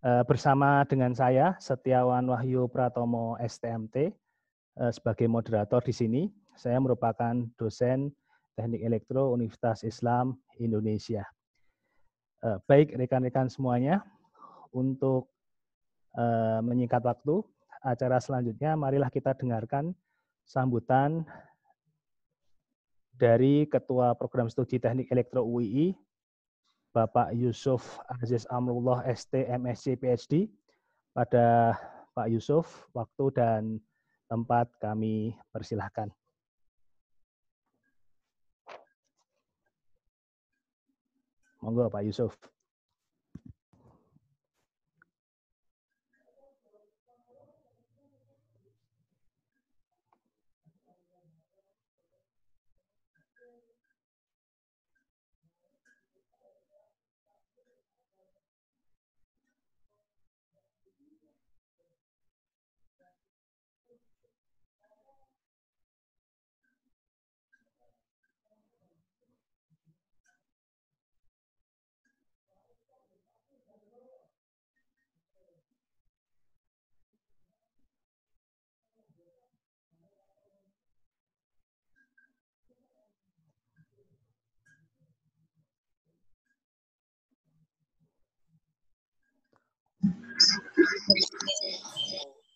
Bersama dengan saya, Setiawan Wahyu Pratomo STMT, sebagai moderator di sini. Saya merupakan dosen Teknik Elektro Universitas Islam Indonesia. Baik rekan-rekan semuanya, untuk menyingkat waktu, acara selanjutnya marilah kita dengarkan sambutan dari Ketua Program Studi Teknik Elektro UII, Bapak Yusuf Aziz Amrullah ST MSc PhD. Pada Pak Yusuf, waktu dan tempat kami persilahkan. Monggo Pak Yusuf.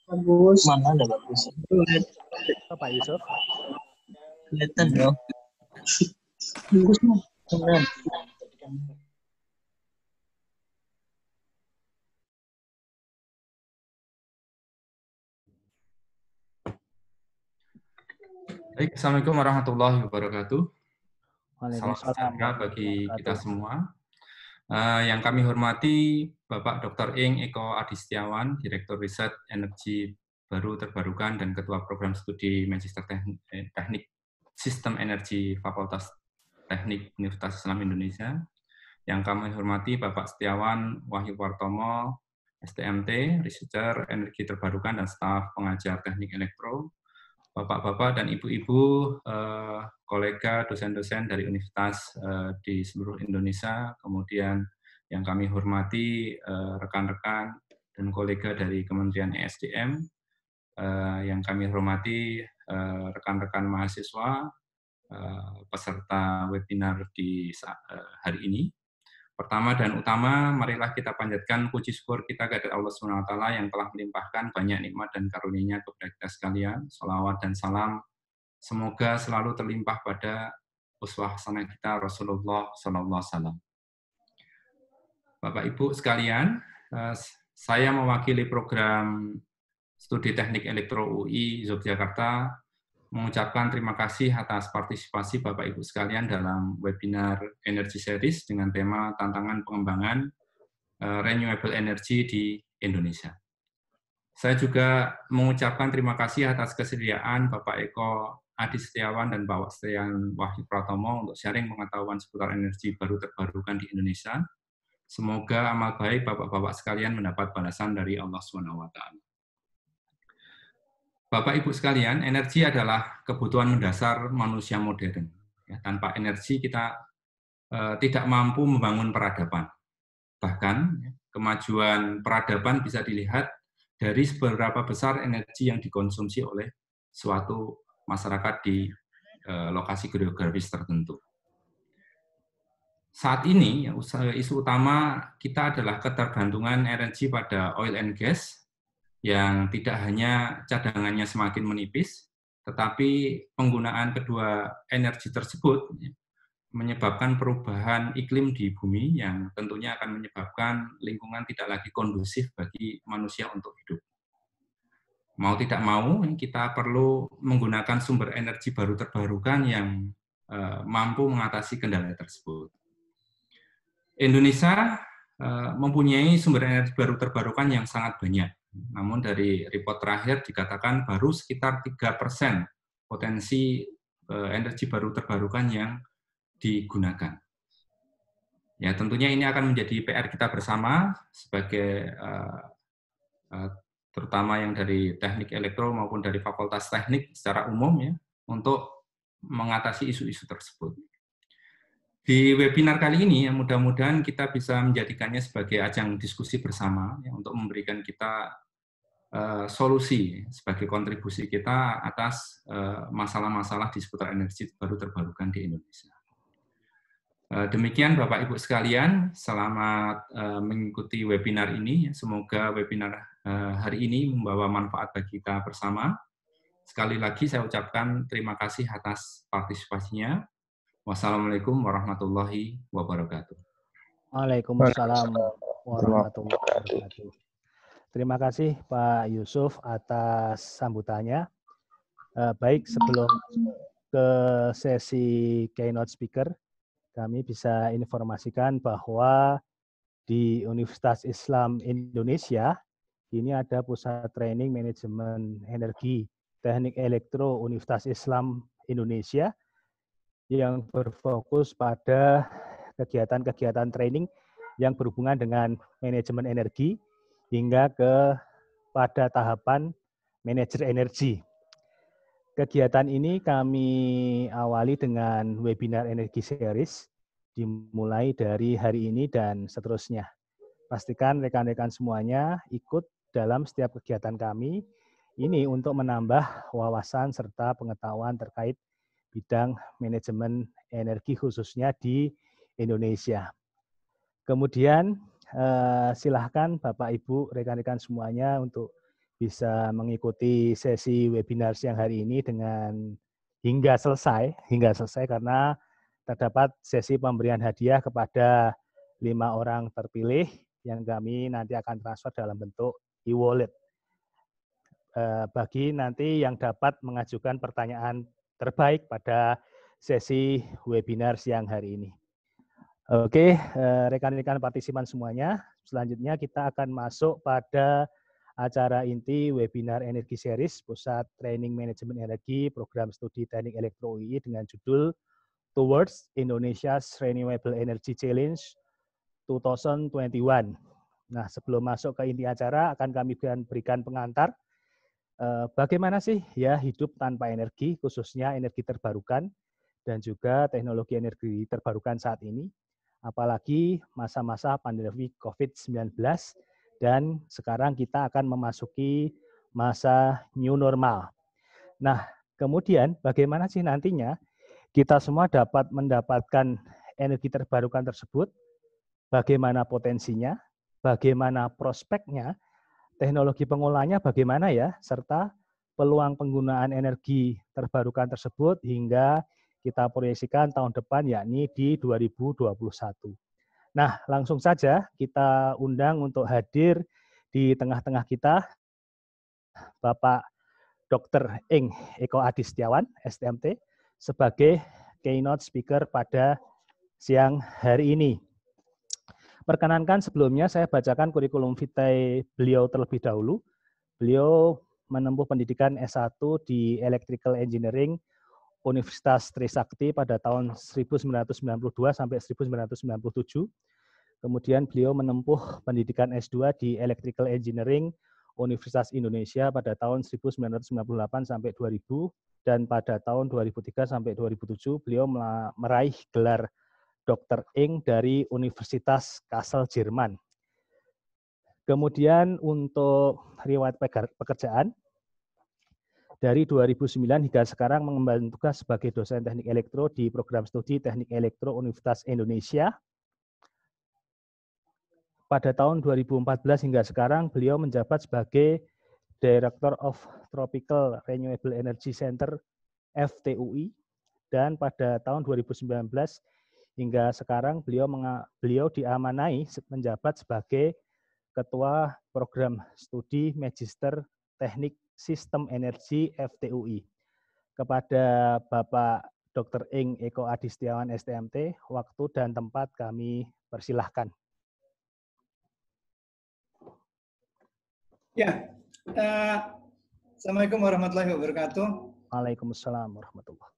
Bagus. Mana ada bagus? Pak Yusuf. Kelihatan dong. Bagus mah. Keren. Baik, Assalamualaikum warahmatullahi wabarakatuh. Salam Waalaikumsalam sejahtera bagi kita semua. Yang kami hormati Bapak Dr. Ing Eko Adi Setiawan, Direktur Riset Energi Baru Terbarukan dan Ketua Program Studi Magister Teknik Sistem Energi Fakultas Teknik Universitas Islam Indonesia. Yang kami hormati Bapak Setiawan Wahyu Pratomo, STMT, Researcher Energi Terbarukan dan staf pengajar Teknik Elektro. Bapak-bapak dan ibu-ibu, kolega dosen-dosen dari universitas di seluruh Indonesia, kemudian yang kami hormati rekan-rekan dan kolega dari Kementerian ESDM, yang kami hormati rekan-rekan mahasiswa, peserta webinar di hari ini. Pertama dan utama, marilah kita panjatkan puji syukur kita kepada Allah SWT yang telah melimpahkan banyak nikmat dan karunia-Nya kepada kita sekalian. Shalawat dan salam semoga selalu terlimpah pada uswah hasanah kita Rasulullah SAW. Bapak Ibu sekalian, saya mewakili program Studi Teknik Elektro UI Yogyakarta mengucapkan terima kasih atas partisipasi Bapak Ibu sekalian dalam webinar Energy Series dengan tema Tantangan Pengembangan Renewable Energy di Indonesia. Saya juga mengucapkan terima kasih atas kesediaan Bapak Eko Adi Setiawan dan Bapak Setiawan Wahyu Pratomo untuk sharing pengetahuan seputar energi baru terbarukan di Indonesia. Semoga amal baik Bapak-bapak sekalian mendapat balasan dari Allah SWT. Bapak Ibu sekalian, energi adalah kebutuhan mendasar manusia modern. Ya, tanpa energi kita tidak mampu membangun peradaban. Bahkan kemajuan peradaban bisa dilihat dari seberapa besar energi yang dikonsumsi oleh suatu masyarakat di lokasi geografis tertentu. Saat ini isu utama kita adalah ketergantungan energi pada oil and gas, yang tidak hanya cadangannya semakin menipis, tetapi penggunaan kedua energi tersebut menyebabkan perubahan iklim di bumi yang tentunya akan menyebabkan lingkungan tidak lagi kondusif bagi manusia untuk hidup. Mau tidak mau, kita perlu menggunakan sumber energi baru terbarukan yang mampu mengatasi kendala tersebut. Indonesia mempunyai sumber energi baru terbarukan yang sangat banyak. Namun dari report terakhir dikatakan baru sekitar 3% potensi energi baru terbarukan yang digunakan. Ya, tentunya ini akan menjadi PR kita bersama sebagai terutama yang dari teknik elektro maupun dari fakultas teknik secara umum ya, untuk mengatasi isu-isu tersebut. Di webinar kali ini, ya, mudah-mudahan kita bisa menjadikannya sebagai ajang diskusi bersama ya, untuk memberikan kita solusi sebagai kontribusi kita atas masalah-masalah di seputar energi baru terbarukan di Indonesia. Demikian Bapak Ibu sekalian, selamat mengikuti webinar ini. Semoga webinar hari ini membawa manfaat bagi kita bersama. Sekali lagi saya ucapkan terima kasih atas partisipasinya. Wassalamualaikum warahmatullahi wabarakatuh. Waalaikumsalam warahmatullahi wabarakatuh. Terima kasih Pak Yusuf atas sambutannya. Baik, sebelum ke sesi keynote speaker, kami bisa informasikan bahwa di Universitas Islam Indonesia ini ada pusat training manajemen energi teknik elektro Universitas Islam Indonesia yang berfokus pada kegiatan-kegiatan training yang berhubungan dengan manajemen energi hingga pada tahapan manajer energi. Kegiatan ini kami awali dengan webinar energi series, dimulai dari hari ini dan seterusnya. Pastikan rekan-rekan semuanya ikut dalam setiap kegiatan kami, ini untuk menambah wawasan serta pengetahuan terkait bidang manajemen energi khususnya di Indonesia. Kemudian silahkan Bapak Ibu rekan-rekan semuanya untuk bisa mengikuti sesi webinar siang hari ini dengan hingga selesai karena terdapat sesi pemberian hadiah kepada 5 orang terpilih yang kami nanti akan transfer dalam bentuk e-wallet. Bagi nanti yang dapat mengajukan pertanyaan terbaik pada sesi webinar siang hari ini. Oke, rekan-rekan partisipan semuanya, selanjutnya kita akan masuk pada acara inti webinar Energi Series Pusat Training Manajemen Energi Program Studi Teknik Elektro UI dengan judul Towards Indonesia's Renewable Energy Challenge 2021. Nah, sebelum masuk ke inti acara, akan kami berikan pengantar. Bagaimana sih ya hidup tanpa energi, khususnya energi terbarukan dan juga teknologi energi terbarukan saat ini, apalagi masa-masa pandemi COVID-19 dan sekarang kita akan memasuki masa new normal. Nah, kemudian bagaimana sih nantinya kita semua dapat mendapatkan energi terbarukan tersebut, bagaimana potensinya, bagaimana prospeknya, teknologi pengolahannya bagaimana ya, serta peluang penggunaan energi terbarukan tersebut hingga kita proyeksikan tahun depan yakni di 2021. Nah, langsung saja kita undang untuk hadir di tengah-tengah kita Bapak Dr. Ing Eko Adistiawan, STMT, sebagai keynote speaker pada siang hari ini. Perkenankan sebelumnya saya bacakan kurikulum vitae beliau terlebih dahulu. Beliau menempuh pendidikan S1 di Electrical Engineering Universitas Trisakti pada tahun 1992 sampai 1997. Kemudian beliau menempuh pendidikan S2 di Electrical Engineering Universitas Indonesia pada tahun 1998 sampai 2000 dan pada tahun 2003 sampai 2007 beliau meraih gelar Dr. Ing dari Universitas Kassel, Jerman. Kemudian untuk riwayat pekerjaan, dari 2009 hingga sekarang mengemban tugas sebagai dosen teknik elektro di program studi teknik elektro Universitas Indonesia. Pada tahun 2014 hingga sekarang beliau menjabat sebagai Director of Tropical Renewable Energy Center FTUI dan pada tahun 2019 hingga sekarang beliau diamanai menjabat sebagai Ketua Program Studi Magister Teknik Sistem Energi FTUI. Kepada Bapak Dr. Ing Eko Adistiawan STMT, waktu dan tempat kami persilahkan. Ya, Assalamualaikum warahmatullahi wabarakatuh. Waalaikumsalam warahmatullahi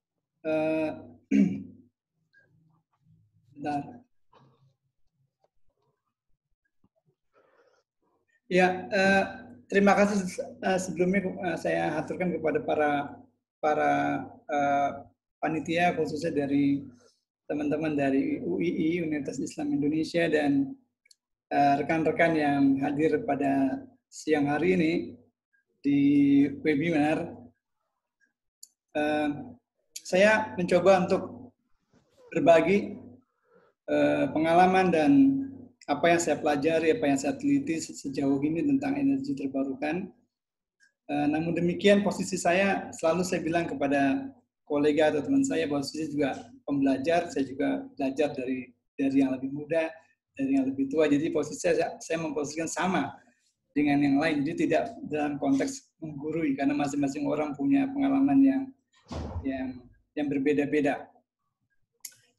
Bentar. Ya, terima kasih sebelumnya saya aturkan kepada para panitia khususnya dari teman-teman dari UII, Universitas Islam Indonesia, dan rekan-rekan yang hadir pada siang hari ini di webinar. Saya mencoba untuk berbagi pengalaman dan apa yang saya pelajari, apa yang saya teliti sejauh ini tentang energi terbarukan. Namun demikian, posisi saya selalu saya bilang kepada kolega atau teman saya bahwa saya juga pembelajar, saya juga belajar dari yang lebih muda, dari yang lebih tua. Jadi posisi saya memposisikan sama dengan yang lain. Jadi tidak dalam konteks menggurui, karena masing-masing orang punya pengalaman yang berbeda-beda.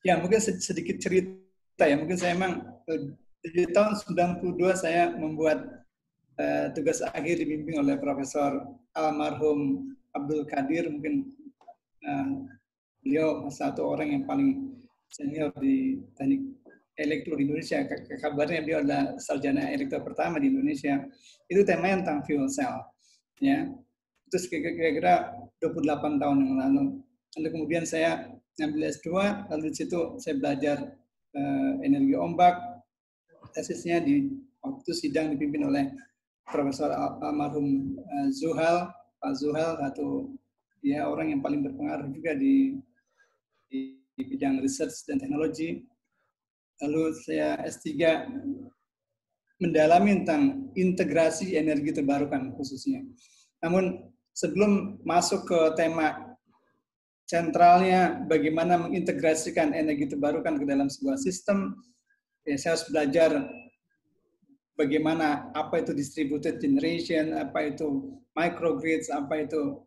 Ya, mungkin sedikit cerita ya. Mungkin saya memang di tahun 92 saya membuat tugas akhir dibimbing oleh Profesor almarhum Abdul Qadir. Mungkin beliau satu orang yang paling senior di teknik elektro di Indonesia. Kabarnya beliau adalah sarjana elektro pertama di Indonesia. Itu temanya tentang fuel cell. Ya, itu kira-kira 28 tahun yang lalu. Lalu kemudian saya ngambil S2, lalu di situ saya belajar energi ombak. Tesisnya di waktu sidang dipimpin oleh Profesor almarhum Zuhal, Pak Zuhal, satu ya orang yang paling berpengaruh juga di bidang research dan teknologi. Lalu saya S3 mendalami tentang integrasi energi terbarukan khususnya. Namun sebelum masuk ke tema sentralnya bagaimana mengintegrasikan energi terbarukan ke dalam sebuah sistem, ya saya harus belajar bagaimana apa itu distributed generation, apa itu microgrids, apa itu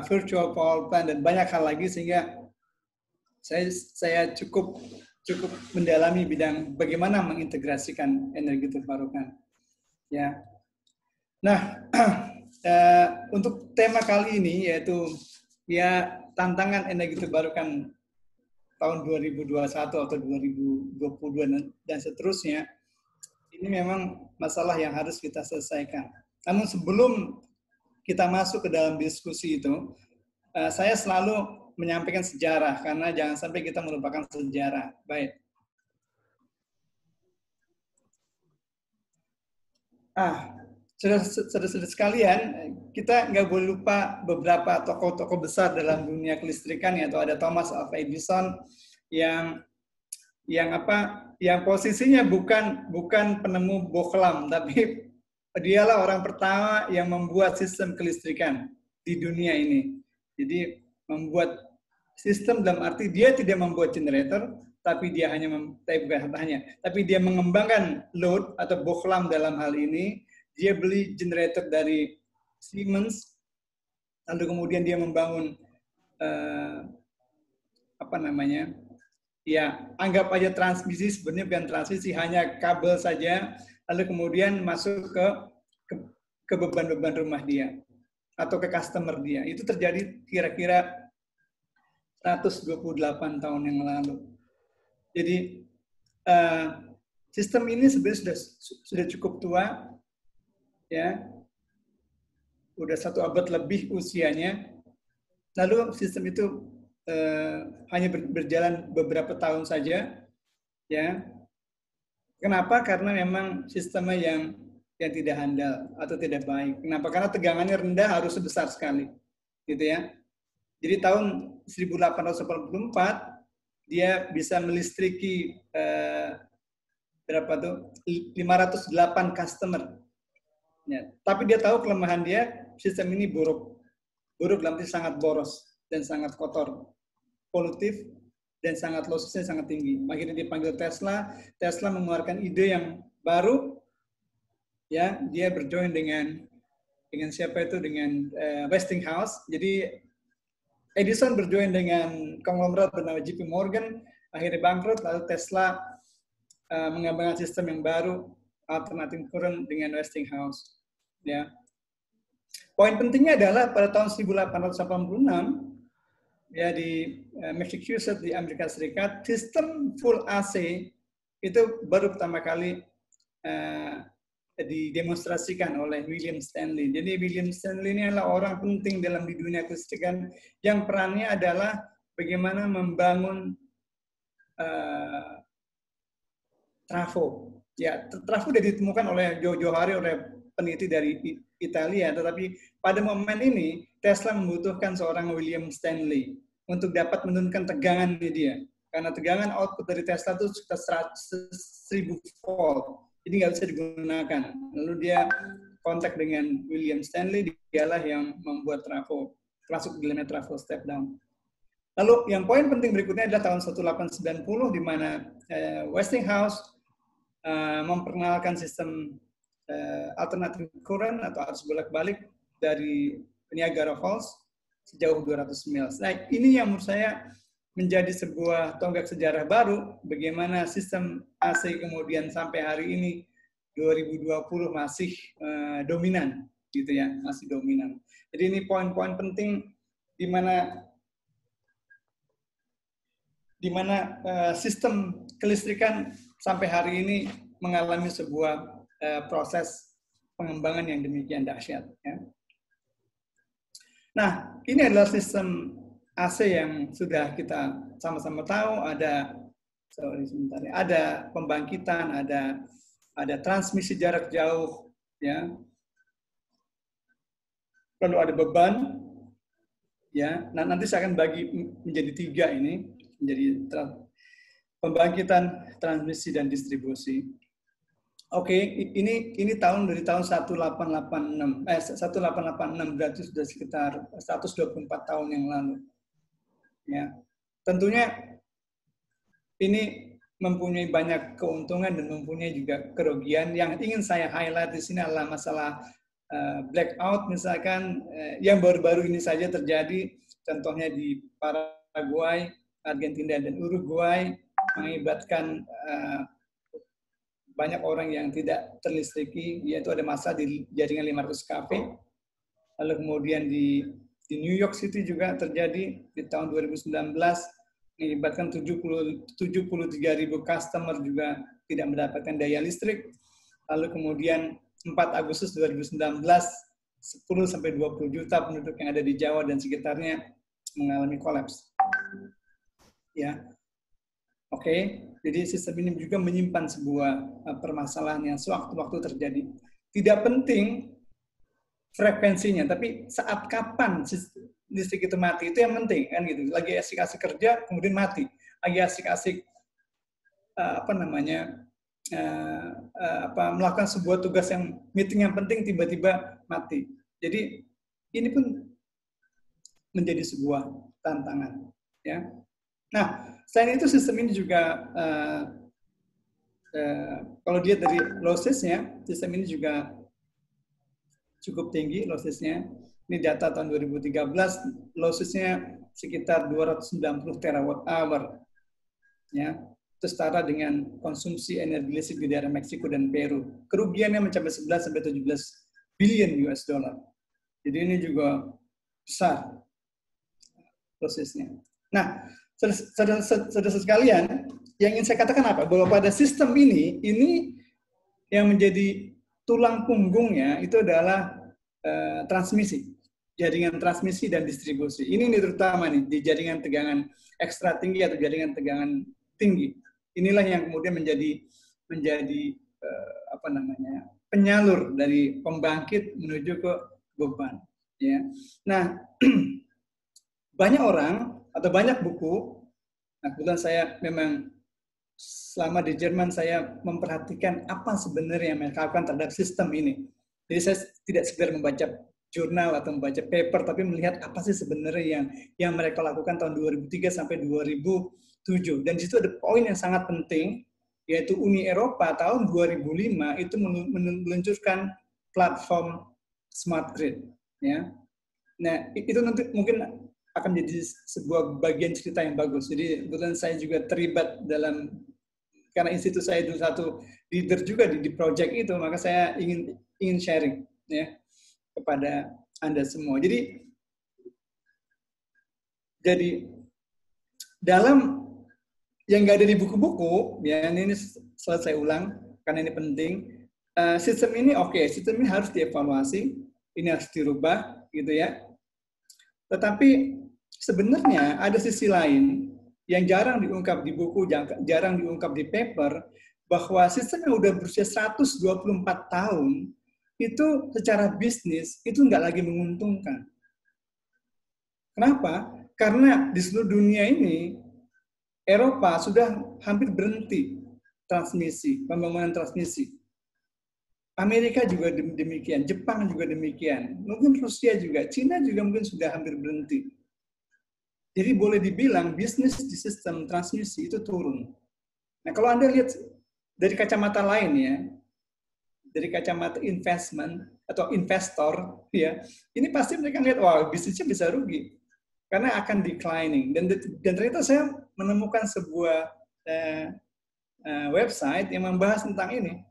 virtual power plant, dan banyak hal lagi, sehingga saya cukup mendalami bidang bagaimana mengintegrasikan energi terbarukan. Ya. Nah, untuk tema kali ini yaitu ya tantangan energi terbarukan tahun 2021 atau 2022 dan seterusnya, ini memang masalah yang harus kita selesaikan. Namun sebelum kita masuk ke dalam diskusi itu, saya selalu menyampaikan sejarah, karena jangan sampai kita melupakan sejarah. Baik. Saudara-saudara sekalian, kita nggak boleh lupa beberapa tokoh-tokoh besar dalam dunia kelistrikan, yaitu ada Thomas Alva Edison yang posisinya bukan penemu bohlam, tapi dialah orang pertama yang membuat sistem kelistrikan di dunia ini. Jadi membuat sistem dalam arti dia tidak membuat generator, tapi dia tapi dia mengembangkan load atau bohlam dalam hal ini. Dia beli generator dari Siemens, lalu kemudian dia membangun anggap aja transmisi, sebenarnya bukan transmisi, hanya kabel saja, lalu kemudian masuk ke beban-beban rumah dia atau ke customer dia. Itu terjadi kira-kira 128 tahun yang lalu. Jadi sistem ini sebenarnya sudah cukup tua. Ya, udah 1 abad lebih usianya. Lalu sistem itu hanya berjalan beberapa tahun saja. Ya, kenapa? Karena memang sistemnya yang tidak handal atau tidak baik. Kenapa? Karena tegangannya rendah, harus sebesar sekali, gitu ya. Jadi tahun 1884 dia bisa melistriki 508 customer. Ya, tapi dia tahu kelemahan dia, sistem ini buruk dalam arti sangat boros dan sangat kotor, polutif, dan sangat lossnya sangat tinggi. Akhirnya dipanggil Tesla. Tesla mengeluarkan ide yang baru, ya, dia berjoin dengan siapa itu, dengan Westinghouse. Jadi Edison berjoin dengan konglomerat bernama JP Morgan, akhirnya bangkrut. Lalu Tesla mengembangkan sistem yang baru, alternatif current, dengan Westinghouse. Ya. Poin pentingnya adalah pada tahun 1886 ya di Massachusetts di Amerika Serikat, sistem full AC itu baru pertama kali didemonstrasikan oleh William Stanley. Jadi William Stanley ini adalah orang penting dalam di dunia kelistrikan yang perannya adalah bagaimana membangun trafo. Ya, trafo sudah ditemukan oleh Jojo Hari, oleh peneliti dari Italia, tetapi pada momen ini Tesla membutuhkan seorang William Stanley untuk dapat menurunkan tegangan dia. Karena tegangan output dari Tesla itu sekitar 1000 volt, jadi nggak bisa digunakan. Lalu dia kontak dengan William Stanley, dialah yang membuat trafo, termasuk di dalamnya trafo step down. Lalu yang poin penting berikutnya adalah tahun 1890, di mana Westinghouse memperkenalkan sistem alternating current atau arus bolak-balik dari Niagara Falls sejauh 200 mil. Nah, ini yang menurut saya menjadi sebuah tonggak sejarah baru, bagaimana sistem AC kemudian sampai hari ini 2020 masih dominan, gitu ya, masih dominan. Jadi ini poin-poin penting di mana sistem kelistrikan sampai hari ini mengalami sebuah proses pengembangan yang demikian dahsyat. Ya. Nah, ini adalah sistem AC yang sudah kita sama-sama tahu. Ada pembangkitan, ada transmisi jarak jauh, ya. Lalu ada beban, ya. Nah, nanti saya akan bagi menjadi 3 ini, menjadi pembangkitan, transmisi, dan distribusi. Oke, ini dari tahun 1886, berarti sudah sekitar 124 tahun yang lalu. Ya, tentunya ini mempunyai banyak keuntungan dan mempunyai juga kerugian. Yang ingin saya highlight di sini adalah masalah blackout, misalkan yang baru-baru ini saja terjadi, contohnya di Paraguay, Argentina, dan Uruguay, mengakibatkan banyak orang yang tidak terlistriki, yaitu ada masa di jaringan 500 kV. Lalu kemudian di New York City juga terjadi di tahun 2019, mengakibatkan 73.000 customer juga tidak mendapatkan daya listrik. Lalu kemudian 4 Agustus 2019, 10-20 juta penduduk yang ada di Jawa dan sekitarnya mengalami kolaps. Ya, oke. Jadi sistem ini juga menyimpan sebuah permasalahan yang sewaktu-waktu terjadi. Tidak penting frekuensinya, tapi saat kapan listrik itu mati, itu yang penting, kan gitu. Lagi asik-asik kerja, kemudian mati. Lagi asik-asik melakukan sebuah tugas yang meeting yang penting, tiba-tiba mati. Jadi ini pun menjadi sebuah tantangan, ya. Nah, selain itu sistem ini juga kalau dia dari lossesnya, sistem ini juga cukup tinggi lossesnya. Ini data tahun 2013, lossesnya sekitar 290 terawatt hour, ya. Itu setara dengan konsumsi energi listrik di daerah Meksiko dan Peru. Kerugiannya mencapai 11-17 billion US dollar. Jadi ini juga besar lossesnya. Nah, saudara sekalian, yang ingin saya katakan apa? Bahwa pada sistem ini yang menjadi tulang punggungnya itu adalah transmisi, jaringan transmisi dan distribusi. Ini terutama nih di jaringan tegangan ekstra tinggi atau jaringan tegangan tinggi. Inilah yang kemudian menjadi penyalur dari pembangkit menuju ke beban. Ya. Nah, banyak orang atau banyak buku. Nah, kebetulan saya memang selama di Jerman saya memperhatikan apa sebenarnya yang mereka lakukan terhadap sistem ini. Jadi saya tidak sekedar membaca jurnal atau membaca paper, tapi melihat apa sih sebenarnya yang mereka lakukan tahun 2003 sampai 2007. Dan di situ ada poin yang sangat penting, yaitu Uni Eropa tahun 2005 itu meluncurkan platform smart grid. Ya. Nah, itu nanti mungkin akan menjadi sebuah bagian cerita yang bagus. Jadi kebetulan saya juga terlibat karena institut saya itu satu leader juga di project itu, maka saya ingin sharing, ya, kepada Anda semua. Jadi dalam yang nggak ada di buku-buku, ya, ini selesai ulang karena ini penting. Sistem ini sistem ini harus dievaluasi, ini harus dirubah, gitu ya. Tetapi sebenarnya ada sisi lain yang jarang diungkap di buku, jarang diungkap di paper, bahwa sistem yang udah berusia 124 tahun, itu secara bisnis, itu nggak lagi menguntungkan. Kenapa? Karena di seluruh dunia ini, Eropa sudah hampir berhenti transmisi, pembangunan transmisi. Amerika juga demikian, Jepang juga demikian, mungkin Rusia juga, Cina juga mungkin sudah hampir berhenti. Jadi boleh dibilang bisnis di sistem transmisi itu turun. Nah, kalau Anda lihat dari kacamata lain ya, dari kacamata investment atau investor ya, ini pasti mereka lihat wah bisnisnya bisa rugi karena akan declining. Dan ternyata saya menemukan sebuah website yang membahas tentang ini.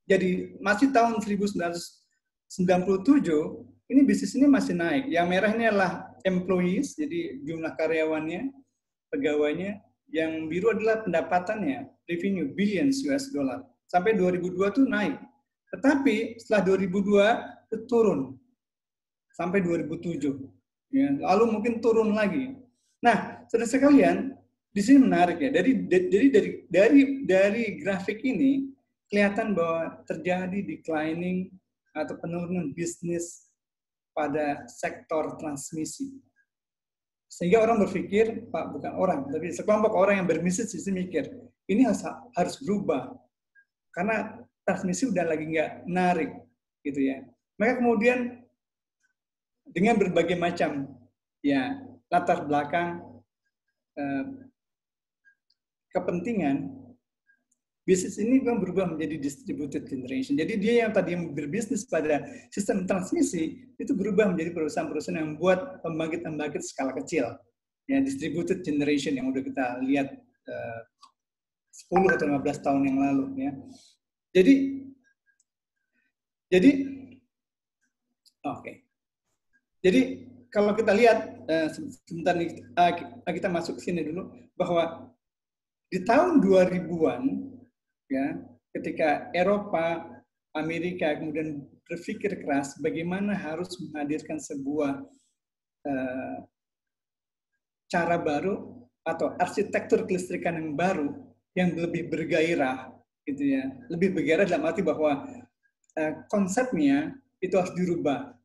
Jadi masih tahun 1997 ini bisnis ini masih naik. Yang merah ini adalah employees, jadi jumlah karyawannya, pegawainya. Yang biru adalah pendapatannya, revenue, billions US dollar. Sampai 2002 itu naik. Tetapi setelah 2002 itu turun sampai 2007. Ya, lalu mungkin turun lagi. Nah, saudara sekalian, di sini menarik ya. Dari grafik ini kelihatan bahwa terjadi declining atau penurunan bisnis pada sektor transmisi. Sehingga orang berpikir, Pak, bukan orang, tapi sekelompok orang yang berbisnis di sini mikir, ini harus berubah. Karena transmisi udah lagi nggak menarik, gitu ya. Maka kemudian dengan berbagai macam ya latar belakang kepentingan, bisnis ini berubah menjadi distributed generation. Jadi dia yang tadi berbisnis pada sistem transmisi itu berubah menjadi perusahaan-perusahaan yang membuat pembangkit-pembangkit skala kecil, ya distributed generation yang udah kita lihat 10 atau 15 tahun yang lalu, ya. Jadi oke. Jadi kalau kita lihat sebentar nih, kita masuk ke sini dulu bahwa di tahun 2000-an ya, ketika Eropa, Amerika kemudian berpikir keras bagaimana harus menghadirkan sebuah cara baru atau arsitektur kelistrikan yang baru yang lebih bergairah, gitu ya. Lebih bergairah dalam arti bahwa konsepnya itu harus dirubah.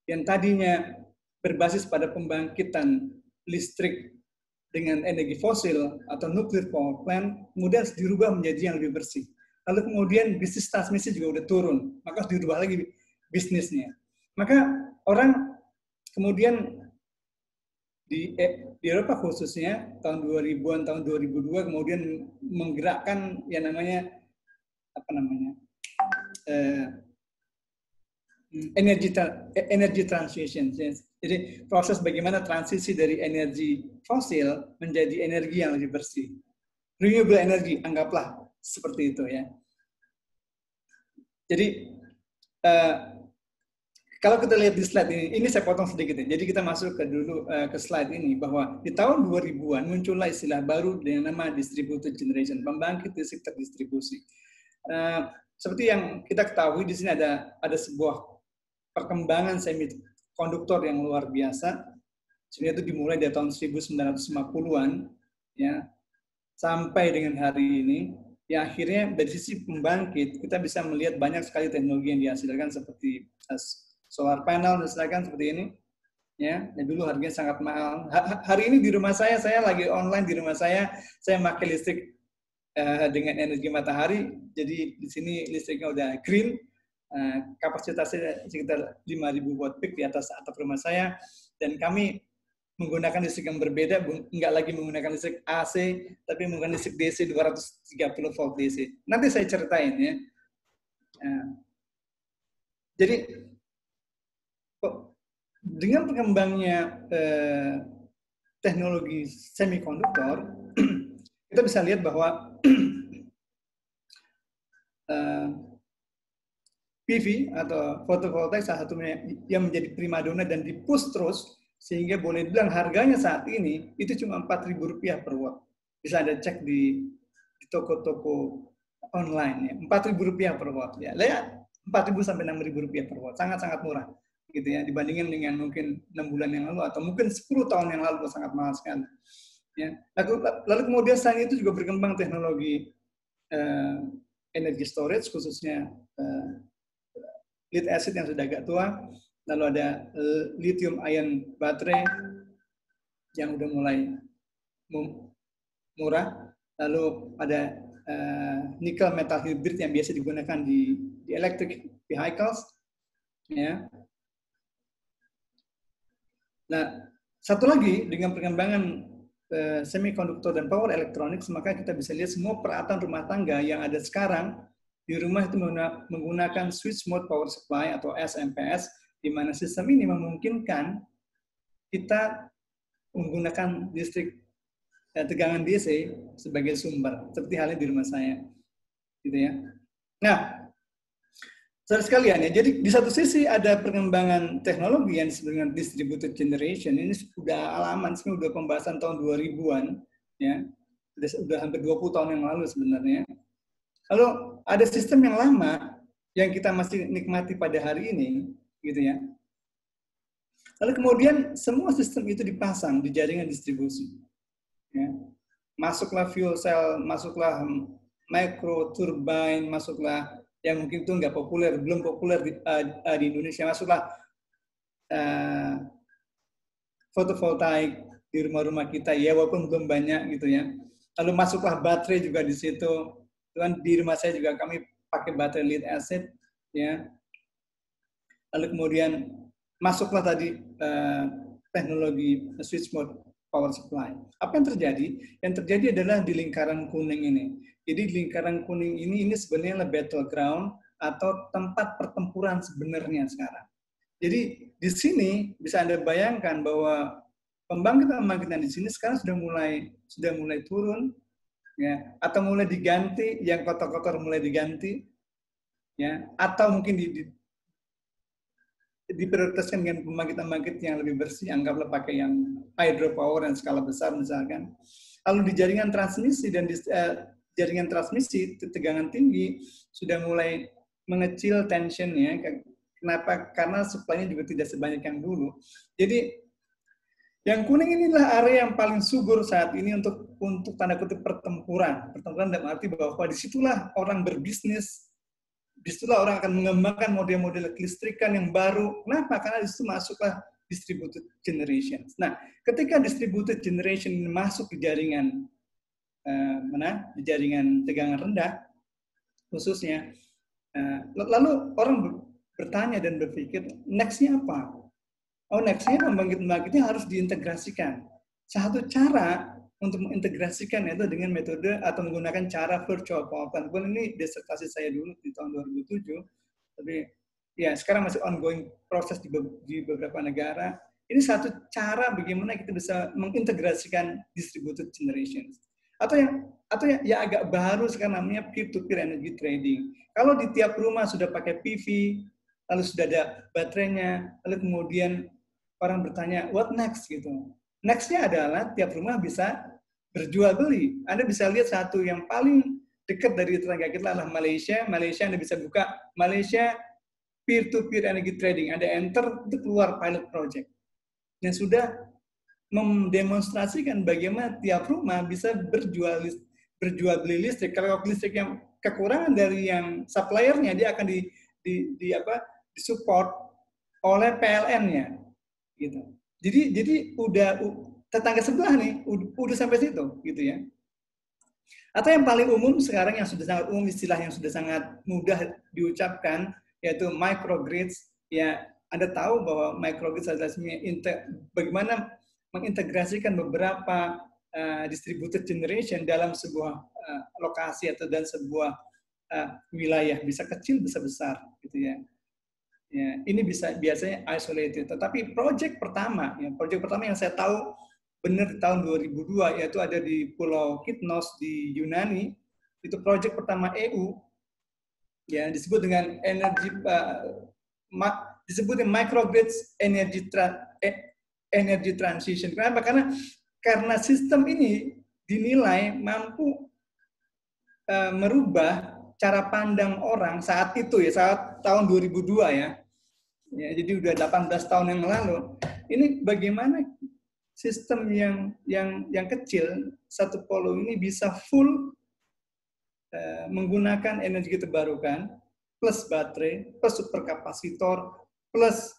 Yang tadinya berbasis pada pembangkitan listrik dengan energi fosil atau nuclear power plant, kemudian harus dirubah menjadi yang lebih bersih. Lalu kemudian bisnis transmisi juga udah turun, maka harus dirubah lagi bisnisnya. Maka orang kemudian di Eropa khususnya tahun 2000-an, tahun 2002 kemudian menggerakkan yang namanya energy transition. Jadi proses bagaimana transisi dari energi fosil menjadi energi yang lebih bersih. Renewable energy, anggaplah seperti itu ya. Jadi kalau kita lihat di slide ini saya potong sedikit ya. Jadi kita masuk ke slide ini bahwa di tahun 2000-an muncullah istilah baru dengan nama distributed generation, pembangkit listrik terdistribusi. Seperti yang kita ketahui di sini ada sebuah perkembangan semikonduktor yang luar biasa. Sebenarnya itu dimulai dari tahun 1950-an ya sampai dengan hari ini. Ya akhirnya dari sisi pembangkit kita bisa melihat banyak sekali teknologi yang dihasilkan seperti solar panel misalkan seperti ini ya. Dan dulu harganya sangat mahal. Hari ini di rumah saya lagi online di rumah saya pakai listrik dengan energi matahari. Jadi di sini listriknya udah green. Kapasitasnya sekitar 5.000 watt peak di atas atap rumah saya, dan kami menggunakan listrik yang berbeda, nggak lagi menggunakan listrik AC, tapi menggunakan listrik DC 230 volt DC. Nanti saya ceritain ya. Jadi dengan berkembangnya teknologi semikonduktor, kita bisa lihat bahwa PV atau fotovoltaik salah satunya yang menjadi primadona dan dipush terus sehingga boleh dibilang harganya saat ini itu cuma Rp4.000 per watt. Bisa Anda cek di toko-toko online ya, Rp4.000 per watt ya. Lihat, Rp4.000 sampai Rp6.000 per watt, sangat-sangat murah. gitu ya, dibandingkan dengan mungkin 6 bulan yang lalu atau mungkin 10 tahun yang lalu, sangat mahal sekali. Ya. Lalu kemudian selain itu juga berkembang teknologi energy storage, khususnya lead acid yang sudah agak tua, lalu ada lithium ion baterai yang udah mulai murah, lalu ada nickel metal hybrid yang biasa digunakan di electric vehicles, ya. Nah, satu lagi dengan perkembangan semikonduktor dan power electronics, maka kita bisa lihat semua peralatan rumah tangga yang ada sekarang di rumah itu menggunakan switch mode power supply atau SMPS, di mana sistem ini memungkinkan kita menggunakan listrik tegangan DC sebagai sumber, seperti halnya di rumah saya, gitu ya. Nah, saudara sekalian ya, jadi di satu sisi ada perkembangan teknologi yang disebut dengan distributed generation. Ini sudah alaman, sudah pembahasan tahun 2000-an, ya, sudah hampir 20 tahun yang lalu sebenarnya. Lalu ada sistem yang lama yang kita masih nikmati pada hari ini, gitu ya. Lalu kemudian semua sistem itu dipasang di jaringan distribusi. Ya. Masuklah fuel cell, masuklah micro turbine, masuklah yang mungkin itu nggak populer, belum populer di Indonesia, masuklah fotovoltaik di rumah-rumah kita, ya walaupun belum banyak gitu ya. Lalu masuklah baterai juga di situ. Tuhan, di rumah saya juga kami pakai baterai lead acid, ya. Lalu kemudian masuklah tadi teknologi switch mode power supply. Apa yang terjadi? Yang terjadi adalah di lingkaran kuning ini. Jadi di lingkaran kuning ini sebenarnya battleground atau tempat pertempuran sebenarnya sekarang. Jadi di sini bisa Anda bayangkan bahwa pembangkit-pembangkitan di sini sekarang sudah mulai turun, ya, atau mulai diganti, yang kotor-kotor mulai diganti, ya, atau mungkin diprioritaskan dengan pembangkit-pembangkit yang lebih bersih, anggaplah pakai yang hydropower dan skala besar misalkan. Lalu di jaringan transmisi dan jaringan transmisi tegangan tinggi sudah mulai mengecil tensionnya. Kenapa? Karena supply-nya juga tidak sebanyak yang dulu. Jadi yang kuning inilah area yang paling subur saat ini untuk tanda kutip pertempuran. Pertempuran dalam arti bahwa disitulah orang berbisnis, disitulah orang akan mengembangkan model-model kelistrikan yang baru. Kenapa? Karena disitu masuklah distributed generation. Nah, ketika distributed generation masuk ke jaringan di jaringan tegangan rendah, khususnya, lalu orang bertanya dan berpikir, next-nya apa? Oh, next-nya pembangkit-pembangkitnya harus diintegrasikan. Satu cara untuk mengintegrasikan itu dengan metode atau menggunakan cara virtual power plant. Ini disertasi saya dulu di tahun 2007, tapi ya sekarang masih ongoing proses di beberapa negara. Ini satu cara bagaimana kita bisa mengintegrasikan distributed generation. Atau yang agak baru sekarang namanya peer-to-peer energy trading. Kalau di tiap rumah sudah pakai PV, lalu sudah ada baterainya, lalu kemudian orang bertanya, what next gitu. Next-nya adalah tiap rumah bisa berjual beli. Anda bisa lihat satu yang paling dekat dari tetangga kita adalah Malaysia. Malaysia Anda bisa buka Malaysia peer-to-peer energy trading. Anda enter, itu keluar pilot project. Yang sudah mendemonstrasikan bagaimana tiap rumah bisa berjual beli listrik. Kalau listrik yang kekurangan dari yang suppliernya, dia akan disupport oleh PLN-nya. Gitu. Jadi udah tetangga sebelah nih udah sampai situ gitu ya. Atau yang paling umum sekarang yang sudah sangat umum, istilah yang sudah sangat mudah diucapkan yaitu microgrids. Ya, Anda tahu bahwa microgrids adalah bagaimana mengintegrasikan beberapa distributed generation dalam sebuah lokasi atau dan sebuah wilayah, bisa kecil bisa besar gitu ya. Ya, ini biasanya isolated. Tetapi proyek pertama yang saya tahu benar tahun 2002 yaitu ada di Pulau Kitnos di Yunani. Itu proyek pertama EU ya, disebut dengan disebutnya microgrids energy transition. Kenapa? Karena sistem ini dinilai mampu merubah cara pandang orang saat itu ya, saat tahun 2002 ya. Ya, jadi udah 18 tahun yang lalu. Ini bagaimana sistem yang kecil, satu polo ini bisa full menggunakan energi terbarukan, plus baterai, plus superkapasitor, plus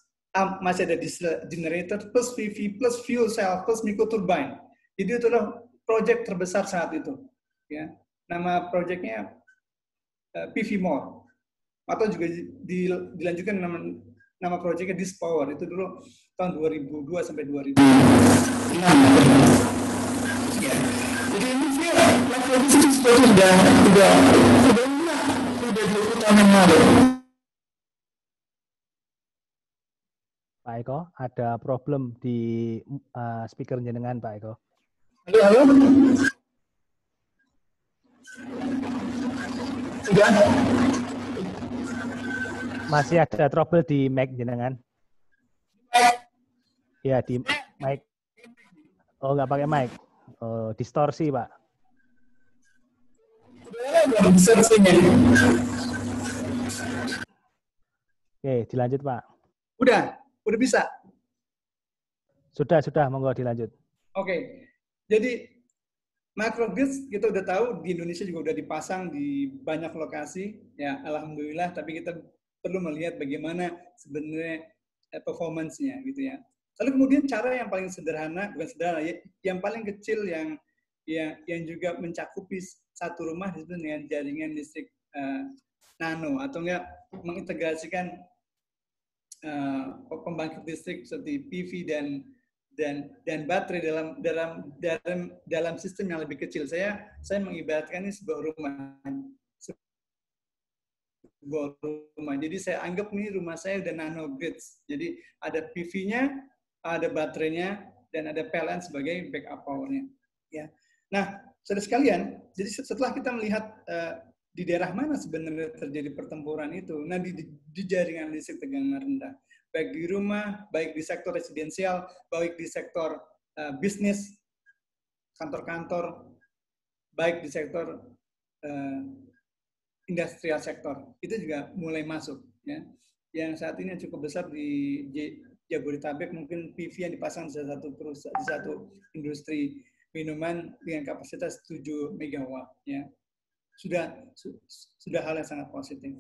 masih ada generator, plus PV, plus fuel cell, plus microturbine. Jadi itu adalah proyek terbesar saat itu. Ya, nama proyeknya PV More, atau juga dilanjutkan nama proyeknya Dispower. Itu dulu tahun 2002 sampai 2006. Ya. Jadi ini sudah 20 tahun yang lalu. Pak Eko, ada problem di speaker jenengan, Pak Eko. Halo. Sudah ada. Masih ada trouble di mic jenengan? Ya, di mic. Oh, nggak pakai mic. Oh, distorsi, Pak. Oke, dilanjut, Pak. Udah bisa. Sudah, monggo dilanjut. Oke. Jadi microgrids kita udah tahu di Indonesia juga udah dipasang di banyak lokasi, ya alhamdulillah. Tapi kita perlu melihat bagaimana sebenarnya performance-nya, gitu ya. Lalu kemudian cara yang paling sederhana, bukan sederhana, yang paling kecil yang juga mencakupi satu rumah disebut dengan jaringan listrik nano, atau enggak mengintegrasikan pembangkit listrik seperti PV dan baterai dalam sistem yang lebih kecil. Saya mengibaratkan ini sebuah rumah. Jadi saya anggap ini rumah saya udah nano grids. Jadi ada PV-nya, ada baterainya, dan ada PLN sebagai backup power-nya. Ya. Nah, saudara sekalian, jadi setelah kita melihat di daerah mana sebenarnya terjadi pertempuran itu, nah di jaringan listrik tegangan rendah, baik di rumah, baik di sektor residensial, baik di sektor bisnis, kantor-kantor, baik di sektor industrial sektor, itu juga mulai masuk. Ya. Yang saat ini cukup besar di Jabodetabek, mungkin PV yang dipasang di satu industri minuman dengan kapasitas 7 MW. Ya. Sudah hal yang sangat positif.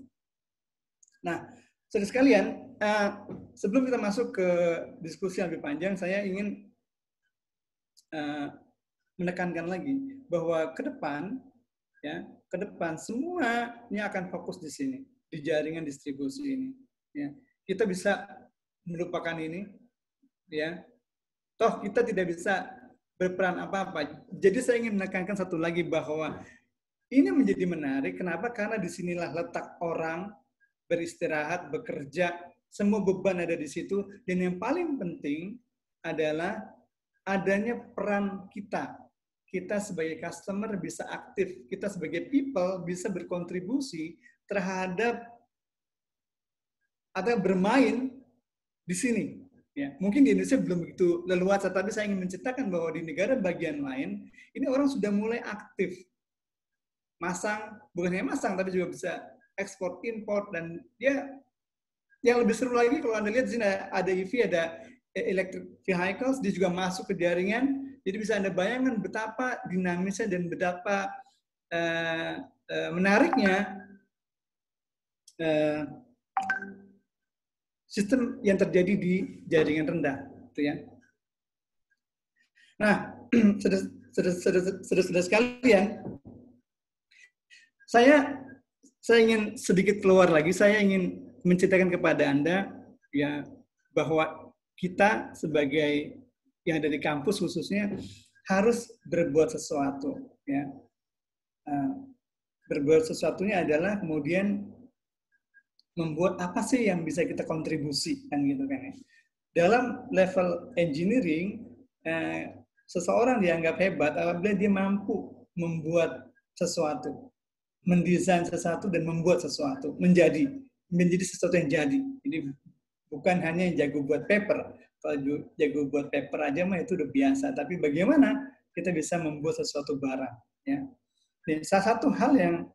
Nah, saudara sekalian, sebelum kita masuk ke diskusi yang lebih panjang, saya ingin menekankan lagi bahwa ke depan semuanya akan fokus di sini, di jaringan distribusi ini. Ya. Kita bisa melupakan ini, ya. Toh kita tidak bisa berperan apa-apa. Jadi saya ingin menekankan satu lagi bahwa ini menjadi menarik. Kenapa? Karena disinilah letak orang beristirahat, bekerja, semua beban ada di situ. Dan yang paling penting adalah adanya peran kita. Kita sebagai customer bisa aktif, kita sebagai people bisa berkontribusi terhadap atau bermain di sini. Ya, mungkin di Indonesia belum begitu leluasa, tapi saya ingin menceritakan bahwa di negara bagian lain ini orang sudah mulai aktif masang, bukan hanya masang, tapi juga bisa ekspor, import, dan dia yang lebih seru lagi kalau Anda lihat di sini ada EV, ada electric vehicles, dia juga masuk ke jaringan. Jadi bisa Anda bayangkan betapa dinamisnya dan betapa menariknya sistem yang terjadi di jaringan rendah, gitu ya. Nah, saudara sekalian, saya ingin sedikit keluar lagi. Saya ingin menceritakan kepada Anda ya bahwa kita sebagai yang ada di kampus khususnya harus berbuat sesuatu. Ya. Berbuat sesuatunya adalah kemudian membuat apa sih yang bisa kita kontribusi kan gitu kan ya. Dalam level engineering, seseorang dianggap hebat apabila dia mampu membuat sesuatu, mendesain sesuatu dan membuat sesuatu menjadi sesuatu yang jadi. Jadi bukan hanya yang jago buat paper. Kalau jago buat paper aja mah itu udah biasa. Tapi bagaimana kita bisa membuat sesuatu barang? Ya. Dan salah satu hal yang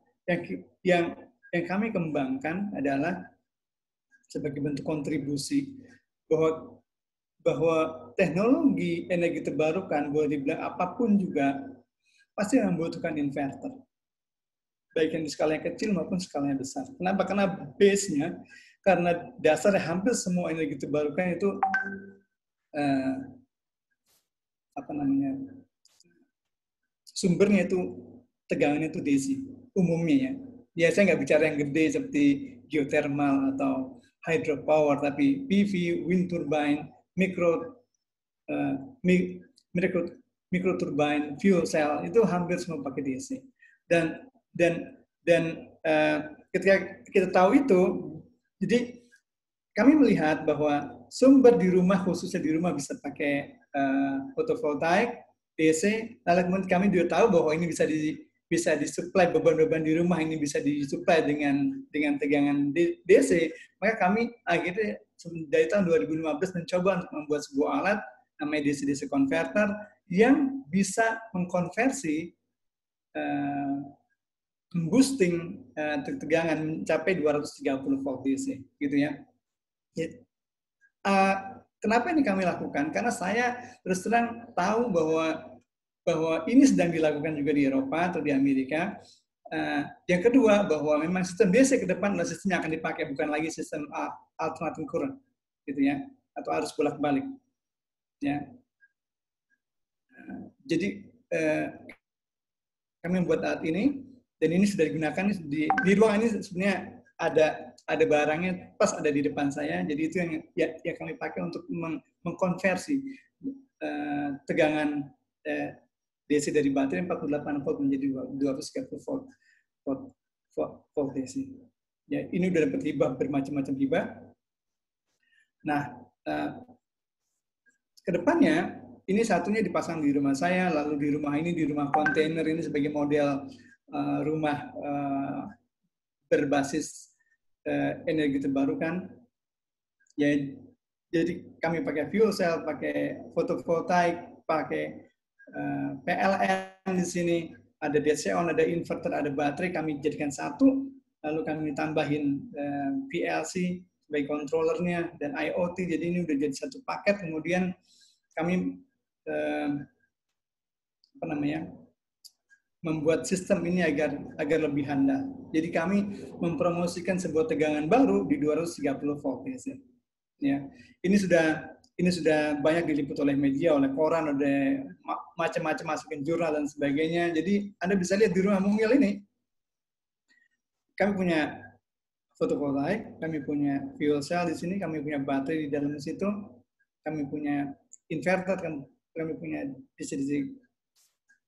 kami kembangkan adalah sebagai bentuk kontribusi bahwa teknologi energi terbarukan, boleh dibilang apapun juga, pasti membutuhkan inverter. Baik yang di skala yang kecil maupun skala yang besar. Kenapa? Karena base-nya, karena dasarnya hampir semua energi terbarukan itu sumbernya itu tegangannya itu DC umumnya ya. Biasanya nggak bicara yang gede seperti geothermal atau hydropower, tapi PV, wind turbine, micro turbine, fuel cell itu hampir semua pakai DC. Dan ketika kita tahu itu, jadi kami melihat bahwa sumber di rumah, khususnya di rumah bisa pakai fotovoltaik, DC, lalu kemudian kami juga tahu bahwa ini bisa disuplai, beban-beban di rumah ini bisa disuplai dengan tegangan DC, maka kami akhirnya dari tahun 2015 mencoba untuk membuat sebuah alat namanya DC-DC converter yang bisa mengkonversi boosting tegangan mencapai 230 volt DC, gitu ya. Kenapa ini kami lakukan? Karena saya terus terang tahu bahwa ini sedang dilakukan juga di Eropa atau di Amerika. Yang kedua, bahwa memang sistem DC ke depan adalah sistem yang akan dipakai, bukan lagi sistem alternating current, gitu ya, atau arus bolak-balik. Ya. Jadi kami membuat alat ini, dan ini sudah digunakan di ruang ini. Sebenarnya ada barangnya pas ada di depan saya, jadi itu yang kami pakai untuk mengkonversi tegangan DC dari baterai 48 volt menjadi 230 volt DC. Ya, ini udah dapat hibah, bermacam-macam hibah. Nah, kedepannya ini satunya dipasang di rumah saya, lalu di rumah ini, di rumah kontainer ini sebagai model rumah berbasis energi terbarukan. Ya, jadi kami pakai fuel cell, pakai fotovoltaik, pakai PLN di sini, ada DC on, ada inverter, ada baterai, kami jadikan satu, lalu kami tambahin PLC sebagai controllernya dan IoT, jadi ini udah jadi satu paket. Kemudian kami membuat sistem ini agar lebih handal. Jadi kami mempromosikan sebuah tegangan baru di 230 volt DC. Ya, ini sudah banyak diliput oleh media, oleh koran, oleh macam-macam, masukin jurnal dan sebagainya. Jadi Anda bisa lihat di rumah mungil ini, kami punya fotovoltaik, kami punya fuel cell di sini, kami punya baterai di dalam situ, kami punya inverter, kami punya DC-DC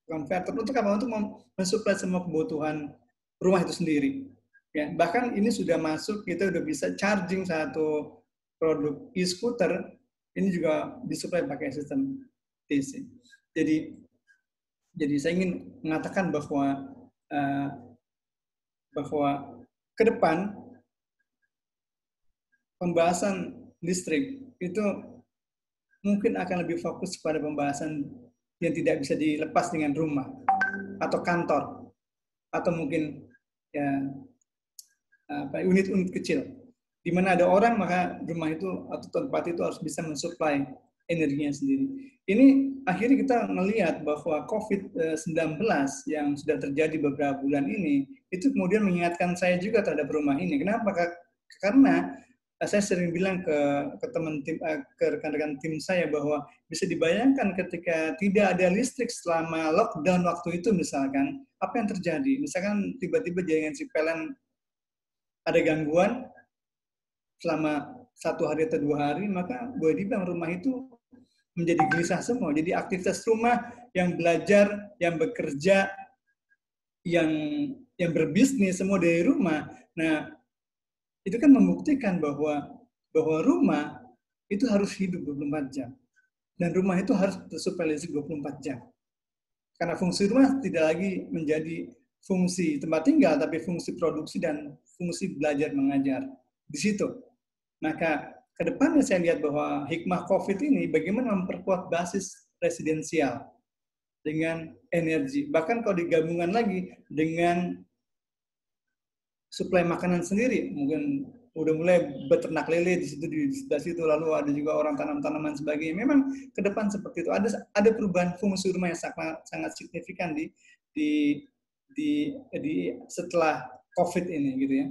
converter. Untuk apa? Untuk mensuplai semua kebutuhan rumah itu sendiri. Ya, bahkan ini sudah masuk, kita udah bisa charging satu produk e-scooter, ini juga disuplai pakai sistem DC. Jadi saya ingin mengatakan bahwa ke depan pembahasan listrik itu mungkin akan lebih fokus pada pembahasan yang tidak bisa dilepas dengan rumah atau kantor atau mungkin ya unit-unit kecil. Di mana ada orang, maka rumah itu atau tempat itu harus bisa mensuplai energinya sendiri. Ini akhirnya kita melihat bahwa COVID-19 yang sudah terjadi beberapa bulan ini, itu kemudian mengingatkan saya juga terhadap rumah ini. Kenapa? Karena saya sering bilang ke rekan-rekan tim saya bahwa bisa dibayangkan ketika tidak ada listrik selama lockdown waktu itu misalkan, apa yang terjadi? Misalkan tiba-tiba jaringan si PLN ada gangguan selama 1 hari atau 2 hari, maka boleh dibilang rumah itu menjadi gelisah semua. Jadi aktivitas rumah, yang belajar, yang bekerja, yang berbisnis, semua dari rumah. Nah, itu kan membuktikan bahwa rumah itu harus hidup 24 jam. Dan rumah itu harus tersuplai listrik 24 jam. Karena fungsi rumah tidak lagi menjadi fungsi tempat tinggal, tapi fungsi produksi dan fungsi belajar mengajar. Di situ. Maka ke depannya saya lihat bahwa hikmah COVID ini bagaimana memperkuat basis residensial dengan energi. Bahkan kalau digabungkan lagi dengan suplai makanan sendiri, mungkin udah mulai beternak lele di situ, di sebelah situ, lalu ada juga orang tanam tanaman sebagainya. Memang ke depan seperti itu. Ada perubahan fungsi rumah yang sangat signifikan di setelah COVID ini, gitu ya.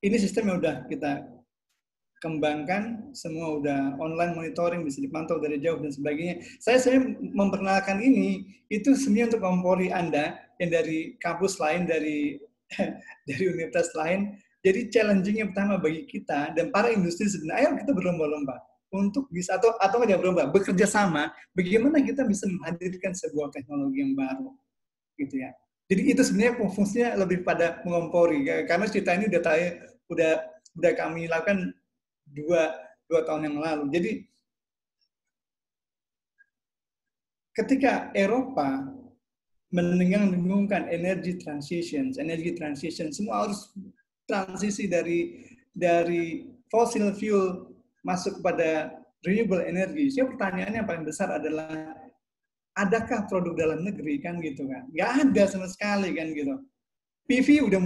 Ini sistem yang udah kita kembangkan, semua udah online monitoring, bisa dipantau dari jauh dan sebagainya. Saya memperkenalkan ini itu sebenarnya untuk mengompori Anda yang dari kampus lain, dari universitas lain. Jadi challenging yang pertama bagi kita dan para industri sebenarnya, ayo kita berlomba-lomba untuk bisa atau tidak berlomba, bekerja sama. Bagaimana kita bisa menghadirkan sebuah teknologi yang baru, gitu ya. Jadi itu sebenarnya fungsinya lebih pada mengompori, karena cerita ini udah kami lakukan dua tahun yang lalu. Jadi ketika Eropa mendengung-dengungkan energy transition, semua harus transisi dari fossil fuel masuk kepada renewable energy. Jadi pertanyaannya yang paling besar adalah, adakah produk dalam negeri, kan gitu kan? Nggak ada sama sekali, kan gitu. PV udah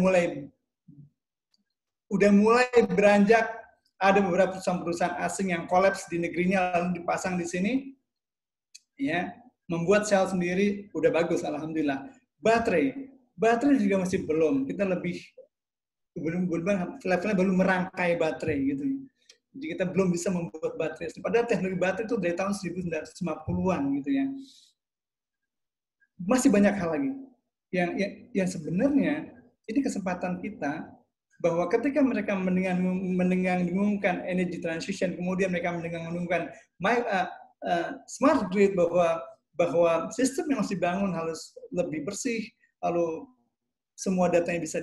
mulai beranjak, ada beberapa perusahaan asing yang kolaps di negerinya lalu dipasang di sini, ya, membuat sel sendiri udah bagus, alhamdulillah. Baterai juga masih belum. Kita levelnya belum merangkai baterai, gitu. Jadi kita belum bisa membuat baterai. Padahal teknologi baterai itu dari tahun 1950-an, gitu ya. Masih banyak hal lagi yang sebenarnya ini kesempatan kita, bahwa ketika mereka mendengung-dengungkan energy transition, kemudian mereka mendengung-dengungkan smart grid, bahwa sistem yang harus dibangun harus lebih bersih, lalu semua datanya bisa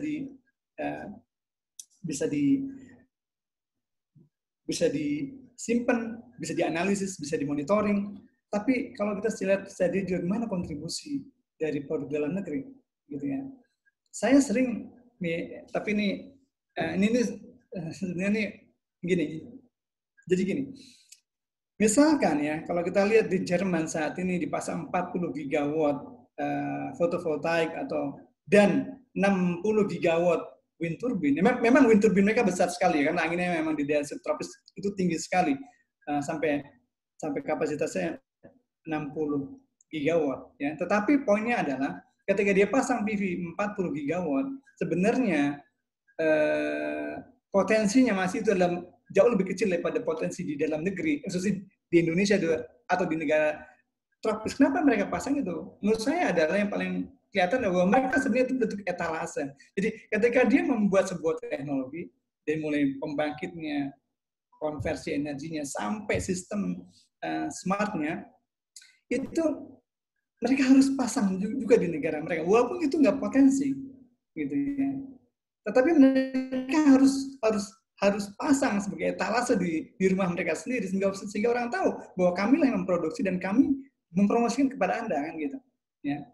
disimpan, bisa dianalisis, bisa dimonitoring. Tapi kalau kita lihat juga gimana kontribusi dari produk dalam negeri, gitu ya. Saya sering nih, tapi ini sebenarnya gini. Jadi gini. Misalkan ya, kalau kita lihat di Jerman saat ini dipasang 40 gigawatt fotovoltaik dan 60 gigawatt wind turbine. Memang wind turbine mereka besar sekali, karena anginnya memang di daerah subtropis itu tinggi sekali, sampai kapasitasnya 60 gigawatt. Ya. Tetapi poinnya adalah ketika dia pasang PV 40 gigawatt, sebenarnya potensinya masih itu jauh lebih kecil daripada potensi di dalam negeri, khususnya di Indonesia atau di negara tropis. Kenapa mereka pasang itu? Menurut saya adalah yang paling kelihatan bahwa mereka sebenarnya itu bentuk etalase. Jadi ketika dia membuat sebuah teknologi, dari mulai pembangkitnya, konversi energinya, sampai sistem smartnya, itu mereka harus pasang juga di negara mereka, walaupun itu nggak potensi, gitu ya. Tetapi mereka harus pasang sebagai etalase di rumah mereka sendiri, sehingga orang tahu bahwa kamilah yang memproduksi dan kami mempromosikan kepada Anda, kan gitu. Ya.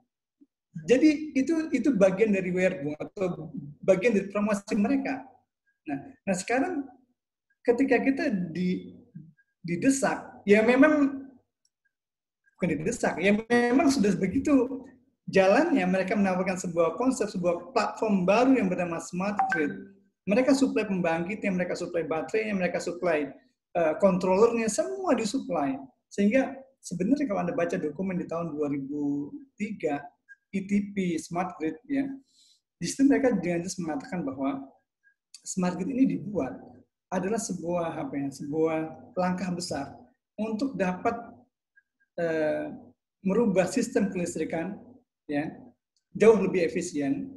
Jadi itu bagian dari werbung atau bagian dari promosi mereka. Nah sekarang ketika kita didesak, ya memang bukan didesak, ya memang sudah begitu jalannya mereka menawarkan sebuah konsep, sebuah platform baru yang bernama smart grid. Mereka suplai pembangkitnya, mereka suplai baterainya, mereka suplai controllernya, semua disuplai. Sehingga sebenarnya kalau Anda baca dokumen di tahun 2003, ETP Smart Grid, ya, di situ mereka dengan jelas mengatakan bahwa smart grid ini dibuat adalah sebuah langkah besar untuk dapat merubah sistem kelistrikan, ya, jauh lebih efisien.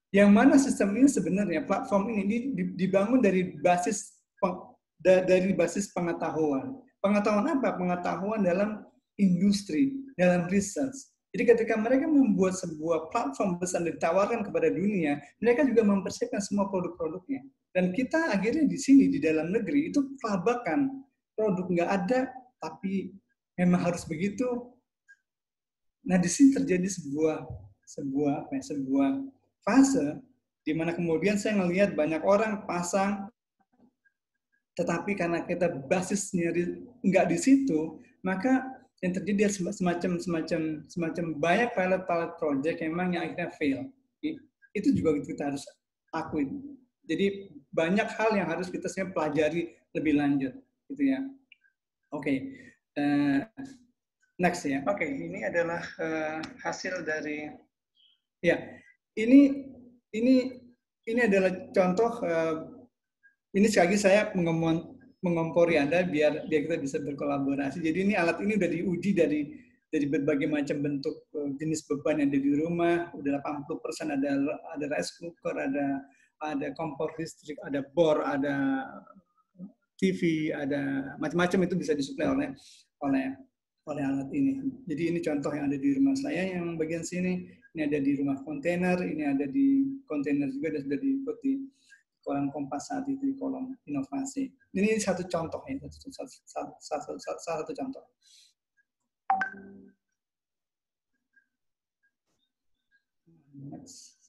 Yang mana sistem ini sebenarnya, platform ini dibangun dari basis pengetahuan. Pengetahuan apa? Pengetahuan dalam industri, dalam research. Jadi ketika mereka membuat sebuah platform besar ditawarkan kepada dunia, mereka juga mempersiapkan semua produk-produknya. Dan kita akhirnya di sini, di dalam negeri, itu kelabakan. Produk nggak ada, tapi memang harus begitu. Nah, di sini terjadi sebuah fase di mana kemudian saya melihat banyak orang pasang, tetapi karena kita basisnya nggak di situ, maka yang terjadi semacam banyak pilot project yang memang yang akhirnya fail. Itu juga kita harus akui. Jadi banyak hal yang harus kita sebenarnya pelajari lebih lanjut, gitu ya. Oke, next ya. Oke, ini adalah hasil dari ya. Ini adalah contoh. Ini sekali lagi saya mengompori Anda biar kita bisa berkolaborasi. Jadi ini alat ini udah diuji dari berbagai macam bentuk jenis beban yang ada di rumah. Udah 80% ada rice cooker, ada kompor listrik, ada bor, ada TV, ada macam-macam, itu bisa disuplai oleh alat ini. Jadi ini contoh yang ada di rumah saya yang bagian sini. Ini ada di rumah kontainer, ini ada di kontainer juga, dan sudah diikut di kolom Kompas saat itu, di kolom inovasi. Ini satu contoh ya, satu contoh. Next.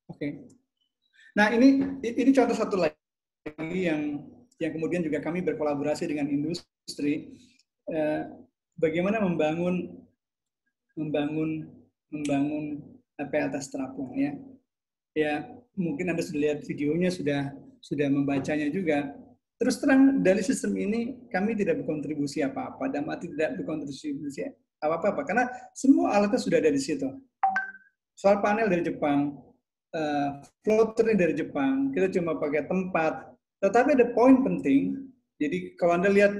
Oke. Nah, ini contoh satu lagi yang kemudian juga kami berkolaborasi dengan industri, bagaimana membangun PLTS terapung ya. Ya, mungkin Anda sudah lihat videonya, sudah membacanya juga. Terus terang, dari sistem ini kami tidak berkontribusi apa-apa, dan tidak berkontribusi apa-apa, karena semua alatnya sudah ada di situ. Solar panel dari Jepang, floater dari Jepang, kita cuma pakai tempat. Tetapi ada poin penting, jadi kalau Anda lihat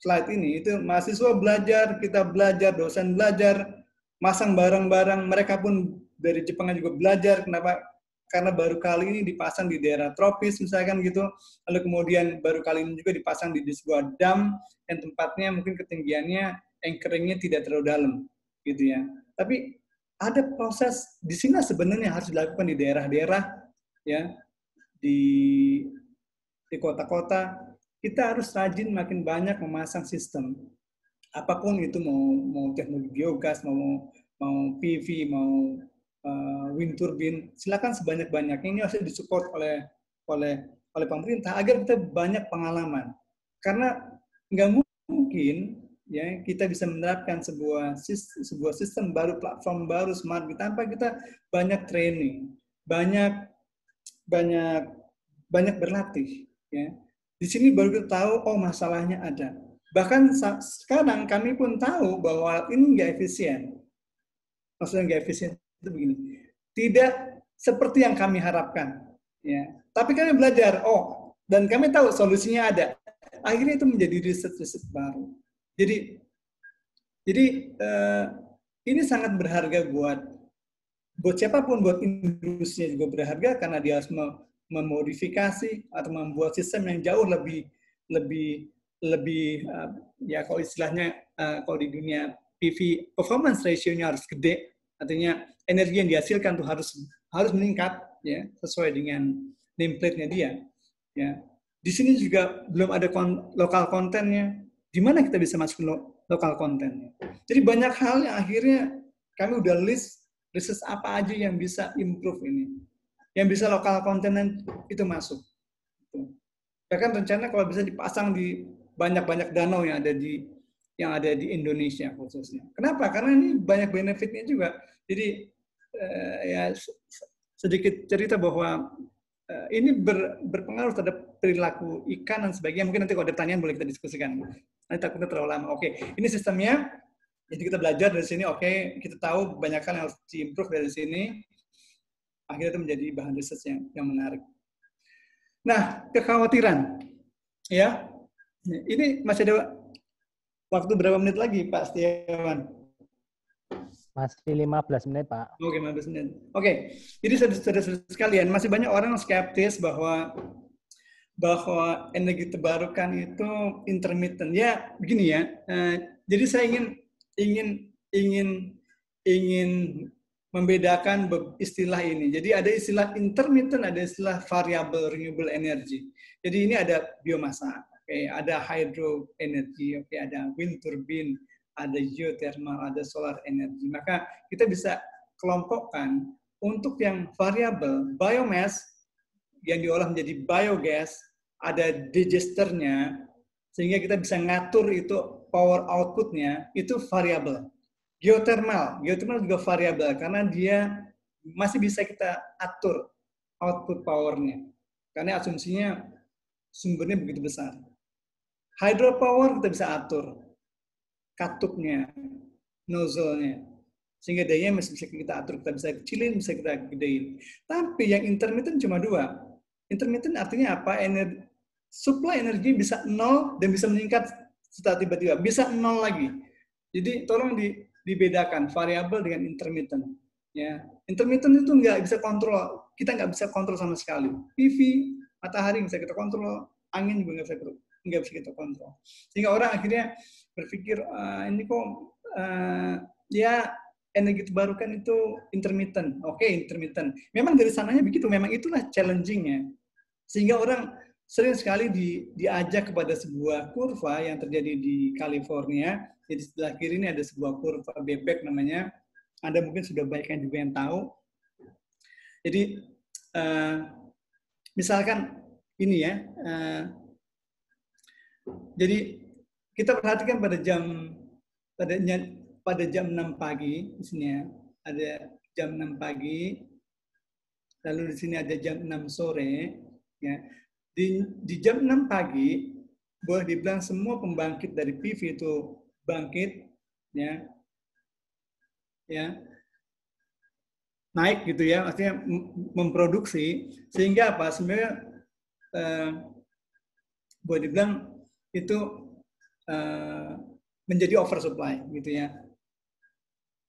slide ini, itu mahasiswa belajar, kita belajar, dosen belajar, masang barang-barang, mereka pun dari Jepang juga belajar. Kenapa? Karena baru kali ini dipasang di daerah tropis, misalkan gitu. Lalu kemudian baru kali ini juga dipasang di sebuah dam yang tempatnya mungkin ketinggiannya, anchoringnya tidak terlalu dalam, gitu ya. Tapi ada proses di sini sebenarnya harus dilakukan di daerah-daerah, ya, di kota-kota. Kita harus rajin makin banyak memasang sistem. Apapun itu, mau teknologi biogas, mau PV, mau wind turbine, silakan sebanyak-banyaknya. Ini harus disupport oleh pemerintah agar kita banyak pengalaman. Karena nggak mungkin ya kita bisa menerapkan sebuah sistem baru, platform baru, smart grid, tanpa kita banyak training, banyak berlatih. Ya. Di sini baru kita tahu, oh masalahnya ada. Bahkan sekarang kami pun tahu bahwa ini nggak efisien. Maksudnya nggak efisien itu begini, tidak seperti yang kami harapkan, ya. Tapi kami belajar, dan kami tahu solusinya ada. Akhirnya itu menjadi riset baru. Jadi ini sangat berharga buat siapapun, buat industri juga berharga karena dia harus memodifikasi atau membuat sistem yang jauh lebih ya kalau istilahnya kalau di dunia PV performance ratio-nya harus gede. Artinya energi yang dihasilkan tuh harus meningkat ya sesuai dengan nameplate-nya dia. Ya. Di sini juga belum ada lokal kontennya. Di mana kita bisa masuk lokal kontennya? Jadi banyak hal yang akhirnya kami udah list apa aja yang bisa improve ini. Yang bisa lokal konten itu masuk. Bahkan rencana kalau bisa dipasang di banyak danau yang ada di Indonesia khususnya. Kenapa? Karena ini banyak benefitnya juga. Jadi ya sedikit cerita bahwa ini berpengaruh terhadap perilaku ikan dan sebagainya. Mungkin nanti kalau ada pertanyaan boleh kita diskusikan. Nanti takutnya terlalu lama. Oke, ini sistemnya. Jadi kita belajar dari sini. Oke, kita tahu banyak hal yang harus diimprove dari sini. Akhirnya itu menjadi bahan riset yang menarik. Nah, kekhawatiran. Ya, ini masih ada waktu berapa menit lagi, Pak Setiawan? Masih 15 menit, Pak. Oke, 15 menit. Oke, jadi saudara sekalian, masih banyak orang skeptis bahwa energi terbarukan itu intermittent. Ya, begini ya. Jadi saya ingin membedakan istilah ini. Jadi ada istilah intermittent, ada istilah variable renewable energy. Jadi ini ada biomasa, ada hydro energy, ada wind turbine, ada geothermal, ada solar energy. Maka kita bisa kelompokkan untuk yang variabel, biomass yang diolah menjadi biogas, ada digesternya, sehingga kita bisa ngatur itu power outputnya, itu variabel. Geothermal juga variabel, karena dia masih bisa kita atur output powernya. Karena asumsinya sumbernya begitu besar. Hydropower kita bisa atur katupnya, nozzle-nya. Sehingga dayanya masih bisa kita atur, kita bisa kecilin, bisa kita gedein. Tapi yang intermittent cuma 2. Intermittent artinya apa? Supply energi bisa 0 dan bisa meningkat setelah tiba-tiba. Bisa 0 lagi. Jadi tolong dibedakan variabel dengan intermittent. Ya, intermittent itu nggak bisa kontrol. Kita nggak bisa kontrol sama sekali. PV, matahari bisa kita kontrol, angin juga nggak bisa kita kontrol. Sehingga orang akhirnya berpikir, ini kok ya energi terbarukan itu intermittent. Oke, intermittent. Memang dari sananya begitu, memang itulah challenging-nya. Sehingga orang sering sekali diajak kepada sebuah kurva yang terjadi di California. Jadi sebelah kiri ini ada sebuah kurva bebek namanya. Anda mungkin sudah banyak yang juga yang tahu. Jadi misalkan ini ya. Jadi kita perhatikan pada jam 6 pagi di sini ya. Ada jam 6 pagi. Lalu di sini ada jam 6 sore ya. Di jam 6 pagi boleh dibilang semua pembangkit dari PV itu bangkit ya. Ya. Naik gitu ya, artinya memproduksi sehingga apa? Sebenarnya boleh dibilang itu menjadi oversupply gitu ya.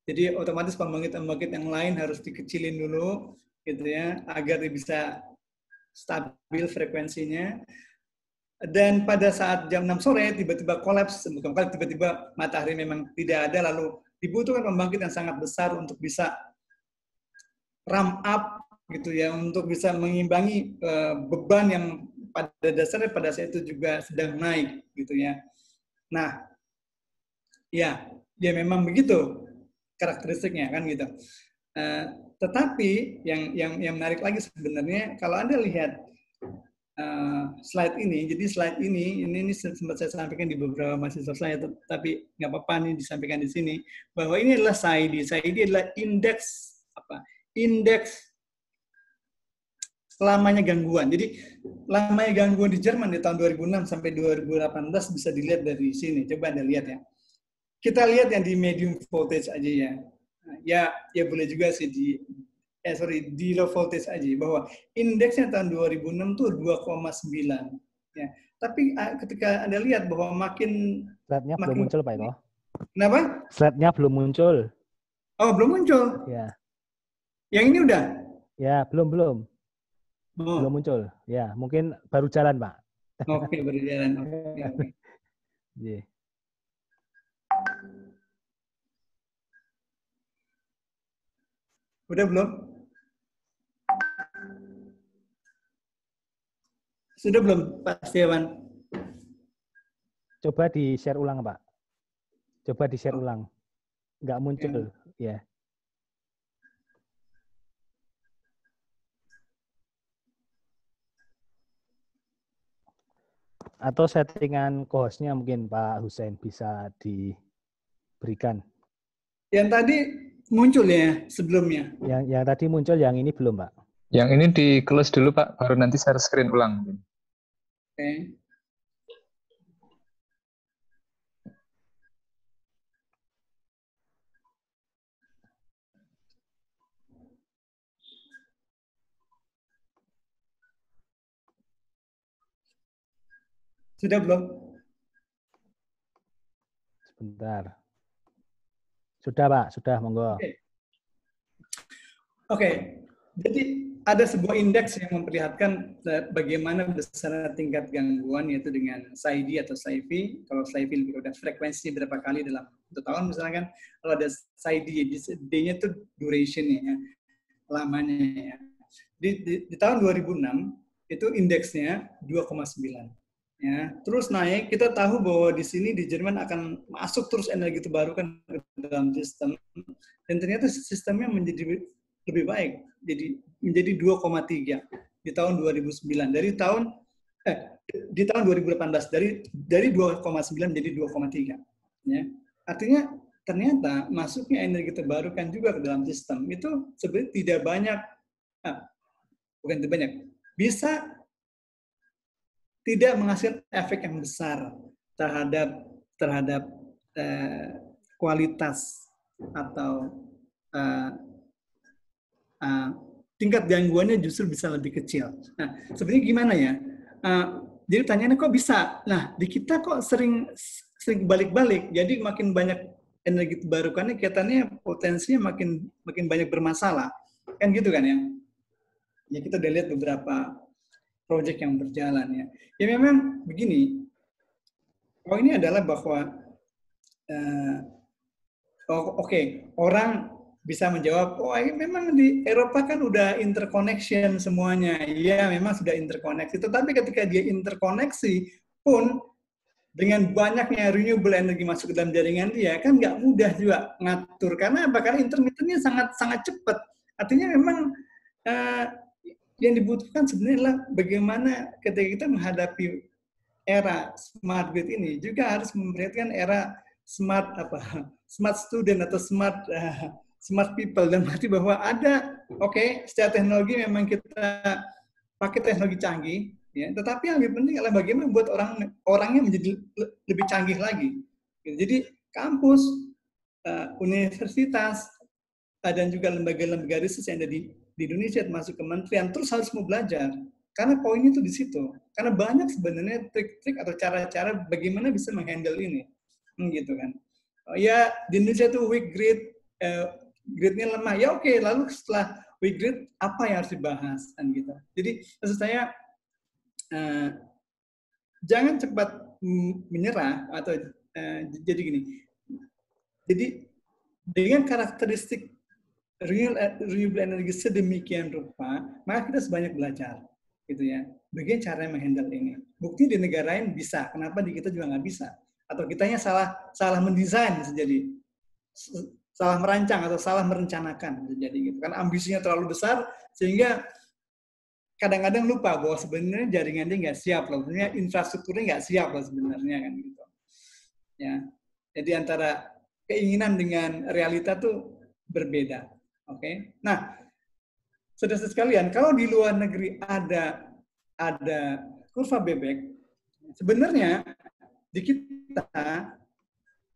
Jadi otomatis pembangkit-pembangkit yang lain harus dikecilin dulu gitu ya agar bisa stabil frekuensinya. Dan pada saat jam 6 sore tiba-tiba kolaps, tiba-tiba matahari memang tidak ada, lalu dibutuhkan pembangkit yang sangat besar untuk bisa ramp up gitu ya, untuk bisa mengimbangi beban yang pada dasarnya pada saat itu juga sedang naik gitu ya. Nah, ya memang begitu karakteristiknya kan gitu. Tetapi yang menarik lagi sebenarnya kalau Anda lihat slide ini, jadi slide ini sempat saya sampaikan di beberapa mahasiswa saya, tapi nggak apa-apa nih disampaikan di sini bahwa ini adalah SAIDI. SAIDI adalah indeks lamanya gangguan. Jadi lamanya gangguan di Jerman di tahun 2006 sampai 2018 bisa dilihat dari sini. Coba Anda lihat ya. Kita lihat yang di medium voltage aja ya. Ya boleh juga sih di low voltage aja, bahwa indeksnya tahun 2006 tuh 2,9 ya. Tapi ketika Anda lihat bahwa makin slide-nya belum muncul Pak Eko. Kenapa? Slide-nya belum muncul. Oh, belum muncul. Ya. Yang ini udah? Ya, belum. Oh. Belum muncul. Ya, mungkin baru jalan, Pak. Oke, baru jalan. Oke. Yeah. Udah belum? Sudah belum, Pak Setiawan? Coba di-share ulang, Pak. Coba di-share ulang. Nggak muncul, ya. Atau settingan co-host-nya mungkin Pak Hussein bisa diberikan. Yang tadi muncul ya sebelumnya? Yang tadi muncul, yang ini belum, Pak. Yang ini di-close dulu, Pak. Baru nanti share screen ulang. Oke. Sudah belum? Sebentar. Sudah, Pak. Sudah, monggo. Oke. Jadi ada sebuah indeks yang memperlihatkan bagaimana besar tingkat gangguan, yaitu dengan SAIDI atau SAIFI. Kalau SAIFI lebih udah frekuensinya berapa kali dalam 1 tahun misalkan. Kalau ada SAIDI, D-nya itu duration-nya, ya, lamanya. Ya. Di tahun 2006 itu indeksnya 2,9. Ya, terus naik, kita tahu bahwa di sini di Jerman akan masuk terus energi terbarukan ke dalam sistem, dan ternyata sistemnya menjadi lebih baik, jadi menjadi 2,3 di tahun 2009, di tahun 2018 dari 2,9 menjadi 2,3. Ya, artinya ternyata masuknya energi terbarukan juga ke dalam sistem itu sebenarnya tidak banyak. bukan itu banyak, bisa tidak menghasilkan efek yang besar terhadap kualitas atau tingkat gangguannya justru bisa lebih kecil. Nah, sebenarnya gimana ya? Jadi pertanyaannya kok bisa? Nah, di kita kok sering balik-balik. Jadi makin banyak energi terbarukannya, kelihatannya potensinya makin banyak bermasalah. Kan gitu kan ya? Ya kita udah lihat beberapa proyek yang berjalan ya. Ya memang begini. Poinnya adalah bahwa orang bisa menjawab, oh ini memang di Eropa kan udah interconnection semuanya. Iya, memang sudah interkoneksi. Tetapi ketika dia interkoneksi pun dengan banyaknya renewable energy masuk ke dalam jaringan dia, kan nggak mudah juga ngatur. Karena apa? Karena intermittennya sangat cepat. Artinya memang yang dibutuhkan sebenarnya adalah bagaimana ketika kita menghadapi era smart grid ini juga harus memperhatikan era smart student atau smart people, dan berarti bahwa ada secara teknologi memang kita pakai teknologi canggih ya, tetapi yang lebih penting adalah bagaimana membuat orangnya menjadi lebih canggih lagi. Jadi kampus, universitas dan juga lembaga-lembaga riset yang ada di Indonesia termasuk kementerian terus harus mau belajar. Karena poinnya itu di situ. Karena banyak sebenarnya trik-trik atau cara-cara bagaimana bisa menghandle ini. Gitu kan. Ya, di Indonesia itu weak grid, gridnya lemah. Ya oke, lalu setelah weak grid, apa yang harus dibahas? Kan gitu. Jadi, maksud saya, jangan cepat menyerah, atau jadi gini. Jadi, dengan karakteristik renewable energy sedemikian rupa, maka kita sebanyak belajar. Gitu ya, bagaimana cara menghandle ini. Bukti di negara lain bisa, kenapa di kita juga nggak bisa? Atau kitanya salah mendesain bisa jadi, salah merancang atau salah merencanakan bisa jadi gitu. Karena ambisinya terlalu besar sehingga kadang-kadang lupa bahwa sebenarnya jaringannya nggak siap loh, sebenarnya infrastrukturnya nggak siap loh sebenarnya kan gitu. Ya, jadi antara keinginan dengan realita tuh berbeda. Oke. Nah, saudara sekalian, kalau di luar negeri ada kurva bebek, sebenarnya di kita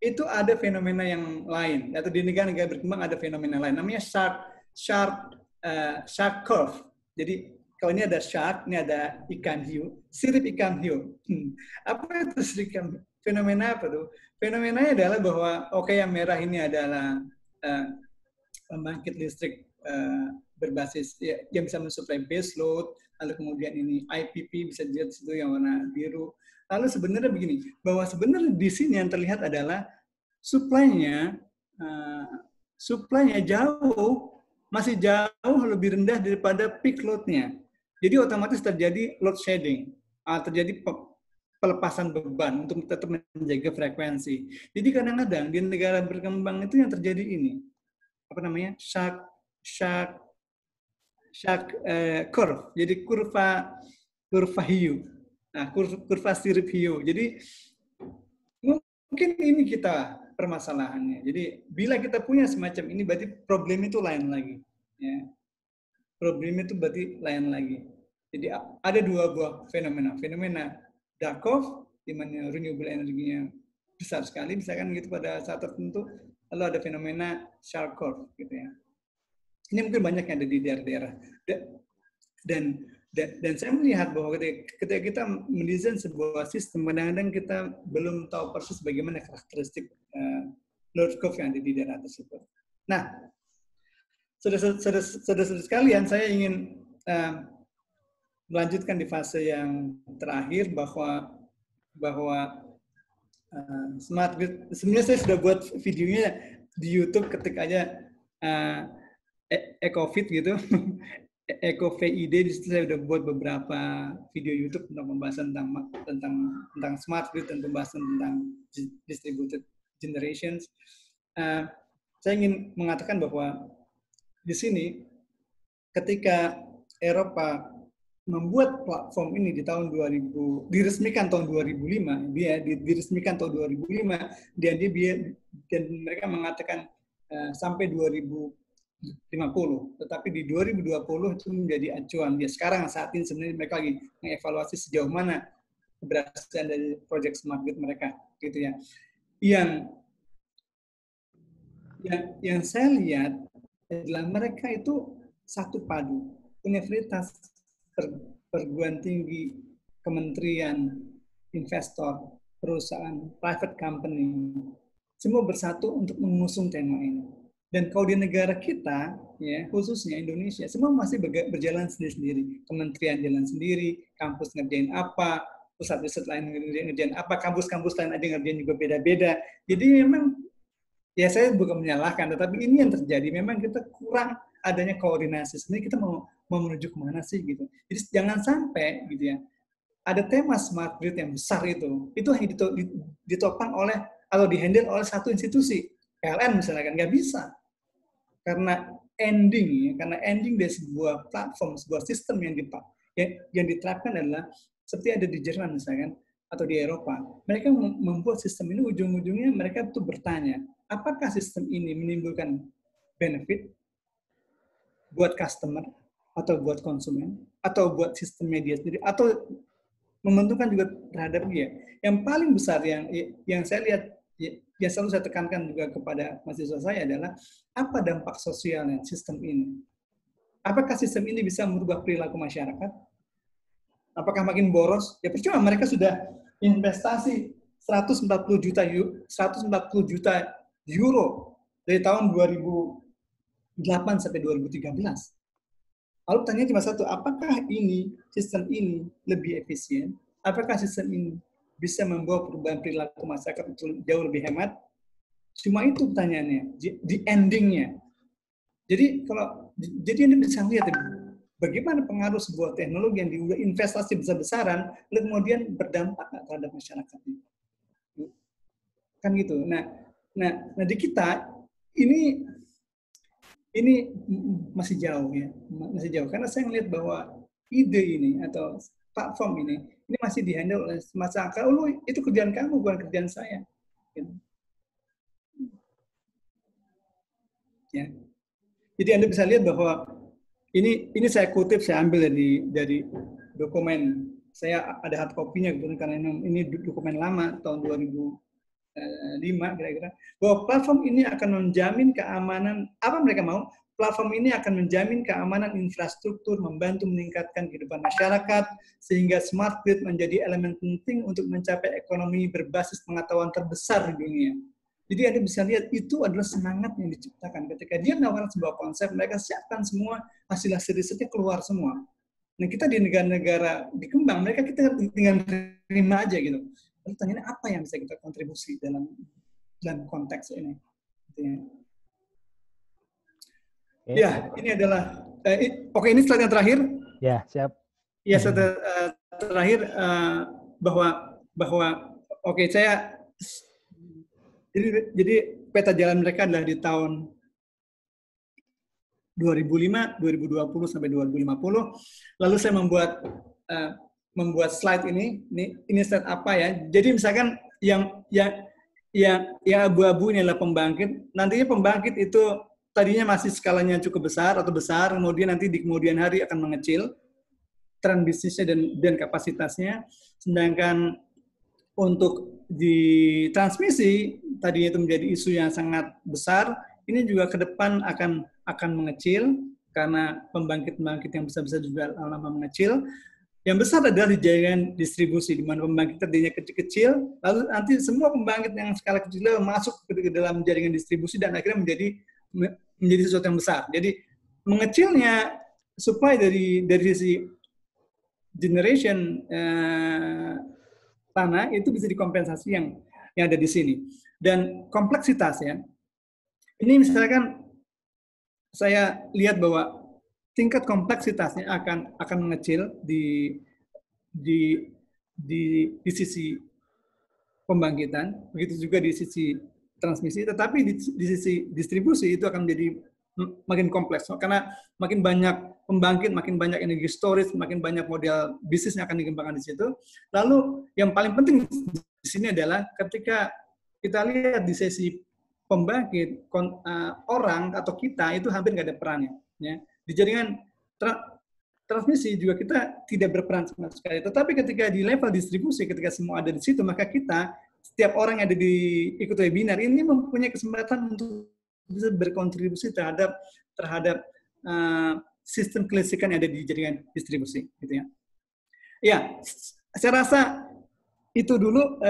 itu ada fenomena yang lain, atau di negara-negara berkembang ada fenomena lain, namanya shark curve. Jadi kalau ini ada shark, ini ada ikan hiu, sirip ikan hiu. Apa itu sirip ikan hiu? Fenomena apa tuh? Fenomenanya adalah bahwa yang merah ini adalah pembangkit listrik berbasis yang bisa mensuplai base load, lalu kemudian ini IPP bisa dilihat situ yang warna biru. Lalu sebenarnya begini, bahwa sebenarnya di sini yang terlihat adalah supply-nya masih jauh lebih rendah daripada peak load-nya. Jadi otomatis terjadi load shedding, terjadi pelepasan beban untuk tetap menjaga frekuensi. Jadi kadang-kadang di negara berkembang itu yang terjadi ini, apa namanya, shark curve, jadi kurva hiu. Nah, kurva sirip hiu. Jadi mungkin ini kita permasalahannya. Jadi bila kita punya semacam ini, berarti problem itu lain lagi. Ya. Problem itu berarti lain lagi. Jadi ada dua buah fenomena. Fenomena Darkov, di mana renewable energinya besar sekali, misalkan gitu pada saat tertentu. Lalu ada fenomena shark curve, gitu ya. Ini mungkin banyak yang ada di daerah-daerah. Dan saya melihat bahwa ketika kita mendesain sebuah sistem, kadang-kadang kita belum tahu persis bagaimana karakteristik load curve yang ada di daerah tersebut. Nah, saudara-saudara sekalian, saya ingin melanjutkan di fase yang terakhir bahwa smart grid. Sebenarnya saya sudah buat videonya di YouTube ketik aja EcoFit gitu. EcoVID, di situ saya sudah buat beberapa video YouTube tentang pembahasan tentang smart grid dan pembahasan tentang distributed generations. Saya ingin mengatakan bahwa di sini ketika Eropa membuat platform ini di tahun 2000, diresmikan tahun 2005, diresmikan tahun 2005, dan mereka mengatakan sampai 2030 tetapi di 2020 itu menjadi acuan. Ya sekarang saat ini sebenarnya mereka lagi mengevaluasi sejauh mana keberhasilan dari proyek Smart Grid mereka, gitu ya. Yang saya lihat adalah mereka itu satu padu, universitas, perguruan tinggi, kementerian, investor, perusahaan, private company, semua bersatu untuk mengusung tema ini. Dan kalau di negara kita, ya khususnya Indonesia, semua masih berjalan sendiri-sendiri. Kementerian jalan sendiri, kampus ngerjain apa, pusat riset lain ngerjain apa, kampus-kampus lain ada ngerjain juga beda-beda. Jadi memang, ya saya bukan menyalahkan, tetapi ini yang terjadi. Memang kita kurang adanya koordinasi. Sebenarnya kita mau menuju kemana sih gitu. Jadi jangan sampai gitu ya, ada tema Smart Grid yang besar itu hanya ditopang oleh atau dihandle oleh satu institusi. PLN misalnya kan nggak bisa, karena ending dari sebuah platform, sebuah sistem yang diterapkan adalah seperti ada di Jerman misalkan atau di Eropa. Mereka membuat sistem ini ujung-ujungnya mereka tuh bertanya, apakah sistem ini menimbulkan benefit buat customer atau buat konsumen atau buat sistem media sendiri atau menguntungkan juga terhadap dia. Yang paling besar yang saya lihat, yang selalu saya tekankan juga kepada mahasiswa saya adalah apa dampak sosialnya sistem ini. Apakah sistem ini bisa merubah perilaku masyarakat? Apakah makin boros? Ya percuma, mereka sudah investasi 140 juta euro dari tahun 2008 sampai 2013. Lalu pertanyaannya cuma satu, apakah sistem ini lebih efisien? Apakah sistem ini bisa membawa perubahan perilaku masyarakat jauh lebih hemat? Cuma itu pertanyaannya, di endingnya. Jadi Anda bisa lihat bagaimana pengaruh sebuah teknologi yang diudah investasi besar-besaran, lalu kemudian berdampak terhadap masyarakat. Kan gitu. Nah di kita ini masih jauh ya, masih jauh. Karena saya melihat bahwa ide ini atau platform ini masih dihandle oleh masyarakat. Oh, itu kerjaan kamu, bukan kerjaan saya. Gitu. Ya. Jadi Anda bisa lihat bahwa ini saya kutip, saya ambil dari dokumen. Saya ada hard copy-nya karena ini dokumen lama tahun 2005 kira-kira. Bahwa platform ini akan menjamin keamanan, apa mereka mau? Platform ini akan menjamin keamanan infrastruktur, membantu meningkatkan kehidupan masyarakat, sehingga Smart Grid menjadi elemen penting untuk mencapai ekonomi berbasis pengetahuan terbesar di dunia. Jadi Anda bisa lihat itu adalah semangat yang diciptakan. Ketika dia menawarkan sebuah konsep, mereka siapkan semua hasil-hasil risetnya keluar semua. Nah kita di negara-negara dikembang, mereka kita tinggal terima aja gitu. Lalu tanyanya apa yang bisa kita kontribusi dalam konteks ini. Ya, ini adalah oke, ini slide yang terakhir. Ya, siap. Ya, terakhir bahwa oke, saya jadi peta jalan mereka adalah di tahun 2005, 2020 sampai 2050. Lalu saya membuat slide ini slide apa ya? Jadi misalkan yang abu-abu ini adalah pembangkit. Nantinya pembangkit itu tadinya masih skalanya cukup besar atau besar, kemudian nanti di kemudian hari akan mengecil tren bisnisnya dan kapasitasnya. Sedangkan untuk di transmisi tadinya itu menjadi isu yang sangat besar, ini juga ke depan akan mengecil karena pembangkit-pembangkit yang besar-besar juga lama-lama mengecil. Yang besar adalah di jaringan distribusi, di mana pembangkit tadinya kecil-kecil, lalu nanti semua pembangkit yang skala kecil masuk ke dalam jaringan distribusi dan akhirnya menjadi sesuatu yang besar. Jadi mengecilnya supply dari sisi generation tanah itu bisa dikompensasi yang ada di sini. Dan kompleksitasnya, ini misalkan saya lihat bahwa tingkat kompleksitasnya akan mengecil di sisi pembangkitan, begitu juga di sisi transmisi, tetapi di sisi distribusi itu akan menjadi makin kompleks karena makin banyak pembangkit, makin banyak energi storage, makin banyak model bisnis yang akan dikembangkan di situ. Lalu yang paling penting di sini adalah ketika kita lihat di sesi pembangkit, orang atau kita itu hampir nggak ada perannya. Ya. Di jaringan transmisi juga kita tidak berperan sama sekali. Tetapi ketika di level distribusi, ketika semua ada di situ, maka kita, setiap orang yang ada di ikut webinar ini mempunyai kesempatan untuk bisa berkontribusi terhadap sistem kelistrikan yang ada di jaringan distribusi. Gitu ya. Ya, saya rasa itu dulu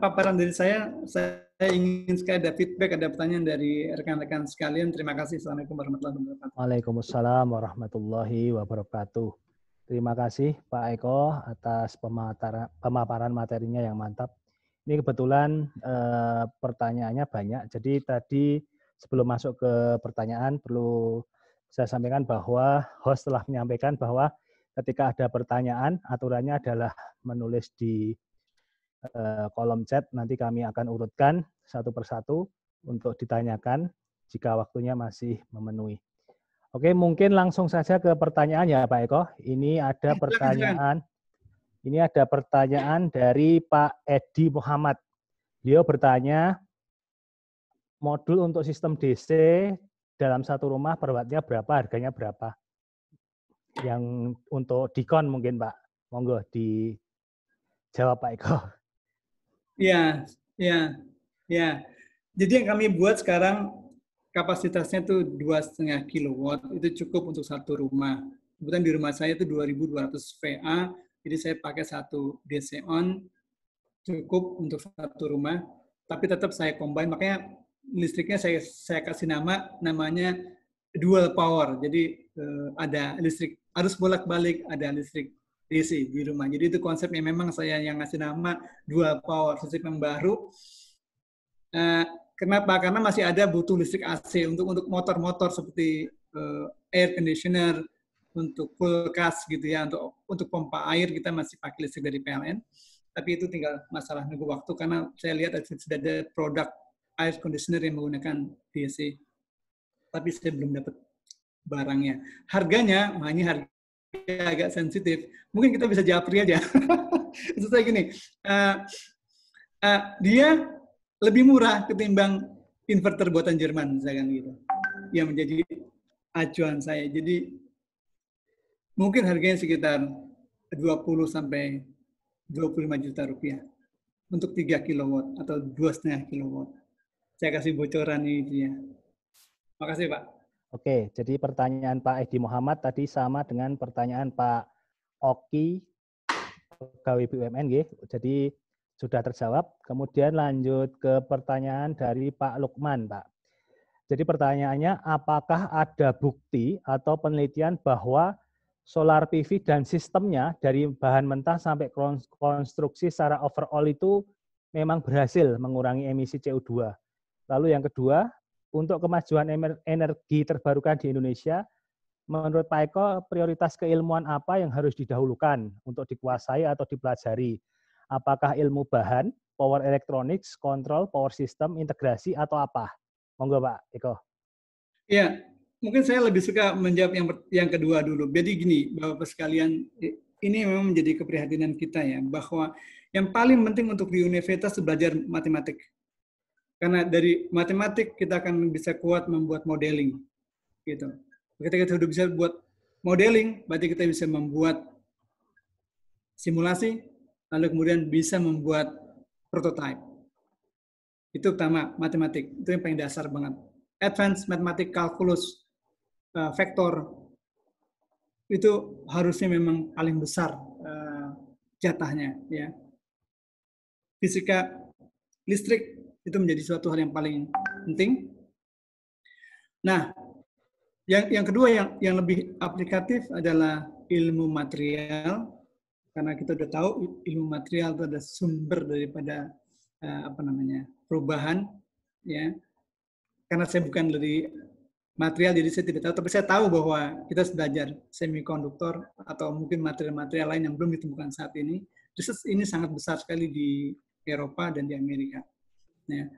paparan dari saya. Saya ingin sekali ada feedback, ada pertanyaan dari rekan-rekan sekalian. Terima kasih. Assalamualaikum warahmatullahi wabarakatuh. Waalaikumsalam warahmatullahi wabarakatuh. Terima kasih Pak Eko atas pemaparan materinya yang mantap. Ini kebetulan pertanyaannya banyak. Jadi tadi sebelum masuk ke pertanyaan perlu saya sampaikan bahwa host telah menyampaikan bahwa ketika ada pertanyaan, aturannya adalah menulis di kolom chat, nanti kami akan urutkan satu persatu untuk ditanyakan jika waktunya masih memenuhi. Oke, mungkin langsung saja ke pertanyaan ya Pak Eko. Ini ada pertanyaan dari Pak Edi Muhammad. Beliau bertanya, modul untuk sistem DC dalam satu rumah per wattnya berapa, harganya berapa? Yang untuk Dikon mungkin Pak, monggo dijawab Pak Eko. Ya. Jadi yang kami buat sekarang kapasitasnya itu 2,5 kW, itu cukup untuk satu rumah. Kebetulan di rumah saya itu 2.200 VA, jadi saya pakai satu DC on, cukup untuk satu rumah. Tapi tetap saya combine, makanya listriknya saya kasih namanya dual power. Jadi ada listrik arus bolak-balik, ada listrik DC di rumah. Jadi itu konsepnya memang saya yang ngasih nama dual power, sistem yang baru. Kenapa? Karena masih ada butuh listrik AC untuk motor-motor seperti air conditioner, untuk kulkas gitu ya, untuk pompa air kita masih pakai listrik dari PLN. Tapi itu tinggal masalah nunggu waktu karena saya lihat sudah ada produk air conditioner yang menggunakan DC. Tapi saya belum dapat barangnya. Harganya, harga agak sensitif. Mungkin kita bisa japri aja. Itu saya gini, dia lebih murah ketimbang inverter buatan Jerman, misalkan gitu. Yang menjadi acuan saya. Jadi mungkin harganya sekitar 20 sampai 25 juta rupiah untuk 3 kW atau 2,5 kW. Saya kasih bocoran ini ya. Makasih Pak. Oke, jadi pertanyaan Pak Edi Muhammad tadi sama dengan pertanyaan Pak Oki, pegawai BUMN, jadi sudah terjawab. Kemudian lanjut ke pertanyaan dari Pak Lukman, Pak. Jadi pertanyaannya, apakah ada bukti atau penelitian bahwa solar PV dan sistemnya dari bahan mentah sampai konstruksi secara overall itu memang berhasil mengurangi emisi CO2? Lalu yang kedua, untuk kemajuan energi terbarukan di Indonesia, menurut Pak Eko, prioritas keilmuan apa yang harus didahulukan untuk dikuasai atau dipelajari? Apakah ilmu bahan, power electronics, kontrol, power system, integrasi, atau apa? Monggo Pak Eko. Ya, mungkin saya lebih suka menjawab yang kedua dulu. Jadi gini, Bapak sekalian, ini memang menjadi keprihatinan kita ya, bahwa yang paling penting untuk di universitas belajar matematik. Karena dari matematik kita akan bisa kuat membuat modeling, gitu. Ketika kita sudah bisa buat modeling, berarti kita bisa membuat simulasi, lalu kemudian bisa membuat prototype. Itu pertama, matematik. Itu yang paling dasar banget. Advanced mathematics, calculus, vektor, itu harusnya memang paling besar jatahnya. Ya. Fisika, listrik, itu menjadi suatu hal yang paling penting. Nah, yang kedua yang lebih aplikatif adalah ilmu material, karena kita sudah tahu ilmu material itu adalah sumber daripada perubahan, ya. Karena saya bukan dari material, jadi saya tidak tahu, tapi saya tahu bahwa kita belajar semikonduktor atau mungkin material-material lain yang belum ditemukan saat ini. Riset ini sangat besar sekali di Eropa dan di Amerika. Ya.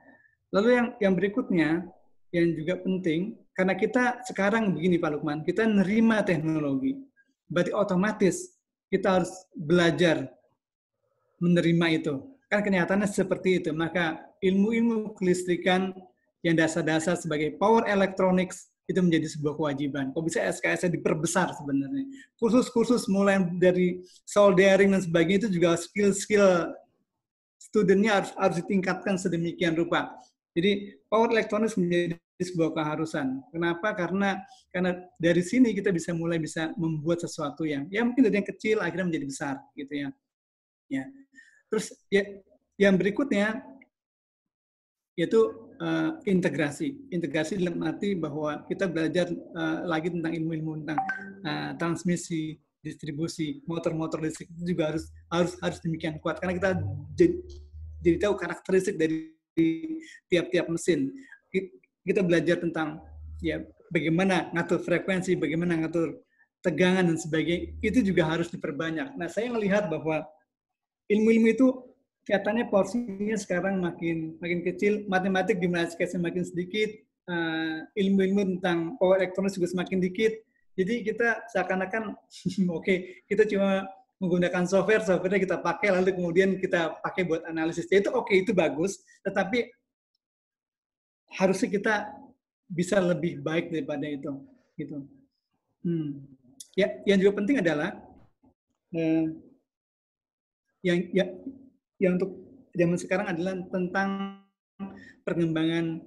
Lalu yang berikutnya yang juga penting, karena kita sekarang begini Pak Lukman, kita nerima teknologi, berarti otomatis kita harus belajar menerima itu. Kan kenyataannya seperti itu. Maka ilmu-ilmu kelistrikan yang dasar-dasar sebagai power electronics itu menjadi sebuah kewajiban. Kok bisa SKS-nya diperbesar sebenarnya. Kursus-kursus mulai dari soldering dan sebagainya itu juga skill-skill studentnya harus ditingkatkan sedemikian rupa. Jadi power electronics menjadi sebuah keharusan. Kenapa? Karena dari sini kita bisa membuat sesuatu yang ya mungkin dari yang kecil akhirnya menjadi besar gitu ya. Ya. Terus ya, yang berikutnya yaitu integrasi. Integrasi dalam arti bahwa kita belajar lagi tentang ilmu-ilmu tentang transmisi, distribusi, motor-motor listrik itu juga harus demikian kuat karena kita jadi tahu karakteristik dari tiap-tiap mesin. Kita belajar tentang ya bagaimana ngatur frekuensi, bagaimana ngatur tegangan dan sebagainya. Itu juga harus diperbanyak. Nah, saya melihat bahwa ilmu-ilmu itu kelihatannya porsinya sekarang makin kecil, matematik dimulai makin sedikit, ilmu-ilmu tentang power elektronik juga semakin dikit. Jadi kita seakan-akan oke, kita cuma menggunakan software-nya kita pakai lalu kemudian kita pakai buat analisis. Itu oke, itu bagus, tetapi harusnya kita bisa lebih baik daripada itu, gitu. Ya, yang juga penting adalah yang untuk zaman sekarang adalah tentang perkembangan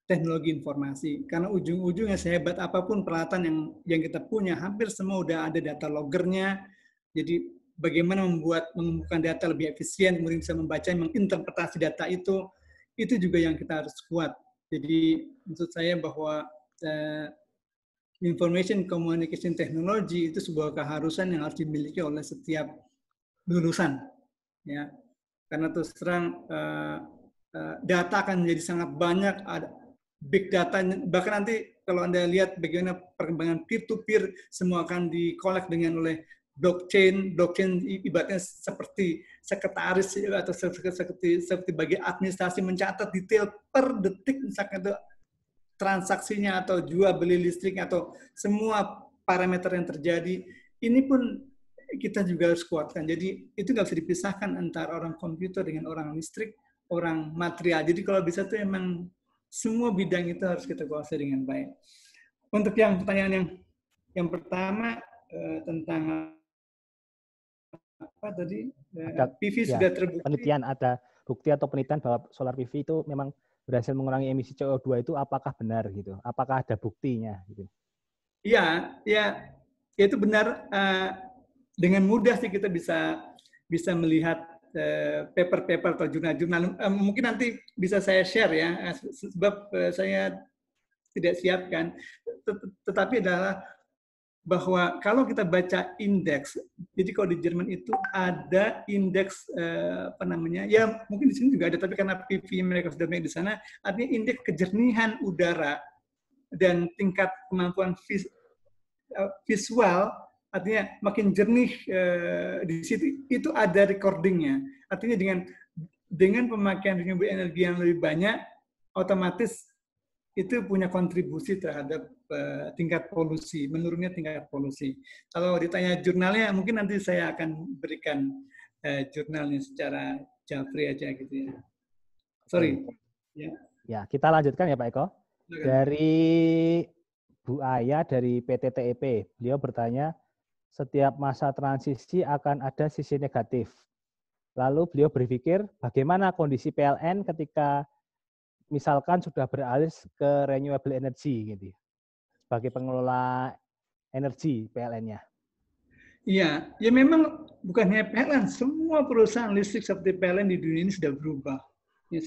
teknologi informasi. Karena ujung-ujungnya sehebat apapun peralatan yang kita punya, hampir semua udah ada data loggernya. Jadi bagaimana mengumpulkan data lebih efisien, kemudian bisa membaca, menginterpretasi data itu juga yang kita harus kuat. Jadi maksud saya bahwa information communication technology itu sebuah keharusan yang harus dimiliki oleh setiap lulusan. Ya, karena terus terang data akan menjadi sangat banyak, ada big data, bahkan nanti kalau Anda lihat bagaimana perkembangan peer-to-peer, semua akan di-collect oleh blockchain ibaratnya seperti sekretaris atau seperti bagian administrasi mencatat detail per detik misalkan itu transaksinya atau jual beli listrik atau semua parameter yang terjadi. Ini pun kita juga harus kuatkan. Jadi itu nggak bisa dipisahkan antara orang komputer dengan orang listrik, orang material. Jadi kalau bisa tuh emang semua bidang itu harus kita kuasai dengan baik. Untuk yang pertanyaan yang pertama tentang apa tadi? PV ya, sudah terbukti. Penelitian ada bukti atau penelitian bahwa solar PV itu memang berhasil mengurangi emisi CO2 itu apakah benar gitu? Apakah ada buktinya gitu? Iya, ya itu benar. Dengan mudah sih kita bisa melihat paper-paper atau jurnal-jurnal. Mungkin nanti bisa saya share ya, sebab saya tidak siapkan. Tetapi adalah bahwa kalau kita baca indeks, jadi kalau di Jerman itu ada indeks apa namanya? Ya mungkin di sini juga ada, tapi karena PV mereka sudah banyak di sana, artinya indeks kejernihan udara dan tingkat kemampuan visual, artinya makin jernih di situ itu ada recordingnya. Artinya dengan pemakaian renewable energi yang lebih banyak, otomatis itu punya kontribusi terhadap tingkat polusi, menurunnya tingkat polusi. Kalau ditanya jurnalnya, mungkin nanti saya akan berikan jurnalnya secara japri aja gitu ya. Sorry. Ya, kita lanjutkan ya Pak Eko. Dari Bu Aya dari PT TEP, beliau bertanya, setiap masa transisi akan ada sisi negatif. Lalu beliau berpikir, bagaimana kondisi PLN ketika misalkan sudah beralih ke renewable energy gitu, sebagai pengelola energi PLN-nya. Iya, ya memang bukan hanya PLN, semua perusahaan listrik seperti PLN di dunia ini sudah berubah. Ya,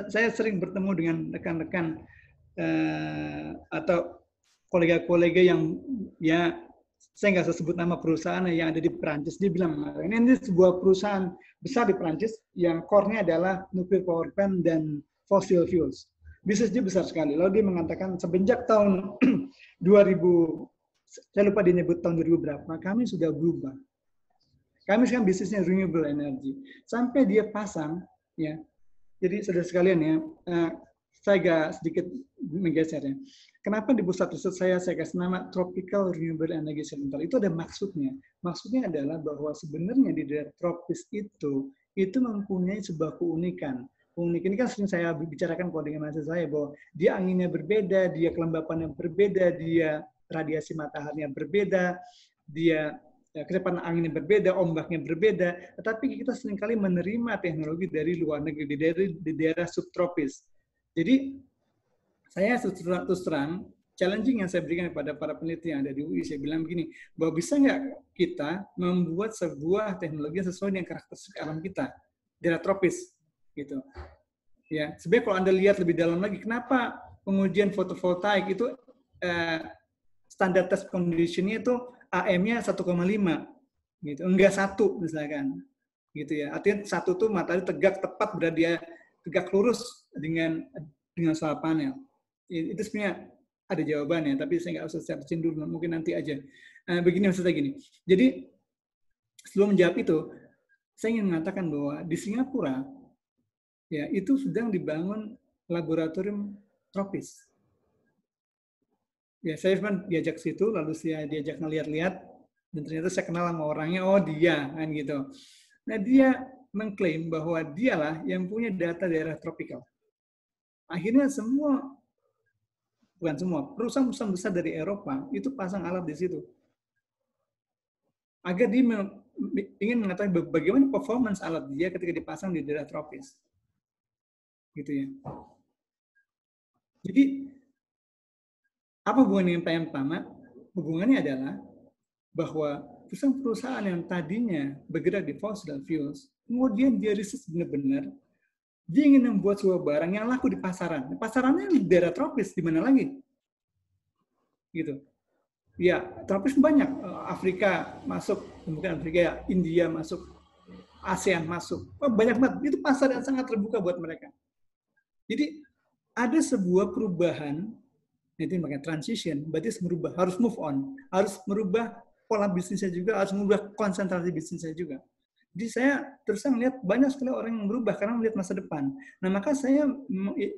saya sering bertemu dengan rekan-rekan atau kolega-kolega yang ya saya nggak usah sebut nama perusahaan yang ada di Perancis. Dia bilang ini sebuah perusahaan besar di Perancis yang core-nya adalah nuclear power plant dan fossil fuels. Bisnisnya besar sekali. Lalu dia mengatakan semenjak tahun 2000, saya lupa dia nyebut tahun 2000 berapa, kami sudah berubah. Kami sekarang bisnisnya renewable energy. Sampai dia pasang, ya. Jadi saudara sekalian ya, saya agak sedikit menggeser ya. Kenapa di pusat riset saya kasih nama Tropical Renewable Energy Center? Itu ada maksudnya. Maksudnya adalah bahwa sebenarnya di daerah tropis itu mempunyai sebuah keunikan. unik. Ini kan sering saya bicarakan kalau dengan mahasiswa saya bahwa dia anginnya berbeda, dia kelembapannya berbeda, dia radiasi mataharinya berbeda, dia kecepatan anginnya berbeda, ombaknya berbeda. Tetapi kita seringkali menerima teknologi dari luar negeri, di daerah subtropis. Jadi saya terus terang, challenging yang saya berikan kepada para peneliti yang ada di UI, saya bilang begini, bahwa bisa nggak kita membuat sebuah teknologi yang sesuai dengan karakteristik alam kita, daerah tropis, gitu. Ya, sebenarnya kalau Anda lihat lebih dalam lagi, kenapa pengujian fotovoltaik itu standar test condition-nya itu AM-nya 1,5 gitu. Enggak 1 misalkan. Gitu ya. Artinya 1 tuh matahari tegak tepat berada dia tegak lurus dengan solar panel. Itu sebenarnya ada jawabannya, tapi saya nggak usah searching dulu, mungkin nanti aja. Begini maksudnya gini. Jadi sebelum menjawab itu, saya ingin mengatakan bahwa di Singapura ya itu sedang dibangun laboratorium tropis. Ya, saya cuma diajak situ, lalu saya diajak ngeliat-liat, dan ternyata saya kenal sama orangnya, oh dia, kan gitu. Nah, dia mengklaim bahwa dialah yang punya data daerah tropikal. Akhirnya bukan semua, perusahaan-perusahaan besar dari Eropa itu pasang alat di situ. Agar dia ingin mengetahui bagaimana performance alat dia ketika dipasang di daerah tropis. Gitu ya. Jadi, apa hubungannya dengan yang pertama? Hubungannya adalah bahwa perusahaan-perusahaan yang tadinya bergerak di fossil fuels, kemudian dia riset benar-benar, dia ingin membuat sebuah barang yang laku di pasaran. Pasarannya di daerah tropis, di mana lagi? Gitu. Ya, tropis banyak. Afrika masuk, bukan Afrika ya, India masuk, ASEAN masuk. Banyak banget. Itu pasar yang sangat terbuka buat mereka. Jadi, ada sebuah perubahan, itu makanya transition, berarti harus move on, harus merubah pola bisnisnya juga, harus merubah konsentrasi bisnisnya juga. Jadi saya terus melihat banyak sekali orang yang berubah karena melihat masa depan. Nah maka saya,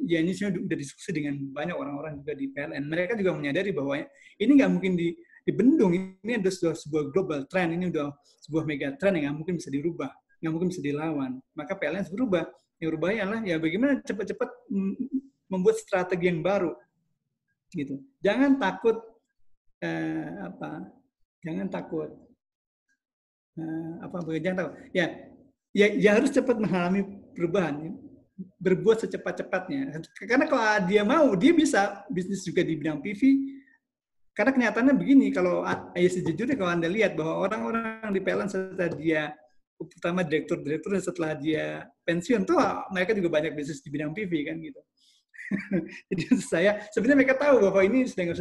ya ini sudah diskusi dengan banyak orang-orang juga di PLN. Mereka juga menyadari bahwa ini nggak mungkin dibendung, ini adalah sebuah global trend, ini udah sebuah mega trend yang nggak mungkin bisa dirubah, nggak mungkin bisa dilawan. Maka PLN harus berubah. Yang berubahnya adalah ya bagaimana cepat-cepat membuat strategi yang baru. Gitu. Jangan takut jangan takut jangan takut. Ya harus cepat mengalami perubahan, berbuat secepat-cepatnya. Karena kalau dia mau, dia bisa bisnis juga di bidang PV. Karena kenyataannya begini, kalau sejujurnya kalau Anda lihat bahwa orang-orang di PLN setelah dia pertama direktur setelah dia pensiun tuh mereka juga banyak bisnis di bidang PV kan gitu. Jadi saya sebenarnya mereka tahu bahwa ini sudah nggak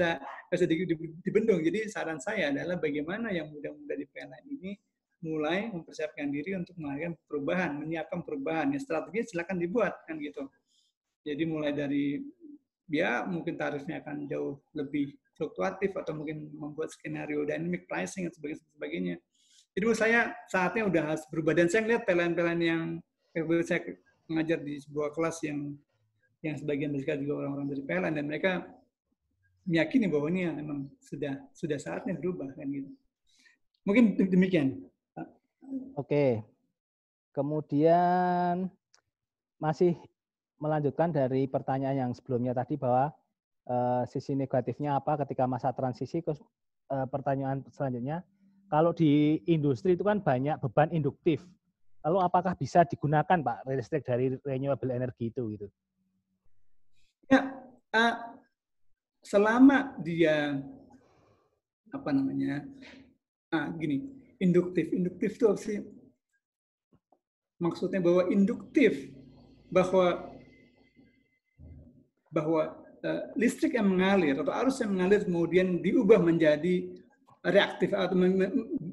usah dibendung. Jadi saran saya adalah bagaimana yang muda-muda di PLN ini mulai mempersiapkan diri untuk melakukan perubahan, menyiapkan perubahan. Ya strategi silakan dibuat kan gitu. Jadi mulai dari mungkin tarifnya akan jauh lebih fluktuatif atau mungkin membuat skenario dynamic pricing dan sebagainya. Jadi menurut saya saatnya udah harus berubah. Dan saya melihat PLN yang saya mengajar di sebuah kelas yang sebagian besar juga orang-orang dari PLN, dan mereka meyakini bahwa ini memang sudah saatnya berubah kan gitu. Mungkin demikian. Oke. Kemudian masih melanjutkan dari pertanyaan yang sebelumnya tadi bahwa sisi negatifnya apa ketika masa transisi. Pertanyaan selanjutnya, kalau di industri itu kan banyak beban induktif. Lalu apakah bisa digunakan Pak listrik dari renewable energy itu gitu? Ya, selama dia gini, induktif itu apa sih? Maksudnya bahwa induktif bahwa listrik yang mengalir atau arus yang mengalir kemudian diubah menjadi reaktif atau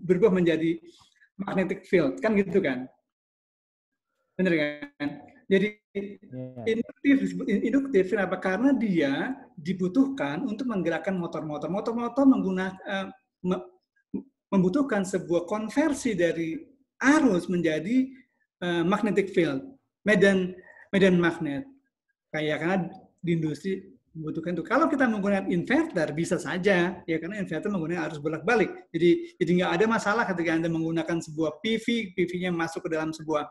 berubah menjadi magnetic field kan gitu kan? Benar kan? Jadi induktif kenapa? Karena dia dibutuhkan untuk menggerakkan motor-motor. Motor-motor membutuhkan sebuah konversi dari arus menjadi magnetic field, medan magnet. Karena di industri membutuhkan itu. Kalau kita menggunakan inverter bisa saja, ya karena inverter menggunakan arus bolak-balik. Jadi nggak ada masalah ketika Anda menggunakan sebuah PV-nya masuk ke dalam sebuah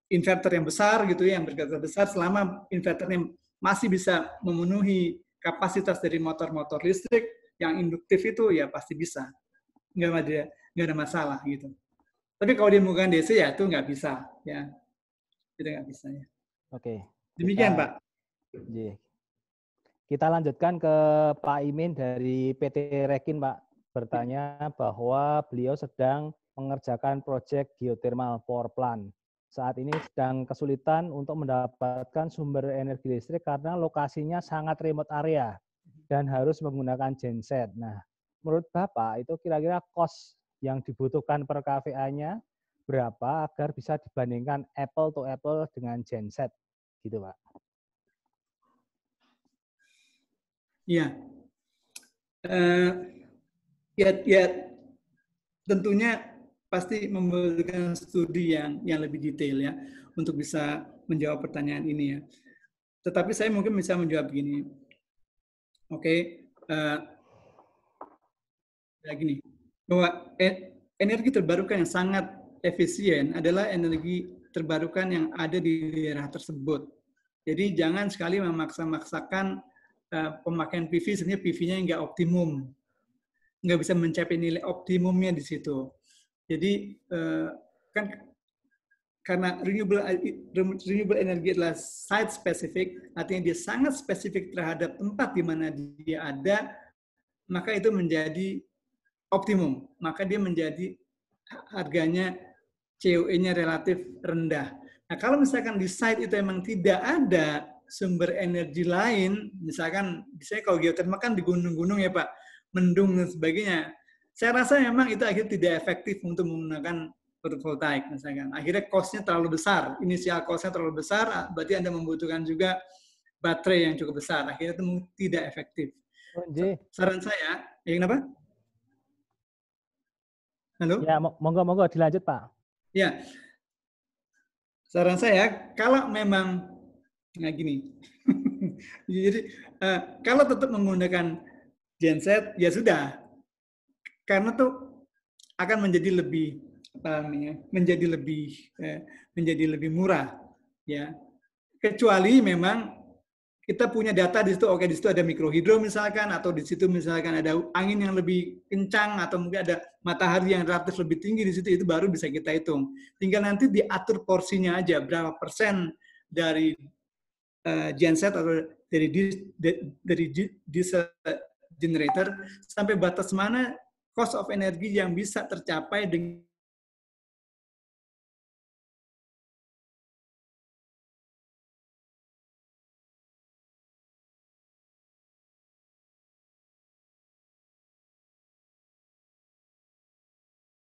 inverter yang besar gitu ya, yang berkapasitas besar, selama inverternya masih bisa memenuhi kapasitas dari motor-motor listrik yang induktif itu ya pasti bisa, nggak ada masalah gitu. Tapi kalau dia menggunakan DC ya itu nggak bisa ya, itu nggak bisa ya. Oke. Demikian Pak. Kita lanjutkan ke Pak Imin dari PT Rekin, Pak. Bertanya bahwa beliau sedang mengerjakan proyek geothermal power plant. Saat ini sedang kesulitan untuk mendapatkan sumber energi listrik karena lokasinya sangat remote area dan harus menggunakan genset. Nah, menurut Bapak itu kira-kira cost yang dibutuhkan per kVA-nya berapa agar bisa dibandingkan apple to apple dengan genset, gitu Pak? Iya, ya tentunya pasti membutuhkan studi yang lebih detail ya untuk bisa menjawab pertanyaan ini ya. Tetapi saya mungkin bisa menjawab begini, oke, ya gini, bahwa energi terbarukan yang sangat efisien adalah energi terbarukan yang ada di daerah tersebut. Jadi jangan sekali memaksa-maksakan pemakaian PV, sebenarnya PV-nya nggak optimum, nggak bisa mencapai nilai optimumnya di situ. Jadi kan karena renewable energy adalah site specific, artinya dia sangat spesifik terhadap tempat di mana dia ada, maka itu menjadi optimum, maka dia menjadi harganya COE-nya relatif rendah. Nah kalau misalkan di site itu memang tidak ada sumber energi lain, misalkan kalau geothermal kan di gunung-gunung ya Pak, mendung dan sebagainya. Saya rasa memang itu akhirnya tidak efektif untuk menggunakan fotovoltaik misalkan. Akhirnya cost-nya terlalu besar, inisial cost-nya terlalu besar, berarti Anda membutuhkan juga baterai yang cukup besar. Akhirnya itu tidak efektif. Saran saya, ya kenapa? Halo? Ya, monggo dilanjut Pak. Ya, saran saya kalau memang nah gini, jadi kalau tetap menggunakan genset ya sudah, karena tuh akan menjadi lebih menjadi lebih murah ya. Kecuali memang kita punya data di situ, oke di situ ada mikrohidro misalkan, atau di situ misalkan ada angin yang lebih kencang, atau mungkin ada matahari yang relatif lebih tinggi di situ, itu baru bisa kita hitung. Tinggal nanti diatur porsinya aja, berapa persen dari genset atau dari diesel generator, sampai batas mana cost of energy yang bisa tercapai dengan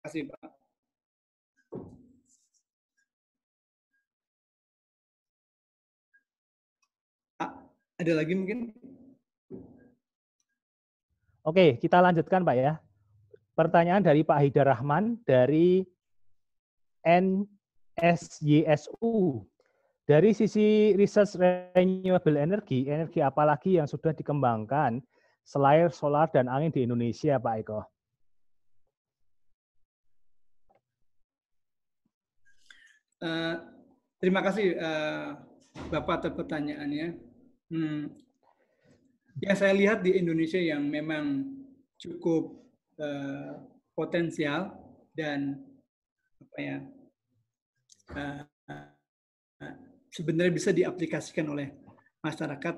kasih Pak. Ada lagi mungkin? Oke, kita lanjutkan Pak ya. Pertanyaan dari Pak Hidar Rahman dari NSYSU. Dari sisi research renewable energy, energi apa lagi yang sudah dikembangkan selain solar dan angin di Indonesia, Pak Eko? Terima kasih Bapak atas pertanyaannya. Yang saya lihat di Indonesia yang memang cukup potensial dan apa ya sebenarnya bisa diaplikasikan oleh masyarakat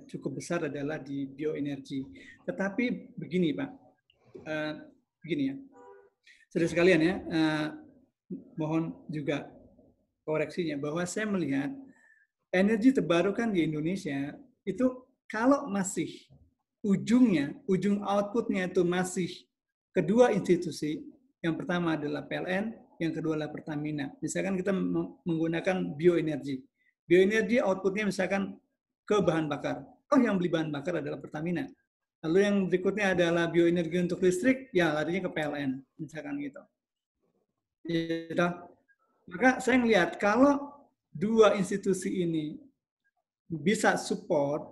cukup besar adalah di bioenergi. Tetapi begini Pak, begini ya, saudara sekalian ya, mohon juga koreksinya bahwa saya melihat energi terbarukan di Indonesia itu kalau masih ujung outputnya itu masih kedua institusi, yang pertama adalah PLN, yang kedua adalah Pertamina. Misalkan kita menggunakan bioenergi. Bioenergi outputnya misalkan ke bahan bakar. Oh, yang beli bahan bakar adalah Pertamina. Lalu yang berikutnya adalah bioenergi untuk listrik, ya larinya ke PLN, misalkan gitu. Ya, maka saya melihat kalau dua institusi ini bisa support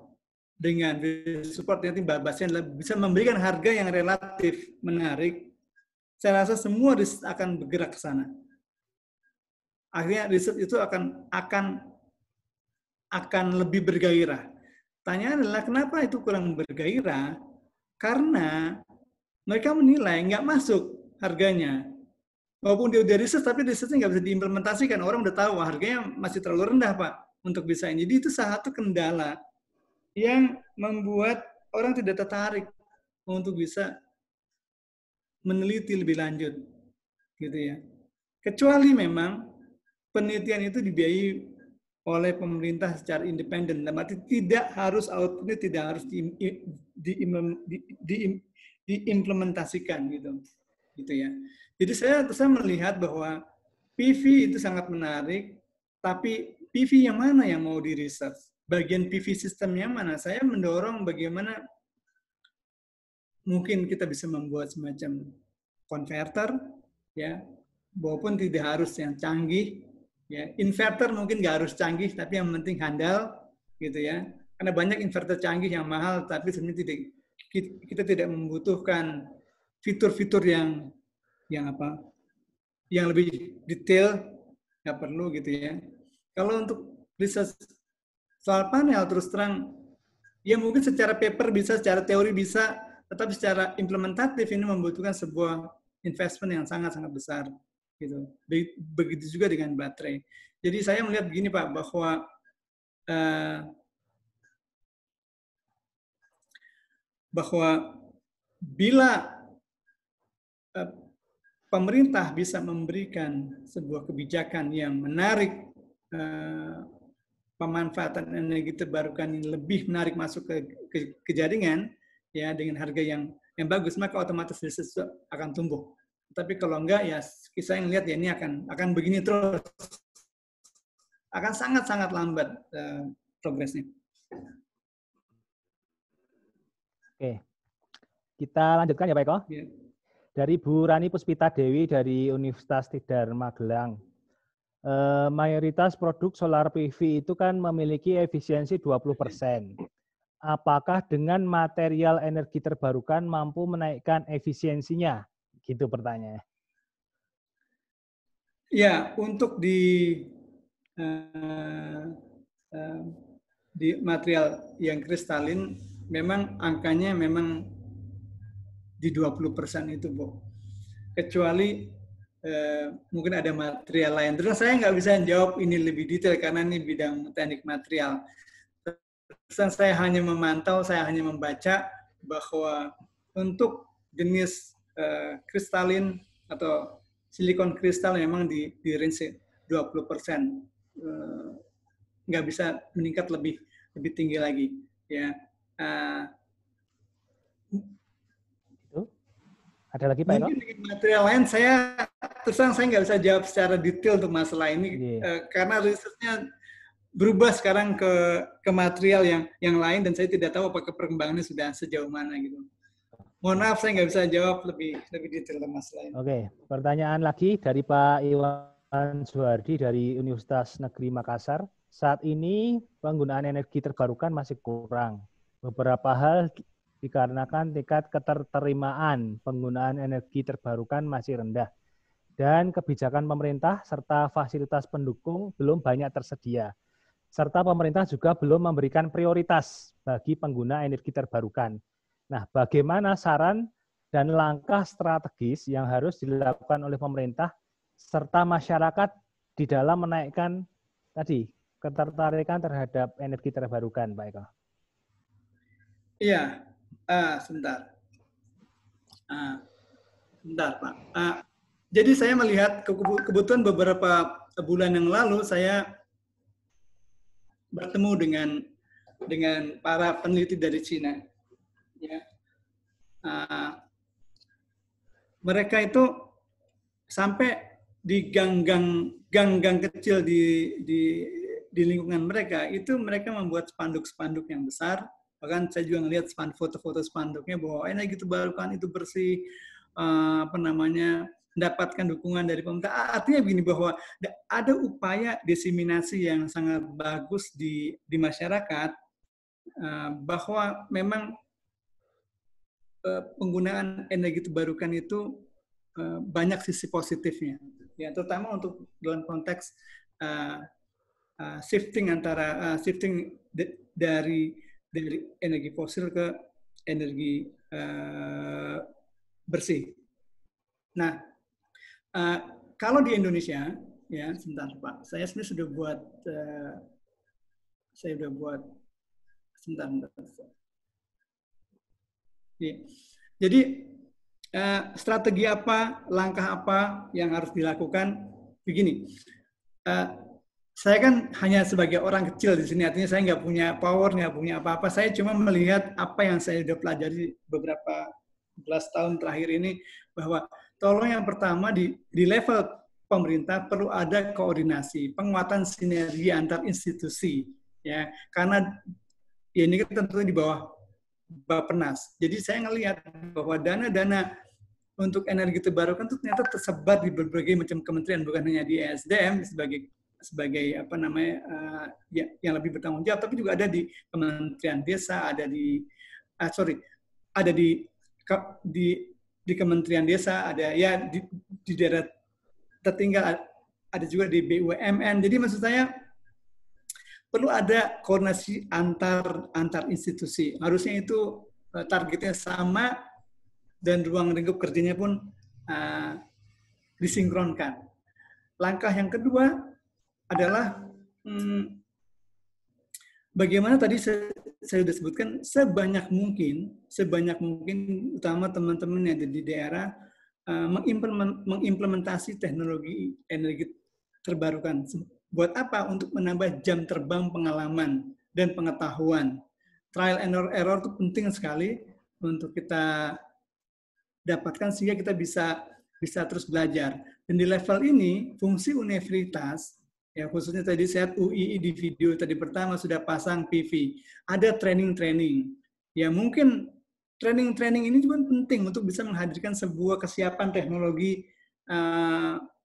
dengan support nanti bahasanya bisa memberikan harga yang relatif menarik, saya rasa semua akan bergerak ke sana. akhirnya riset itu akan lebih bergairah. Tanyaan adalah kenapa itu kurang bergairah? Karena mereka menilai nggak masuk harganya. Walaupun dia udah riset, tapi risetnya nggak bisa diimplementasikan. Orang udah tahu harganya masih terlalu rendah, Pak, untuk bisa ini. Jadi itu salah satu kendala yang membuat orang tidak tertarik untuk bisa meneliti lebih lanjut, gitu ya. Kecuali memang penelitian itu dibiayai oleh pemerintah secara independen, dan berarti tidak harus outputnya tidak harus diimplementasikan gitu ya. Jadi saya melihat bahwa PV itu sangat menarik, tapi PV yang mana yang mau di research? Bagian PV sistemnya mana? Saya mendorong bagaimana mungkin kita bisa membuat semacam konverter, ya, walaupun tidak harus yang canggih, ya. Inverter mungkin nggak harus canggih, tapi yang penting handal, gitu ya. Karena banyak inverter canggih yang mahal, tapi sebenarnya kita tidak membutuhkan fitur-fitur yang lebih detail, nggak perlu gitu ya. Kalau untuk riset soal panel terus terang, ya mungkin secara paper bisa, secara teori bisa, tetapi secara implementatif ini membutuhkan sebuah investment yang sangat-sangat besar. Gitu. Begitu juga dengan baterai. Jadi saya melihat begini Pak, bahwa bila pemerintah bisa memberikan sebuah kebijakan yang menarik pemanfaatan energi terbarukan yang lebih menarik masuk ke jaringan, ya dengan harga yang bagus, maka otomatis riset akan tumbuh. Tapi kalau enggak, ya saya ngelihat ya ini akan begini terus, akan sangat-sangat lambat progresnya. Oke, kita lanjutkan ya Pak Eko. Ya. Dari Bu Rani Puspita Dewi dari Universitas Tidar Magelang. Mayoritas produk solar PV itu kan memiliki efisiensi 20%. Apakah dengan material energi terbarukan mampu menaikkan efisiensinya? Gitu pertanyaannya. Ya, untuk di material yang kristalin, memang angkanya memang di 20% itu, Bu. Kecuali mungkin ada material lain. Terus saya nggak bisa jawab ini lebih detail karena ini bidang teknik material. Terus saya hanya memantau, saya hanya membaca bahwa untuk jenis kristalin atau silikon kristal memang di range 20%. Nggak bisa meningkat lebih tinggi lagi. Ya. Ada lagi Pak Eko? Mungkin dengan material lain terus terang saya nggak bisa jawab secara detail untuk masalah ini karena risetnya berubah sekarang ke material yang lain dan saya tidak tahu apakah perkembangannya sudah sejauh mana gitu. Mohon maaf saya nggak bisa jawab lebih detail tentang masalah ini. Oke, pertanyaan lagi dari Pak Iwan Suhardi dari Universitas Negeri Makassar. Saat ini penggunaan energi terbarukan masih kurang. Beberapa hal dikarenakan tingkat keterterimaan penggunaan energi terbarukan masih rendah dan kebijakan pemerintah serta fasilitas pendukung belum banyak tersedia. Serta pemerintah juga belum memberikan prioritas bagi pengguna energi terbarukan. Nah, bagaimana saran dan langkah strategis yang harus dilakukan oleh pemerintah serta masyarakat di dalam menaikkan tadi ketertarikan terhadap energi terbarukan, Pak Eko? Iya. Sebentar. Sebentar, Pak. Jadi saya melihat kebetulan beberapa bulan yang lalu saya bertemu dengan para peneliti dari Cina. Ya. Mereka itu sampai di gang-gang kecil di lingkungan mereka itu mereka membuat spanduk-spanduk yang besar. Bahkan saya juga ngelihat foto-foto spanduknya bahwa energi terbarukan itu bersih, mendapatkan dukungan dari pemerintah. Artinya begini bahwa ada upaya diseminasi yang sangat bagus di masyarakat bahwa memang penggunaan energi terbarukan itu banyak sisi positifnya. ya, terutama untuk dalam konteks shifting dari energi fosil ke energi bersih. Nah, kalau di Indonesia, ya sebentar Pak, saya sendiri sudah buat, sebentar. Ya. Jadi strategi apa, langkah apa yang harus dilakukan? Begini, saya kan hanya sebagai orang kecil di sini, artinya saya nggak punya power, nggak punya apa-apa. Saya cuma melihat apa yang saya sudah pelajari beberapa belas tahun terakhir ini, bahwa tolong yang pertama di level pemerintah perlu ada koordinasi, penguatan sinergi antar institusi, ya, karena ya ini kan tentu di bawah Bappenas. Jadi saya ngelihat bahwa dana-dana untuk energi terbarukan itu ternyata tersebar di berbagai macam kementerian, bukan hanya di ESDM sebagai apa namanya yang lebih bertanggung jawab, tapi juga ada di Kementerian Desa, ada di Kementerian Desa, ada ya di daerah tertinggal, ada juga di BUMN. Jadi maksud saya perlu ada koordinasi antar institusi. Harusnya itu targetnya sama dan ruang lingkup kerjanya pun disinkronkan. Langkah yang kedua adalah bagaimana tadi saya sudah sebutkan, sebanyak mungkin utama teman-teman yang ada di daerah mengimplementasi teknologi energi terbarukan. Buat apa? Untuk menambah jam terbang pengalaman dan pengetahuan. Trial and error itu penting sekali untuk kita dapatkan sehingga kita bisa terus belajar. Dan di level ini, fungsi universitas, ya khususnya tadi saya UII di video tadi pertama sudah pasang PV. Ada training-training. Ya mungkin training-training ini juga penting untuk bisa menghadirkan sebuah kesiapan teknologi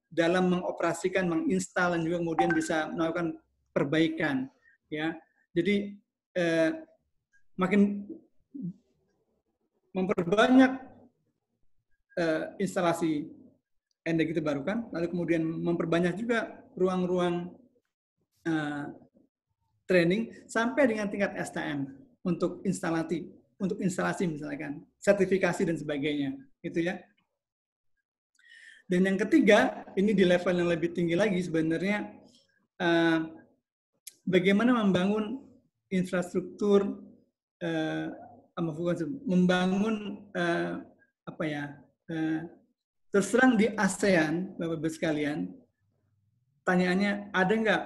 dalam mengoperasikan, menginstal, dan juga kemudian bisa melakukan perbaikan. Ya, jadi makin memperbanyak instalasi energi terbarukan, lalu kemudian memperbanyak juga ruang-ruang training sampai dengan tingkat STM untuk instalasi misalkan, sertifikasi dan sebagainya, gitu ya. Dan yang ketiga, ini di level yang lebih tinggi lagi sebenarnya, bagaimana membangun infrastruktur, membangun terus terang di ASEAN, Bapak-Ibu sekalian, tanyaannya ada nggak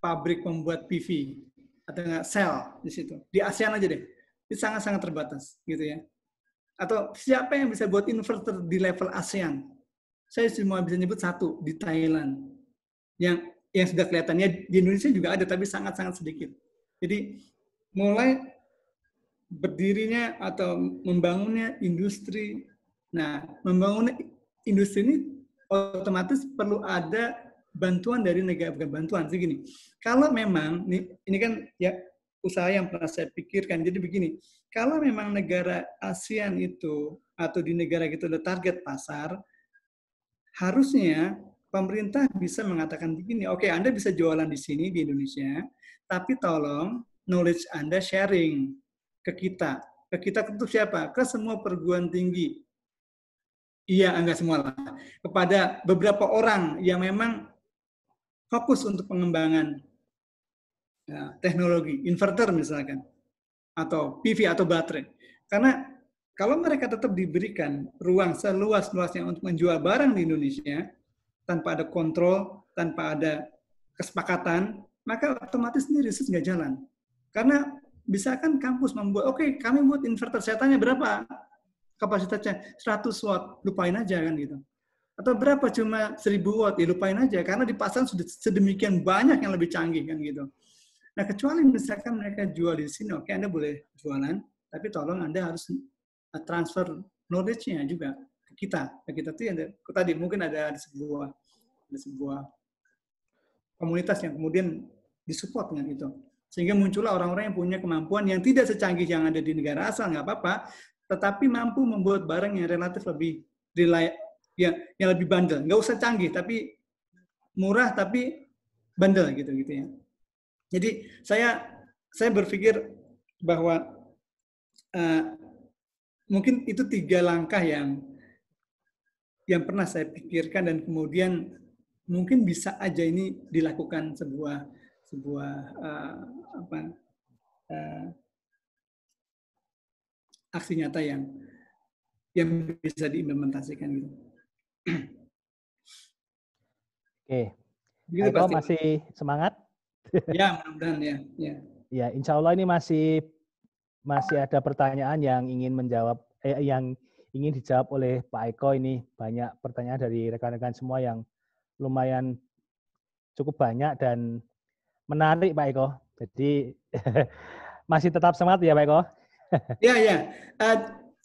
pabrik pembuat PV, ada nggak sel di situ? Di ASEAN aja deh, itu sangat-sangat terbatas, gitu ya. Atau siapa yang bisa buat inverter di level ASEAN? Saya cuma bisa nyebut satu di Thailand, yang sudah kelihatannya di Indonesia juga ada, tapi sangat-sangat sedikit. Jadi mulai berdirinya atau membangunnya industri. Nah, membangun industri ini otomatis perlu ada bantuan dari negara, bukan bantuan, segini. Kalau memang, ini kan ya usaha yang pernah saya pikirkan, jadi begini, kalau memang negara ASEAN itu, atau di negara itu ada target pasar, harusnya pemerintah bisa mengatakan begini, oke, Anda bisa jualan di sini, di Indonesia, tapi tolong knowledge Anda sharing ke kita. Ke kita untuk siapa? Ke semua perguruan tinggi. Iya, enggak semua lah. Kepada beberapa orang yang memang fokus untuk pengembangan teknologi, inverter misalkan, atau PV atau baterai. Karena kalau mereka tetap diberikan ruang seluas-luasnya untuk menjual barang di Indonesia, tanpa ada kontrol, tanpa ada kesepakatan, maka otomatis ini riset nggak jalan. Karena bisa kan kampus membuat, oke, kami buat inverter, saya tanya berapa kapasitasnya, 100 watt, lupain aja kan gitu. Atau berapa cuma 1000 watt, ya lupain aja, karena di pasar sudah sedemikian banyak yang lebih canggih kan gitu. Nah, kecuali misalkan mereka jual di sini, oke, Anda boleh jualan, tapi tolong Anda harus transfer knowledge-nya juga ke kita. Kita tuh ada, tadi mungkin ada sebuah komunitas yang kemudian disupport dengan itu. Sehingga muncullah orang-orang yang punya kemampuan yang tidak secanggih yang ada di negara asal, nggak apa-apa, tetapi mampu membuat barang yang relatif lebih yang lebih bandel. Nggak usah canggih, tapi murah tapi bandel gitu ya. Jadi saya berpikir bahwa mungkin itu 3 langkah yang pernah saya pikirkan dan kemudian mungkin bisa aja ini dilakukan sebuah aksi nyata yang bisa diimplementasikan gitu. Oke. Gitu, Eko masih semangat? Ya, mudah-mudahan ya. Ya, insya Allah ini masih ada pertanyaan yang ingin dijawab oleh Pak Eko. Ini banyak pertanyaan dari rekan-rekan semua yang lumayan cukup banyak dan menarik, Pak Eko. Jadi masih tetap semangat ya, Pak Eko? Ya.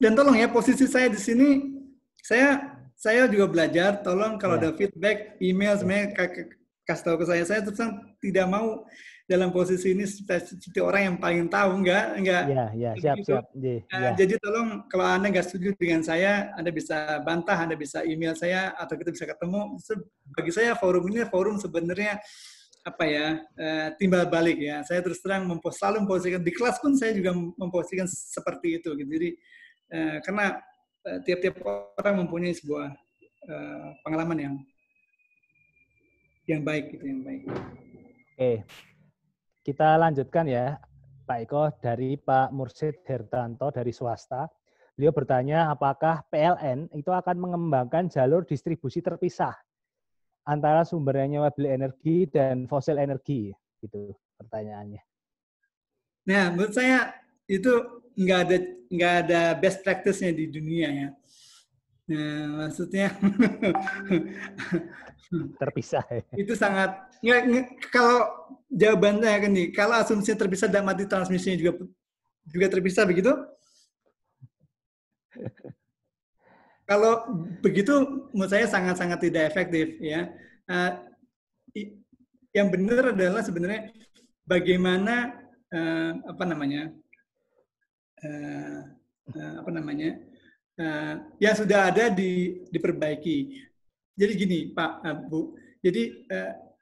Dan tolong ya, posisi saya di sini, saya juga belajar. Tolong kalau ada feedback, email sebenarnya kasih tahu ke saya. Saya terus tidak mau dalam posisi ini seperti orang yang paling tahu, enggak. Ya, siap. Jadi tolong kalau Anda nggak setuju dengan saya, Anda bisa bantah, Anda bisa email saya, atau kita bisa ketemu. Bagi saya forum ini sebenarnya timbal balik ya. Saya terus terang selalu memposisikan di kelas pun saya juga memposisikan seperti itu gitu. Jadi karena tiap-tiap orang mempunyai sebuah pengalaman yang baik gitu, yang baik. Oke. Kita lanjutkan ya, Pak Eko, dari Pak Mursid Hertanto dari swasta. Beliau bertanya apakah PLN itu akan mengembangkan jalur distribusi terpisah antara sumber renewable energi dan fosil energi, gitu pertanyaannya. Nah, menurut saya itu nggak ada best practice-nya di dunia ya. Nah, maksudnya terpisah. Itu sangat kalau jawabannya kan nih, kalau asumsi terpisah dan mati transmisinya juga terpisah begitu. Kalau begitu menurut saya sangat-sangat tidak efektif ya. Yang benar adalah sebenarnya bagaimana yang sudah ada diperbaiki. Jadi gini Pak, Bu. Jadi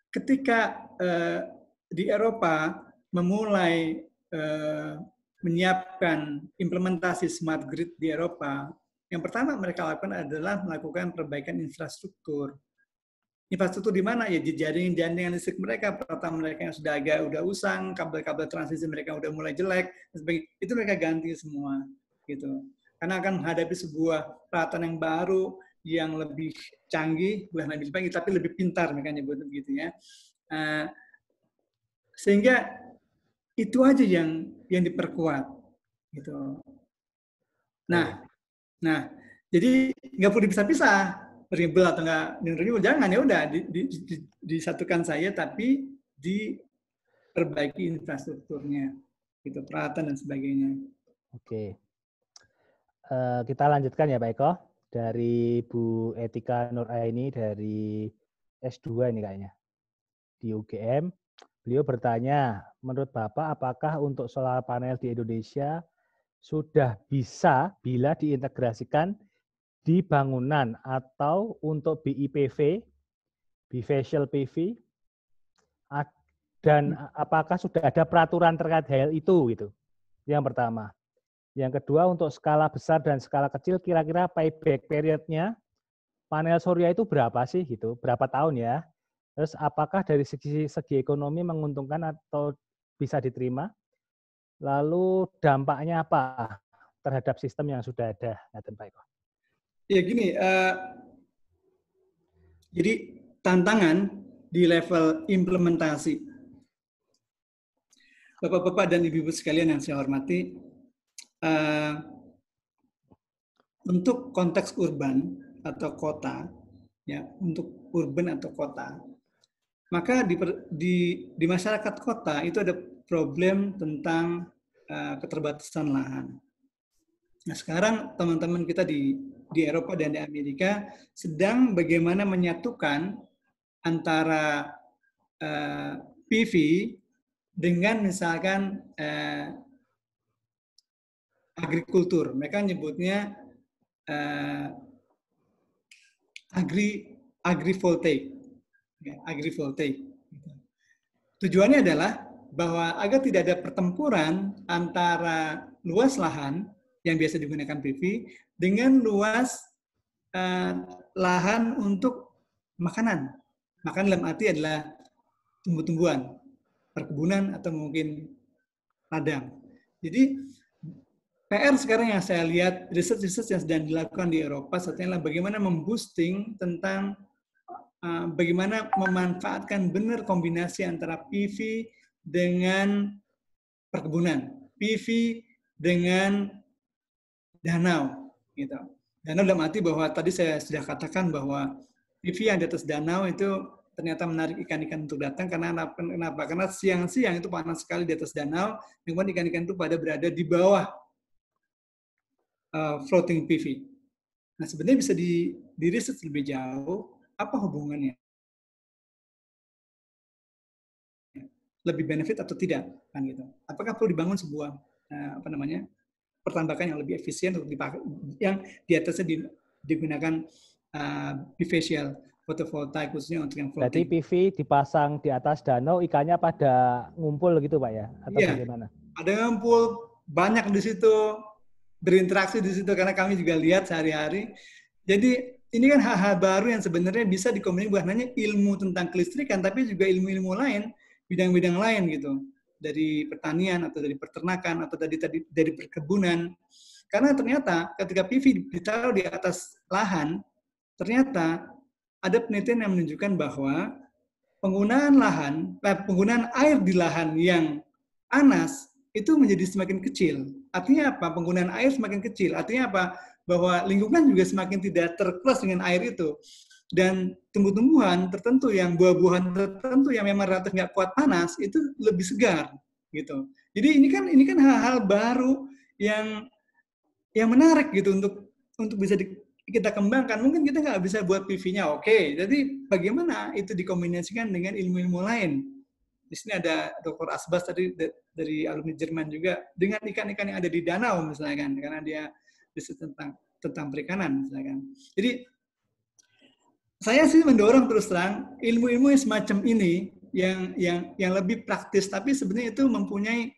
ketika di Eropa memulai menyiapkan implementasi smart grid di Eropa, yang pertama mereka lakukan adalah melakukan perbaikan infrastruktur. Infrastruktur di mana? Ya di jaringan listrik mereka, peralatan mereka yang udah usang, kabel-kabel transmisi mereka udah mulai jelek, dan sebagainya. Itu mereka ganti semua, gitu. Karena akan menghadapi sebuah peralatan yang baru, yang lebih canggih, bukan lebih canggih, tapi lebih pintar mereka nyebut begitu ya. Sehingga itu aja yang diperkuat, gitu. Nah, jadi nggak perlu dipisah-pisah, renewable atau nggak renewable, jangan, ya udah disatukan saja, tapi diperbaiki infrastrukturnya, gitu, peralatan dan sebagainya. Oke, kita lanjutkan ya Pak Eko, dari Bu Etika Nuraini dari S2 ini kayaknya di UGM. Beliau bertanya, menurut Bapak apakah untuk solar panel di Indonesia sudah bisa bila diintegrasikan di bangunan atau untuk BIPV, bifacial PV, dan apakah sudah ada peraturan terkait hal itu gitu. Yang pertama. Yang kedua, untuk skala besar dan skala kecil kira-kira payback periodnya panel surya itu berapa sih gitu, berapa tahun ya? Terus apakah dari segi ekonomi menguntungkan atau bisa diterima? Lalu dampaknya apa terhadap sistem yang sudah ada? Pak Eko. Ya gini, jadi tantangan di level implementasi. Bapak-bapak dan ibu-ibu sekalian yang saya hormati, untuk konteks urban atau kota, ya, untuk urban atau kota, maka di masyarakat kota itu ada problem tentang keterbatasan lahan. Nah, sekarang teman-teman kita di Eropa dan di Amerika sedang bagaimana menyatukan antara PV dengan misalkan agrikultur. Mereka nyebutnya agrivoltaik. Ya, agrivoltaik. Tujuannya adalah bahwa agar tidak ada pertempuran antara luas lahan yang biasa digunakan PV dengan luas lahan untuk makanan. Makanan dalam arti adalah tumbuh-tumbuhan, perkebunan atau mungkin ladang. Jadi PR sekarang yang saya lihat, riset-riset yang sedang dilakukan di Eropa saat ini adalah bagaimana memboosting tentang bagaimana memanfaatkan benar kombinasi antara PV dengan perkebunan, PV dengan danau, gitu. Danau dalam arti bahwa tadi saya sudah katakan bahwa PV yang di atas danau itu ternyata menarik ikan-ikan untuk datang karena kenapa? Karena siang-siang itu panas sekali di atas danau, kemudian ikan-ikan itu pada berada di bawah floating PV. Nah, sebenarnya bisa diriset lebih jauh apa hubungannya, lebih benefit atau tidak, kan gitu. Apakah perlu dibangun sebuah pertambakan yang lebih efisien untuk dipakai, yang di atasnya digunakan bifacial photovoltaik khususnya untuk yang floating. Berarti PV dipasang di atas danau, ikannya pada ngumpul gitu Pak ya? Atau bagaimana? Ada ngumpul, banyak di situ, berinteraksi di situ karena kami juga lihat sehari-hari. Jadi ini kan hal-hal baru yang sebenarnya bisa dikombinasi bukan hanya ilmu tentang kelistrikan, tapi juga ilmu-ilmu lain, bidang-bidang lain gitu, dari pertanian atau dari peternakan atau dari perkebunan. Karena ternyata ketika PV ditaruh di atas lahan, ternyata ada penelitian yang menunjukkan bahwa penggunaan air di lahan yang panas itu menjadi semakin kecil. Artinya apa? Penggunaan air semakin kecil. Artinya apa? Bahwa lingkungan juga semakin tidak terkuras dengan air itu. Dan tumbuh-tumbuhan tertentu, yang buah-buahan tertentu yang memang relatif nggak kuat panas, itu lebih segar. Gitu. Jadi ini kan hal-hal baru yang menarik gitu untuk bisa kita kembangkan. Mungkin kita nggak bisa buat PV-nya, oke. Jadi bagaimana itu dikombinasikan dengan ilmu-ilmu lain. Di sini ada Dr. Asbas tadi dari alumni Jerman juga, dengan ikan-ikan yang ada di danau misalnya kan, karena dia riset tentang perikanan misalnya kan. Jadi saya sih mendorong terus terang ilmu-ilmu yang semacam ini yang lebih praktis, tapi sebenarnya itu mempunyai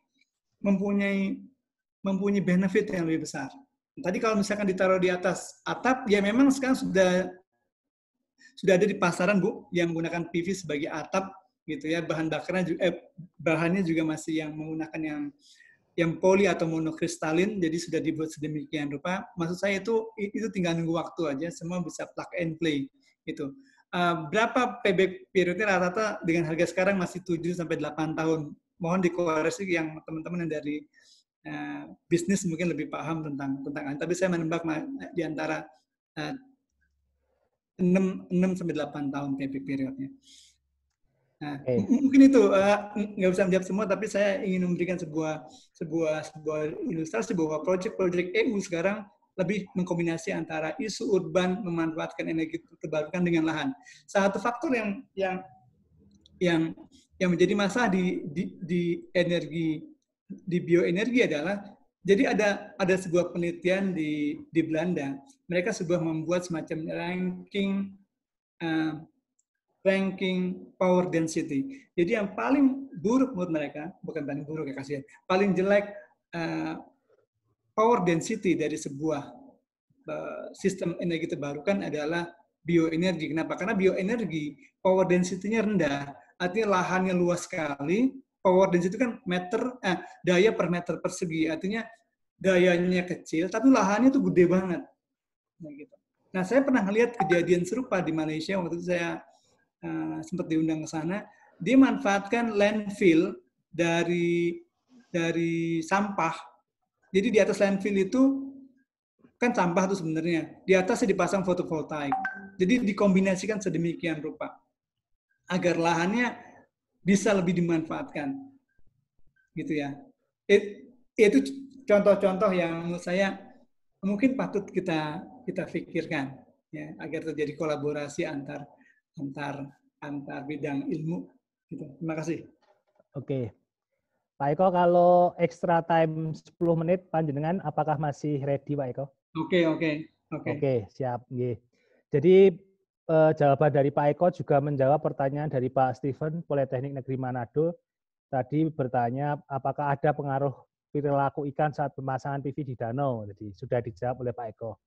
benefit yang lebih besar. Tadi kalau misalkan ditaruh di atas atap, ya memang sekarang sudah ada di pasaran Bu yang menggunakan PV sebagai atap gitu ya, bahannya juga masih yang menggunakan yang poli atau monokristalin, jadi sudah dibuat sedemikian rupa. Maksud saya itu tinggal nunggu waktu aja, semua bisa plug and play gitu. Berapa payback periodnya rata-rata dengan harga sekarang masih 7 sampai 8 tahun. Mohon dikoreksi yang teman-teman yang dari bisnis mungkin lebih paham tentang tapi saya menebak di antara 6 sampai 8 tahun payback periodnya. Nah, mungkin itu nggak bisa menjawab semua, tapi saya ingin memberikan sebuah ilustrasi bahwa proyek-proyek EU sekarang lebih mengkombinasi antara isu urban memanfaatkan energi terbarukan dengan lahan. Satu faktor yang menjadi masalah di bioenergi adalah, jadi ada sebuah penelitian di Belanda, mereka membuat semacam ranking power density. Jadi yang paling buruk menurut mereka, bukan paling buruk ya kasihan, paling jelek power density dari sebuah sistem energi terbarukan adalah bioenergi. Kenapa? Karena bioenergi power density-nya rendah, artinya lahannya luas sekali. Power density kan daya per meter persegi, artinya dayanya kecil, tapi lahannya tuh gede banget. Nah, saya pernah lihat kejadian serupa di Malaysia waktu itu saya sempat diundang ke sana. Dia manfaatkan landfill dari sampah. Jadi di atas landfill itu kan sampah tuh sebenarnya. Di atasnya dipasang fotovoltaik. Jadi dikombinasikan sedemikian rupa agar lahannya bisa lebih dimanfaatkan. Gitu ya. Itu contoh-contoh yang menurut saya mungkin patut kita pikirkan ya, agar terjadi kolaborasi antar bidang ilmu. Gitu. Terima kasih. Oke. Pak Eko, kalau extra time 10 menit panjenengan apakah masih ready Pak Eko? Oke, siap. Jadi jawaban dari Pak Eko juga menjawab pertanyaan dari Pak Steven, Politeknik Negeri Manado. Tadi bertanya apakah ada pengaruh perilaku ikan saat pemasangan PV di danau. Jadi sudah dijawab oleh Pak Eko.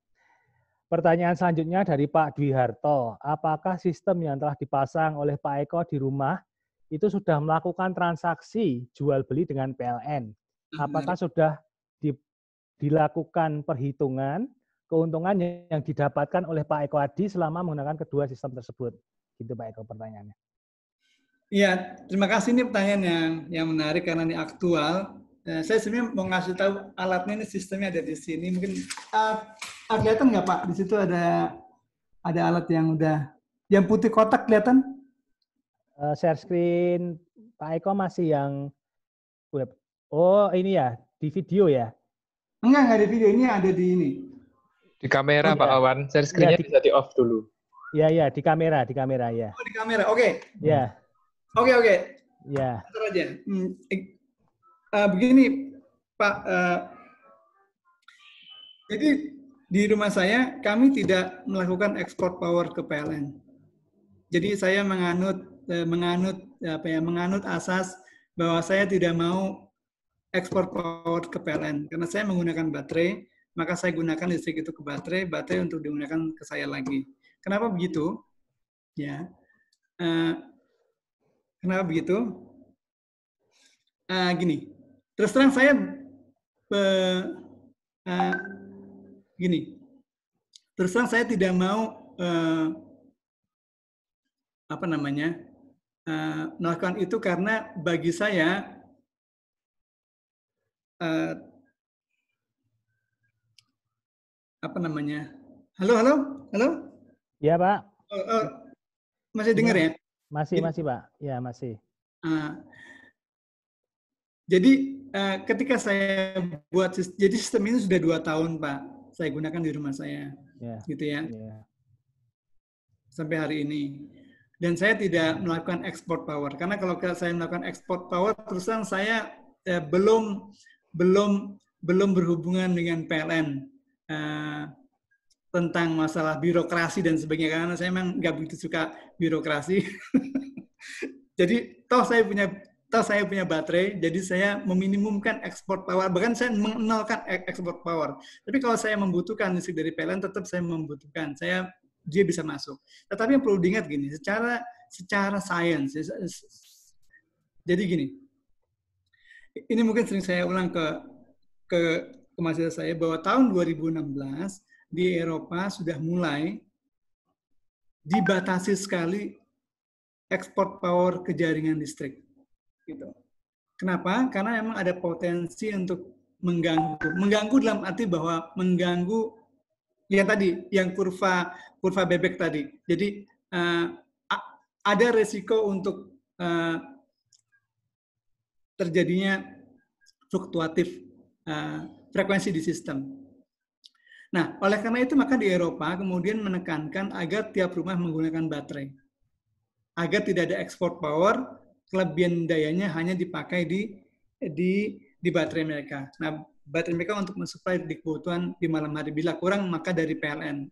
Pertanyaan selanjutnya dari Pak Dwi Harto. Apakah sistem yang telah dipasang oleh Pak Eko di rumah itu sudah melakukan transaksi jual beli dengan PLN? Apakah sudah dilakukan perhitungan keuntungan yang didapatkan oleh Pak Eko Adi selama menggunakan kedua sistem tersebut? Gitu Pak Eko pertanyaannya. Iya, terima kasih. Ini pertanyaan yang menarik karena ini aktual. Saya sebenarnya mau ngasih tahu alatnya, ini sistemnya ada di sini. Mungkin kelihatan nggak Pak? Di situ ada alat yang udah, yang putih kotak kelihatan? Share screen Pak Eko masih yang web. Oh ini ya, di video ya? Enggak di video, ini ada di ini. Di kamera, Pak Awan. Share screen-nya bisa di-off dulu. Iya, di kamera ya. Oh, di kamera, oke. Ya. Oke. Ya. Bentar aja. Begini, Pak. Jadi, di rumah saya, kami tidak melakukan ekspor power ke PLN. Jadi, saya menganut asas bahwa saya tidak mau ekspor power ke PLN. Karena saya menggunakan baterai, maka saya gunakan listrik itu ke baterai untuk digunakan ke saya lagi. Kenapa begitu? Ya, kenapa begitu? Gini, terus terang saya terus terang saya tidak mau melakukan itu karena bagi saya Halo? Ya Pak. Masih dengar ya? Masih Pak. Ya masih. Jadi ketika saya buat, jadi sistem ini sudah 2 tahun Pak, saya gunakan di rumah saya, gitu ya, sampai hari ini. Dan saya tidak melakukan ekspor power, karena kalau saya melakukan ekspor power, terus terang saya belum berhubungan dengan PLN. Tentang masalah birokrasi dan sebagainya, karena saya memang nggak begitu suka birokrasi. Jadi toh saya punya baterai, jadi saya meminimumkan ekspor power, bahkan saya mengenalkan ekspor power. Tapi kalau saya membutuhkan listrik dari PLN, tetap saya membutuhkan, dia bisa masuk. Tetapi yang perlu diingat gini, secara sains, jadi gini, ini mungkin sering saya ulang ke mahasiswa saya, bahwa tahun 2016 di Eropa sudah mulai dibatasi sekali ekspor power ke jaringan listrik. Gitu. Kenapa? Karena memang ada potensi untuk mengganggu dalam arti bahwa mengganggu yang tadi, yang kurva bebek tadi. Jadi ada resiko untuk terjadinya fluktuatif frekuensi di sistem. Nah, oleh karena itu maka di Eropa kemudian menekankan agar tiap rumah menggunakan baterai. Agar tidak ada ekspor power, kelebihan dayanya hanya dipakai di baterai mereka. Nah, baterai mereka untuk mensuplai di kebutuhan di malam hari. Bila kurang maka dari PLN.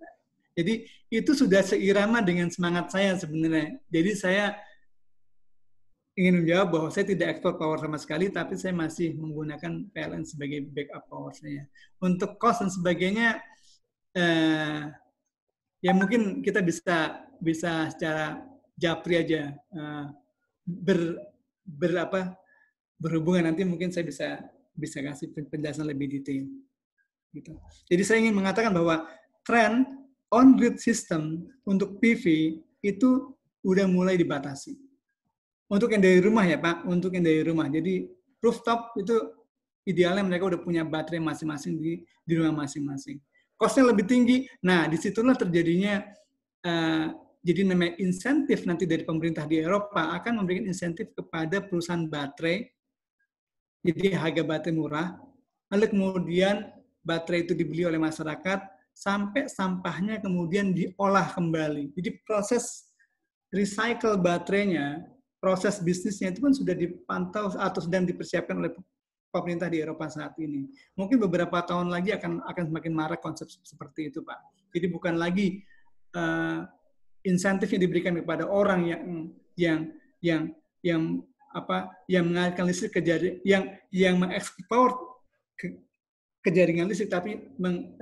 Jadi itu sudah seirama dengan semangat saya sebenarnya. Jadi saya ingin menjawab bahwa saya tidak ekspor power sama sekali, tapi saya masih menggunakan PLN sebagai backup power saya. Untuk cost dan sebagainya, ya mungkin kita bisa secara japri aja berhubungan, nanti mungkin saya bisa kasih penjelasan lebih detail. Gitu. Jadi saya ingin mengatakan bahwa tren on-grid system untuk PV itu udah mulai dibatasi. Untuk yang dari rumah ya Pak, untuk yang dari rumah. Jadi rooftop itu idealnya mereka udah punya baterai masing-masing di rumah masing-masing. Cost-nya lebih tinggi. Nah, disitulah terjadinya jadi namanya insentif nanti dari pemerintah di Eropa akan memberikan insentif kepada perusahaan baterai. Jadi harga baterai murah. Lalu kemudian baterai itu dibeli oleh masyarakat sampai sampahnya kemudian diolah kembali. Jadi proses recycle baterainya, proses bisnisnya itu pun sudah dipantau atau sedang dipersiapkan oleh pemerintah di Eropa saat ini. Mungkin beberapa tahun lagi akan semakin marak konsep seperti itu, Pak. Jadi bukan lagi insentif yang diberikan kepada orang yang mengalirkan listrik ke jaringan, yang mengekspor ke jaringan listrik, tapi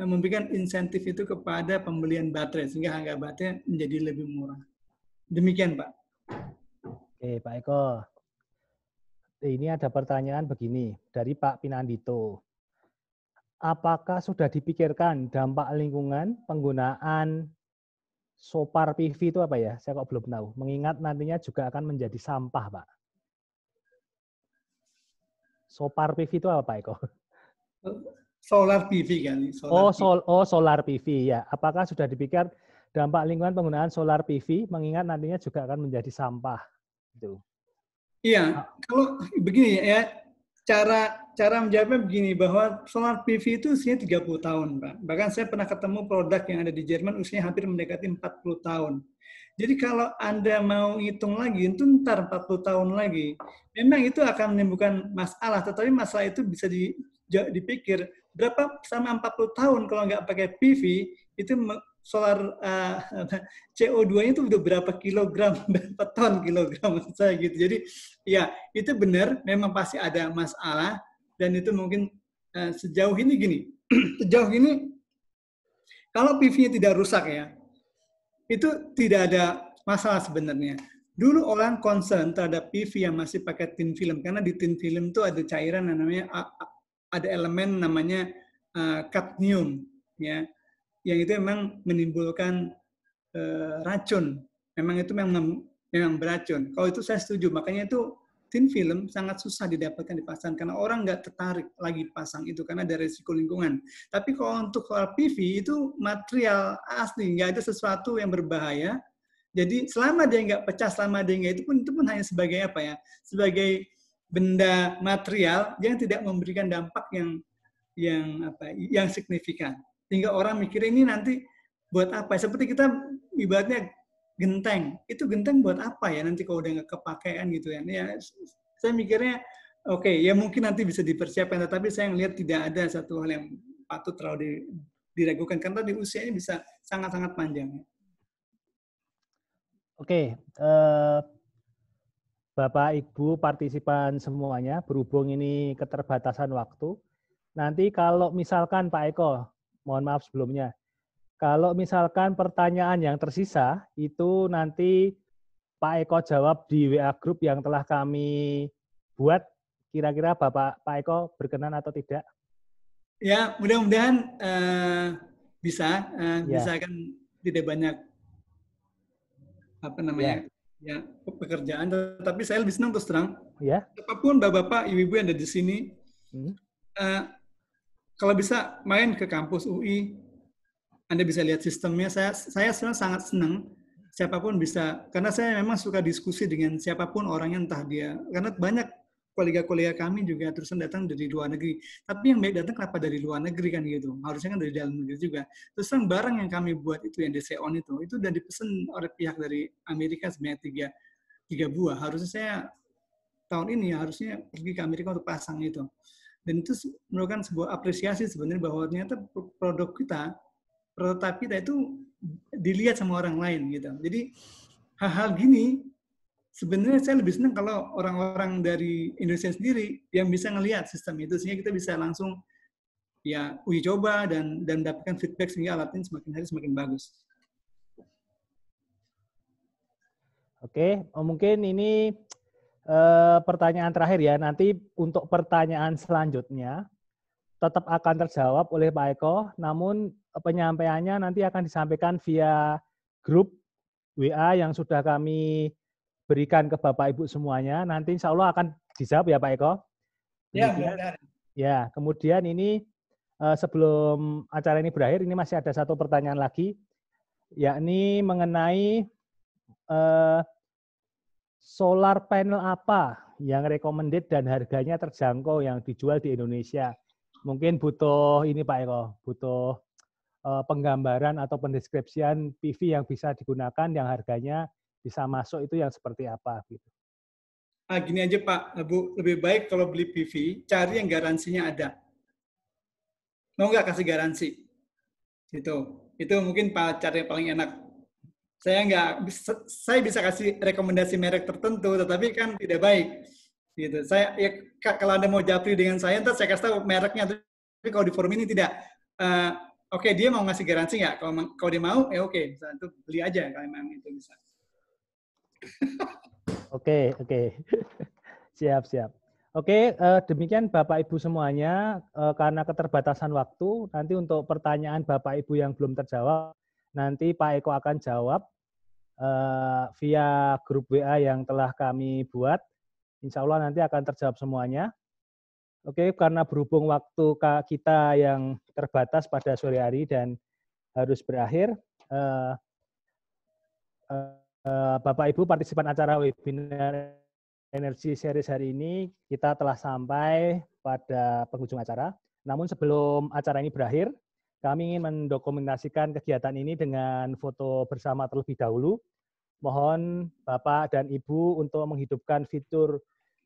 memberikan insentif itu kepada pembelian baterai sehingga harga baterai menjadi lebih murah. Demikian, Pak. Oke, Pak Eko. Ini ada pertanyaan begini dari Pak Pinandito. Apakah sudah dipikirkan dampak lingkungan penggunaan solar PV itu apa ya? Saya kok belum tahu. Mengingat nantinya juga akan menjadi sampah, Pak. Solar PV itu apa, Pak Eko? Solar PV kan? Solar PV ya. Apakah sudah dipikir dampak lingkungan penggunaan solar PV mengingat nantinya juga akan menjadi sampah? Gitu. Iya, kalau begini ya, cara menjawabnya begini, bahwa solar PV itu usianya 30 tahun, Pak. Bahkan saya pernah ketemu produk yang ada di Jerman usianya hampir mendekati 40 tahun. Jadi kalau Anda mau hitung lagi, itu ntar 40 tahun lagi. Memang itu akan menimbulkan masalah, tetapi masalah itu bisa dipikir berapa sama 40 tahun kalau nggak pakai PV, itu solar CO2-nya itu udah berapa kilogram, berapa ton kilogram saya gitu. Jadi ya itu benar, memang pasti ada masalah, dan itu mungkin sejauh ini gini, sejauh ini kalau PV-nya tidak rusak ya, itu tidak ada masalah sebenarnya. Dulu orang concern terhadap PV yang masih pakai tin film, karena di tin film itu ada cairan namanya, ada elemen namanya kadmium, ya, yang itu memang menimbulkan racun. Memang itu memang beracun. Kalau itu saya setuju. Makanya itu tin film sangat susah didapatkan di pasaran karena orang nggak tertarik lagi pasang itu karena ada resiko lingkungan. Tapi kalau untuk solar PV itu material asli, nggak ada sesuatu yang berbahaya. Jadi selama dia nggak pecah, selama dia nggak itu pun hanya sebagai apa ya? Sebagai benda material yang tidak memberikan dampak yang signifikan. Sehingga orang mikir ini nanti buat apa? Seperti kita ibaratnya genteng. Itu genteng buat apa ya nanti kalau udah nggak kepakean gitu ya. Ya saya mikirnya oke, ya mungkin nanti bisa dipersiapkan, tetapi saya melihat tidak ada satu hal yang patut terlalu diragukan karena di usianya bisa sangat-sangat panjang. Oke, Bapak, Ibu, partisipan semuanya, berhubung ini keterbatasan waktu, nanti kalau misalkan Pak Eko, mohon maaf sebelumnya, kalau misalkan pertanyaan yang tersisa, itu nanti Pak Eko jawab di WA Group yang telah kami buat, kira-kira Pak Eko berkenan atau tidak? Ya, mudah-mudahan bisa kan tidak banyak ya pekerjaan, tapi saya lebih senang terus terang. Ya. Apapun bapak-bapak, ibu-ibu yang ada di sini, kalau bisa main ke kampus UI, Anda bisa lihat sistemnya. Saya sangat senang siapapun bisa, karena saya memang suka diskusi dengan siapapun orangnya, entah dia, karena banyak kolega-kolega kami juga terusan datang dari luar negeri. Tapi yang baik datang kenapa dari luar negeri kan gitu? Harusnya kan dari dalam negeri juga. Terus barang yang kami buat itu yang DC On itu udah dipesan oleh pihak dari Amerika sebanyak 3 buah. Harusnya saya tahun ini harusnya pergi ke Amerika untuk pasang itu. Dan itu merupakan sebuah apresiasi sebenarnya bahwa ternyata produk kita, prototipe kita itu dilihat sama orang lain gitu. Jadi hal-hal gini sebenarnya saya lebih senang kalau orang-orang dari Indonesia sendiri yang bisa ngelihat sistem itu, sehingga kita bisa langsung ya uji coba dan dapatkan feedback sehingga alat ini semakin hari semakin bagus. Oke, mungkin ini pertanyaan terakhir ya. Nanti untuk pertanyaan selanjutnya tetap akan terjawab oleh Pak Eko, namun penyampaiannya nanti akan disampaikan via grup WA yang sudah kami berikan ke Bapak Ibu semuanya. Nanti insya Allah akan dijawab ya Pak Eko. Kemudian ini sebelum acara ini berakhir, ini masih ada satu pertanyaan lagi, yakni mengenai solar panel apa yang recommended dan harganya terjangkau yang dijual di Indonesia. Mungkin butuh ini Pak Eko, butuh penggambaran atau pendeskripsian PV yang bisa digunakan yang harganya bisa masuk itu yang seperti apa gitu. Gini aja Pak, Bu, lebih baik kalau beli PV cari yang garansinya ada. Mau nggak kasih garansi? Itu mungkin Pak cara yang paling enak. Saya bisa kasih rekomendasi merek tertentu, tetapi kan tidak baik. Gitu. Saya ya kalau Anda mau japri dengan saya, ntar saya kasih tahu mereknya. Tapi kalau di forum ini tidak. Oke, dia mau ngasih garansi nggak? Kalau dia mau, ya oke, itu beli aja kalau memang itu bisa. Oke. Siap. Oke, demikian Bapak Ibu semuanya. Karena keterbatasan waktu, nanti untuk pertanyaan Bapak Ibu yang belum terjawab, nanti Pak Eko akan jawab via grup WA yang telah kami buat. Insya Allah nanti akan terjawab semuanya. Oke, karena berhubung waktu kita yang terbatas pada sore hari dan harus berakhir, Bapak Ibu partisipan acara webinar Energi Series hari ini, kita telah sampai pada penghujung acara. Namun sebelum acara ini berakhir, kami ingin mendokumentasikan kegiatan ini dengan foto bersama terlebih dahulu. Mohon Bapak dan Ibu untuk menghidupkan fitur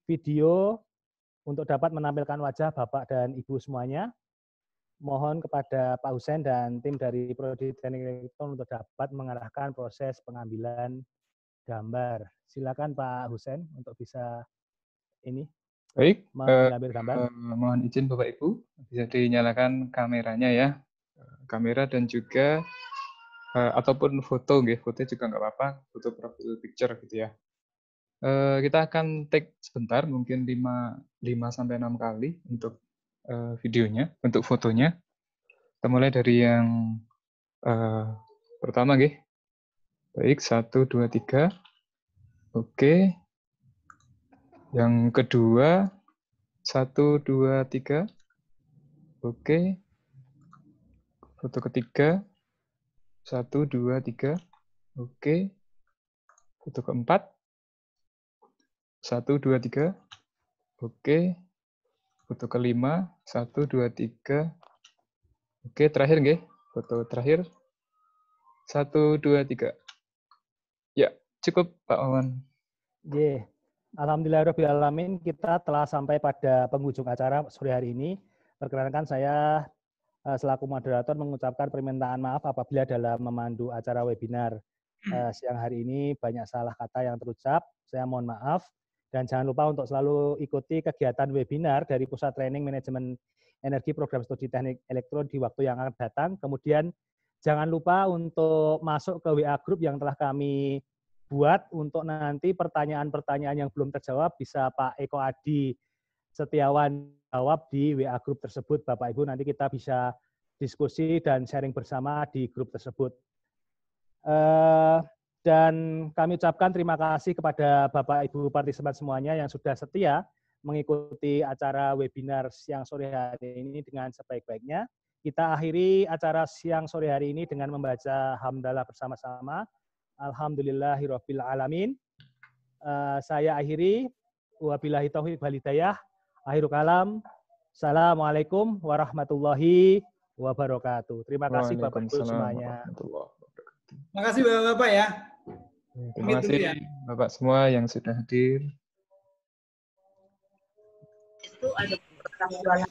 video untuk dapat menampilkan wajah Bapak dan Ibu semuanya. Mohon kepada Pak Husen dan tim dari Prodi Teknik Elektron untuk dapat mengarahkan proses pengambilan gambar. Silakan Pak Husen untuk bisa Baik, mengambil gambar. Mohon izin Bapak Ibu, bisa dinyalakan kameranya ya. Kamera dan juga ataupun foto, foto juga nggak apa-apa, foto profil picture gitu ya. Kita akan take sebentar, mungkin 5-6 kali untuk videonya, untuk fotonya. Kita mulai dari yang pertama, Baik, 1, 2, 3. Oke. Yang kedua, 1, 2, 3. Oke. Foto ketiga, 1, 2, 3. Oke. Foto keempat, 1, 2, 3. Oke. Foto kelima, 1, 2, 3. Oke, terakhir foto terakhir, 1, 2, 3. Ya, cukup Pak Wawan. Alhamdulillahirrahmanirrahim, kita telah sampai pada penghujung acara sore hari ini. Perkenalkan saya selaku moderator mengucapkan permintaan maaf apabila dalam memandu acara webinar siang hari ini banyak salah kata yang terucap. Saya mohon maaf. Dan jangan lupa untuk selalu ikuti kegiatan webinar dari Pusat Training Manajemen Energi Program Studi Teknik Elektro di waktu yang akan datang. Kemudian jangan lupa untuk masuk ke WA Group yang telah kami buat untuk nanti pertanyaan-pertanyaan yang belum terjawab bisa Pak Eko Adi Setiawan jawab di WA Group tersebut. Bapak Ibu, nanti kita bisa diskusi dan sharing bersama di grup tersebut. Dan kami ucapkan terima kasih kepada Bapak Ibu partisipan semuanya yang sudah setia mengikuti acara webinar siang sore hari ini dengan sebaik-baiknya. Kita akhiri acara siang sore hari ini dengan membaca hamdalah bersama-sama. Alhamdulillahirabbil alamin. Saya akhiri, wabillahi taufiq wal hidayah. Akhirul kalam. Assalamualaikum warahmatullahi wabarakatuh. Terima kasih Bapak Ibu semuanya. Terima kasih Bapak-bapak ya. Terima kasih Bapak semua yang sudah hadir. Itu ada jualan